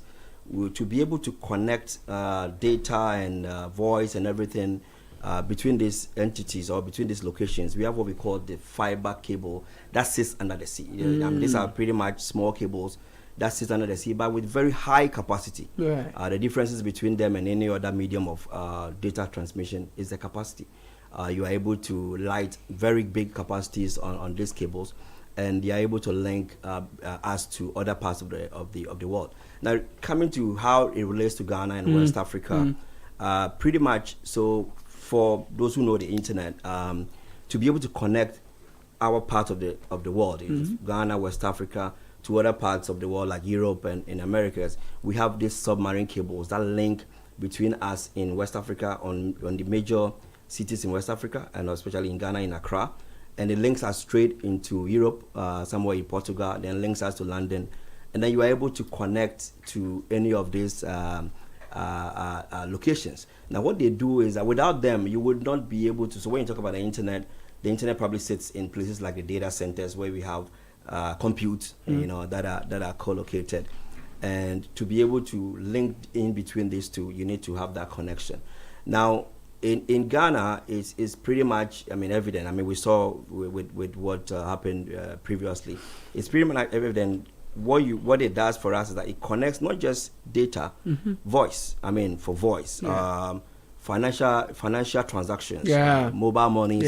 Speaker 3: to be able to connect data and voice and everything between these entities or between these locations, we have what we call the fiber cable that sits under the sea. These are pretty much small cables that sit under the sea, but with very high capacity.
Speaker 9: Right.
Speaker 3: The differences between them and any other medium of data transmission is the capacity. You are able to light very big capacities on these cables, and they are able to link us to other parts of the world. Now, coming to how it relates to Ghana and West Africa, pretty much. So, for those who know the internet, to be able to connect our part of the world, Ghana, West Africa, to other parts of the world like Europe and in Americas, we have these submarine cables that link between us in West Africa on the major cities in West Africa, and especially in Ghana, in Accra. And it links us straight into Europe, somewhere in Portugal, then links us to London. And then you are able to connect to any of these locations. Now, what they do is that without them, you would not be able to. So when you talk about the internet probably sits in places like the data centers where we have compute, that are co-located. And to be able to link in between these two, you need to have that connection. Now, in Ghana, it's pretty much, evident. We saw with what happened previously. It's pretty much evident. What it does for us is that it connects not just data, voice. For voice, financial transactions, mobile money,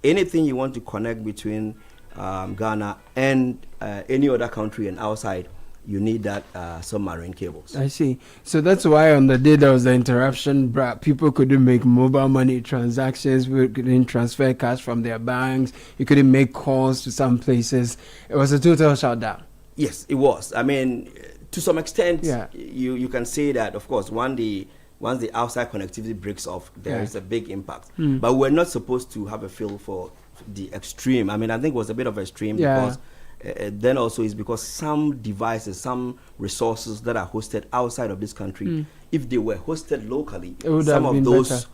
Speaker 3: anything you want to connect between Ghana and any other country and outside. You need that submarine cables.
Speaker 9: I see. So that's why on the day there was the interruption, people couldn't make mobile money transactions. We couldn't transfer cash from their banks. You couldn't make calls to some places. It was a total shutdown.
Speaker 3: Yes, it was. To some extent, you can say that, of course, once the outside connectivity breaks off, there is a big impact. But we're not supposed to have a feel for the extreme. I think it was a bit of extreme because then also is because some devices, some resources that are hosted outside of this country, if they were hosted locally, some of those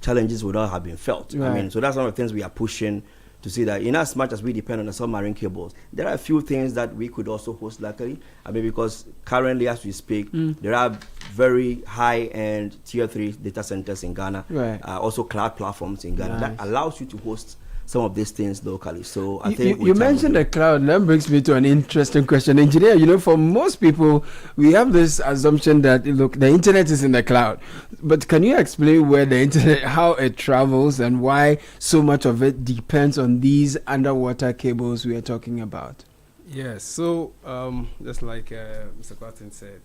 Speaker 3: challenges would not have been felt.
Speaker 9: Right.
Speaker 3: So that's one of the things we are pushing to see that in as much as we depend on the submarine cables, there are a few things that we could also host locally. Because currently as we speak, there are very high-end tier 3 data centers in Ghana, also cloud platforms in Ghana that allows you to host some of these things locally. So I think
Speaker 9: you mentioned the cloud. That brings me to an interesting question. Engineer, for most people, we have this assumption that, look, the internet is in the cloud. But can you explain where the internet, how it travels and why so much of it depends on these underwater cables we are talking about?
Speaker 4: Yes. So just like Mr. Martin said,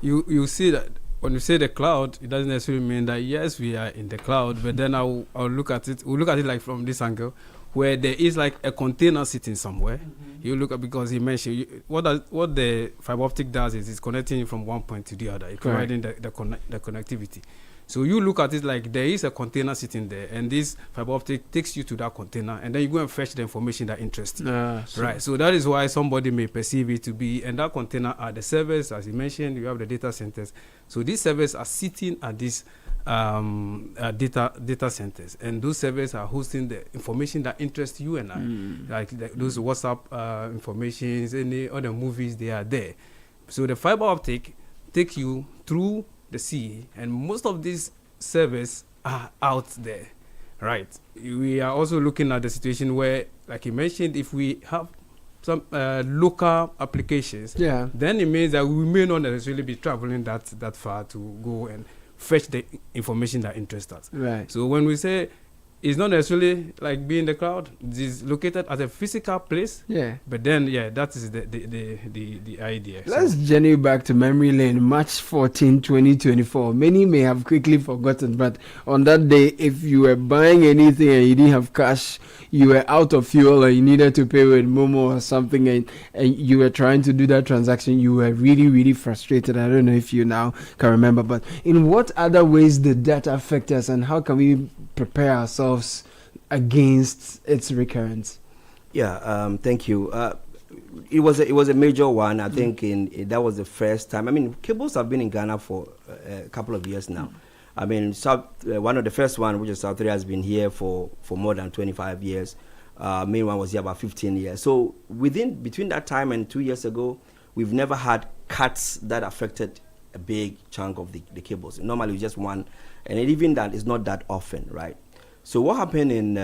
Speaker 4: you see that when you say the cloud, it doesn't necessarily mean that yes, we are in the cloud, but then I'll look at it. We'll look at it like from this angle, where there is like a container sitting somewhere. You look at, because he mentioned what the fiber optic does is it's connecting from one point to the other, providing the connectivity. So you look at it like there is a container sitting there, and this fiber optic takes you to that container, and then you go and fetch the information that interests you. Right. So that is why somebody may perceive it to be, and that container are the servers, as you mentioned. You have the data centers. So these servers are sitting at these data centers, and those servers are hosting the information that interests you and I, like those WhatsApp informations, any other movies, they are there. So the fiber optic takes you through the sea, and most of these servers are out there, right? We are also looking at the situation where, like you mentioned, if we have some local applications, then it means that we may not necessarily be traveling that far to go and fetch the information that interests us.
Speaker 9: Right.
Speaker 4: So when we say it's not necessarily like being in the cloud. It's located at a physical place.
Speaker 9: Yeah.
Speaker 4: But then, that is the idea.
Speaker 9: Let's journey back to memory lane, March 14, 2024. Many may have quickly forgotten, but on that day, if you were buying anything and you didn't have cash, you were out of fuel or you needed to pay with Momo or something, and you were trying to do that transaction, you were really, really frustrated. I don't know if you now can remember, but in what other ways did that affect us, and how can we prepare ourselves against its recurrence?
Speaker 3: Thank you. It was a major one. I think that was the first time. I mean, cables have been in Ghana for a couple of years now. I mean, one of the first one, which is South 3, has been here for more than 25 years. Main one was here about 15 years. So between that time and 2 years ago, we've never had cuts that affected a big chunk of the cables. Normally, it's just one, and even that is not that often, right? So what happened in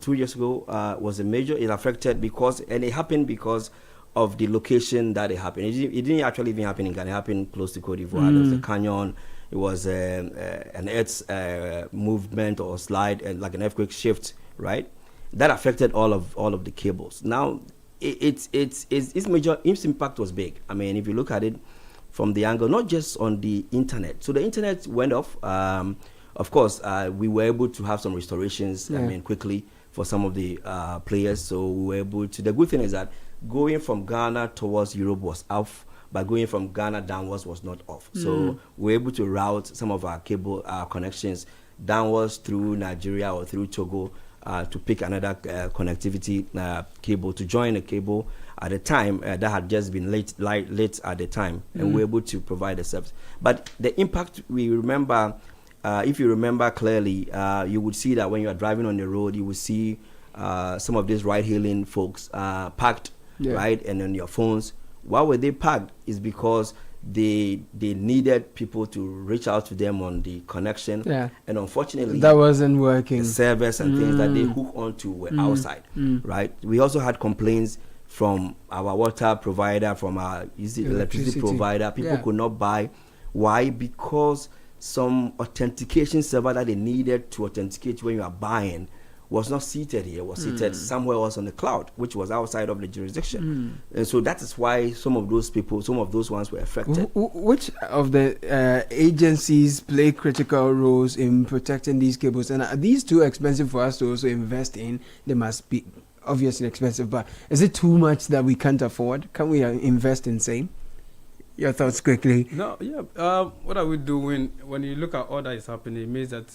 Speaker 3: 2 years ago was a major. It affected it happened because of the location that it happened. It didn't actually even happen in Ghana. It happened close to Cote d'Ivoire. There was a canyon. It was an earth movement or slide, and like an earthquake shift, right? That affected all of the cables. Now, its impact was big. I mean, if you look at it from the angle, not just on the internet. So the internet went off. Of course, we were able to have some restorations. I mean, quickly for some of the players. So we were able to. The good thing is that going from Ghana towards Europe was off, but going from Ghana downwards was not off. So we were able to route some of our cable connections downwards through Nigeria or through Togo to pick another connectivity cable to join a cable at a time that had just been late at the time, and we were able to provide the service. But the impact, we remember, if you remember clearly, you would see that when you are driving on the road, you would see some of these ride-hailing folks parked, right, and on your phones. Why were they parked? Is because they needed people to reach out to them on the connection, and unfortunately
Speaker 9: that wasn't working.
Speaker 3: The servers and things that they hook onto were outside, right? We also had complaints from our water provider, from our electricity provider. People could not buy. Why? Because some authentication server that they needed to authenticate when you are buying was not seated here, was seated somewhere else on the cloud, which was outside of the jurisdiction. And so that is why some of those ones were affected.
Speaker 9: Which of the agencies play critical roles in protecting these cables? And are these too expensive for us to also invest in? They must be obviously expensive, but is it too much that we can't afford? Can we invest in same? Your thoughts quickly.
Speaker 4: No, what are we doing when you look at all that is happening? It means that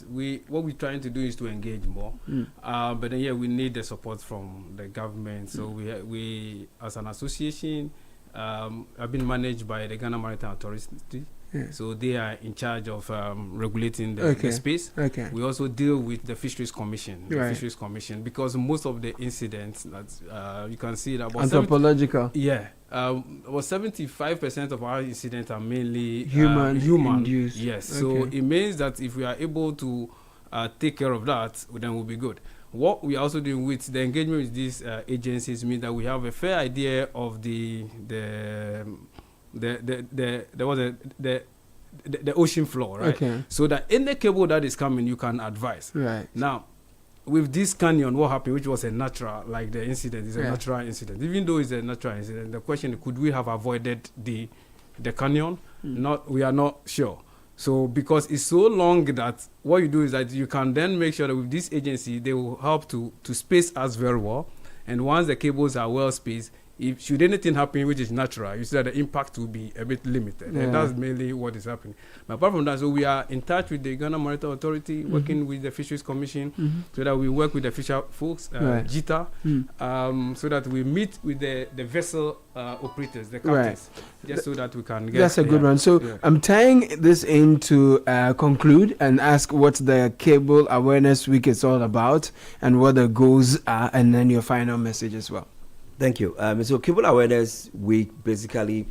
Speaker 4: what we're trying to do is to engage more. But then we need the support from the government. So we as an association have been managed by the Ghana Maritime Authority. So they are in charge of regulating the space. We also deal with the Fisheries Commission, because most of the incidents that you can see that
Speaker 9: anthropological.
Speaker 4: About 75% of our incidents are mainly
Speaker 9: human
Speaker 4: induced. Yes, so it means that if we are able to take care of that, then we'll be good. What we are also doing with the engagement with these agencies means that we have a fair idea of the ocean floor, right? So that any cable that is coming, you can advise.
Speaker 9: Right.
Speaker 4: Now, with this canyon, what happened, which was a natural, like the incident is a natural incident. Even though it's a natural incident, the question is, could we have avoided the canyon? We are not sure. So because it's so long that what you do is that you can then make sure that with this agency, they will help to space us very well. And once the cables are well spaced, if should anything happen which is natural, you see that the impact will be a bit limited. And that's mainly what is happening. But apart from that, so we are in touch with the Ghana Maritime Authority, working with the Fisheries Commission, so that we work with the fisher folks, JITA, so that we meet with the vessel operators, the captains, just so that we can get...
Speaker 9: That's a good one. So I'm tying this in to conclude and ask what the Cable Awareness Week is all about and what the goals are, and then your final message as well.
Speaker 3: Thank you. So Cable Awareness Week basically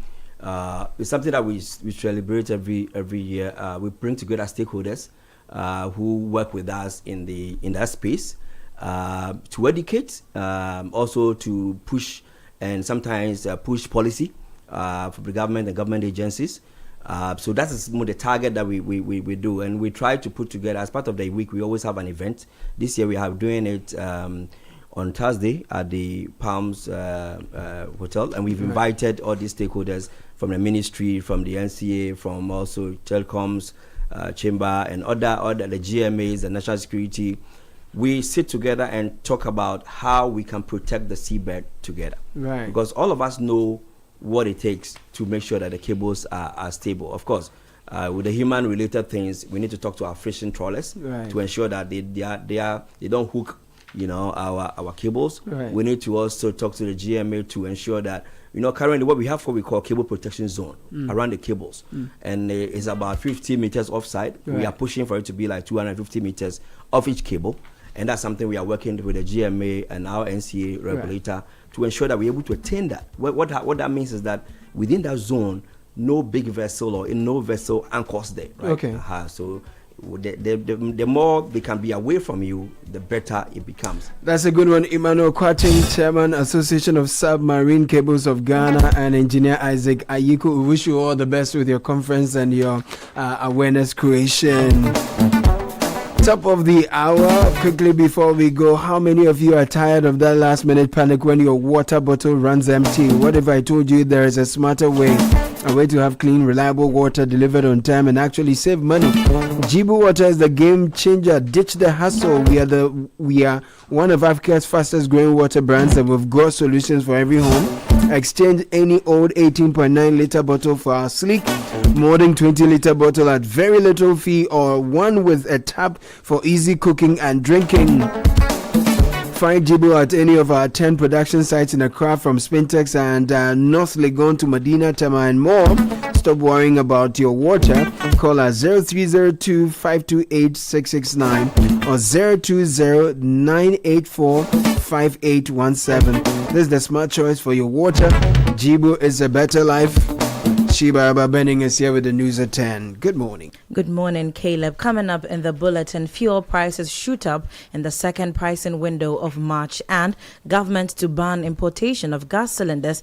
Speaker 3: is something that we celebrate every year. We bring together stakeholders who work with us in that space to educate, also to push and sometimes push policy for the government and government agencies. So that is the target that we do, and we try to put together as part of the week. We always have an event. This year we have doing it on Thursday at the Palms Hotel, and we've invited all these stakeholders from the ministry, from the NCA, from also telecoms chamber, and other the GMAs, the national security. We sit together and talk about how we can protect the seabed together.
Speaker 9: Right.
Speaker 3: Because all of us know what it takes to make sure that the cables are stable. Of course, with the human-related things, we need to talk to our fishing trawlers to ensure that they don't hook, our cables.
Speaker 9: Right.
Speaker 3: We need to also talk to the GMA to ensure that, currently what we have what we call cable protection zone around the cables, and it's about 50 meters offside.
Speaker 9: Right.
Speaker 3: We are pushing for it to be like 250 meters off each cable. And that's something we are working with the GMA and our NCA regulator to ensure that we're able to attain that. What that means is that within that zone, no big vessel or no vessel anchors there. Right?
Speaker 9: Okay.
Speaker 3: So the more they can be away from you, the better it becomes.
Speaker 9: That's a good one. Emmanuel Kwating, Chairman, Association of Submarine Cables of Ghana, and Engineer Isaac Ayiko. We wish you all the best with your conference and your awareness creation. Top of the hour, quickly before we go, how many of you are tired of that last minute panic when your water bottle runs empty? What if I told you there is a smarter way, a way to have clean, reliable water delivered on time and actually save money? Jibu Water is the game changer. Ditch the hassle. We are one of Africa's fastest growing water brands, and we've got solutions for every home. Exchange any old 18.9 liter bottle for our sleek modern 20 liter bottle at very little fee, or one with a tap for easy cooking and drinking. Find Jibu at any of our 10 production sites in Accra, from Spintex and North Legon to Medina, Tema and more. Stop worrying about your water. Call us 0302-528-669 or 020-984-5817. This is the smart choice for your water. Jibu is a better life. Shiba Benning is here with the news at 10. Good morning.
Speaker 2: Good morning, Caleb. Coming up in the bulletin, fuel prices shoot up in the second pricing window of March, and government to ban importation of gas cylinders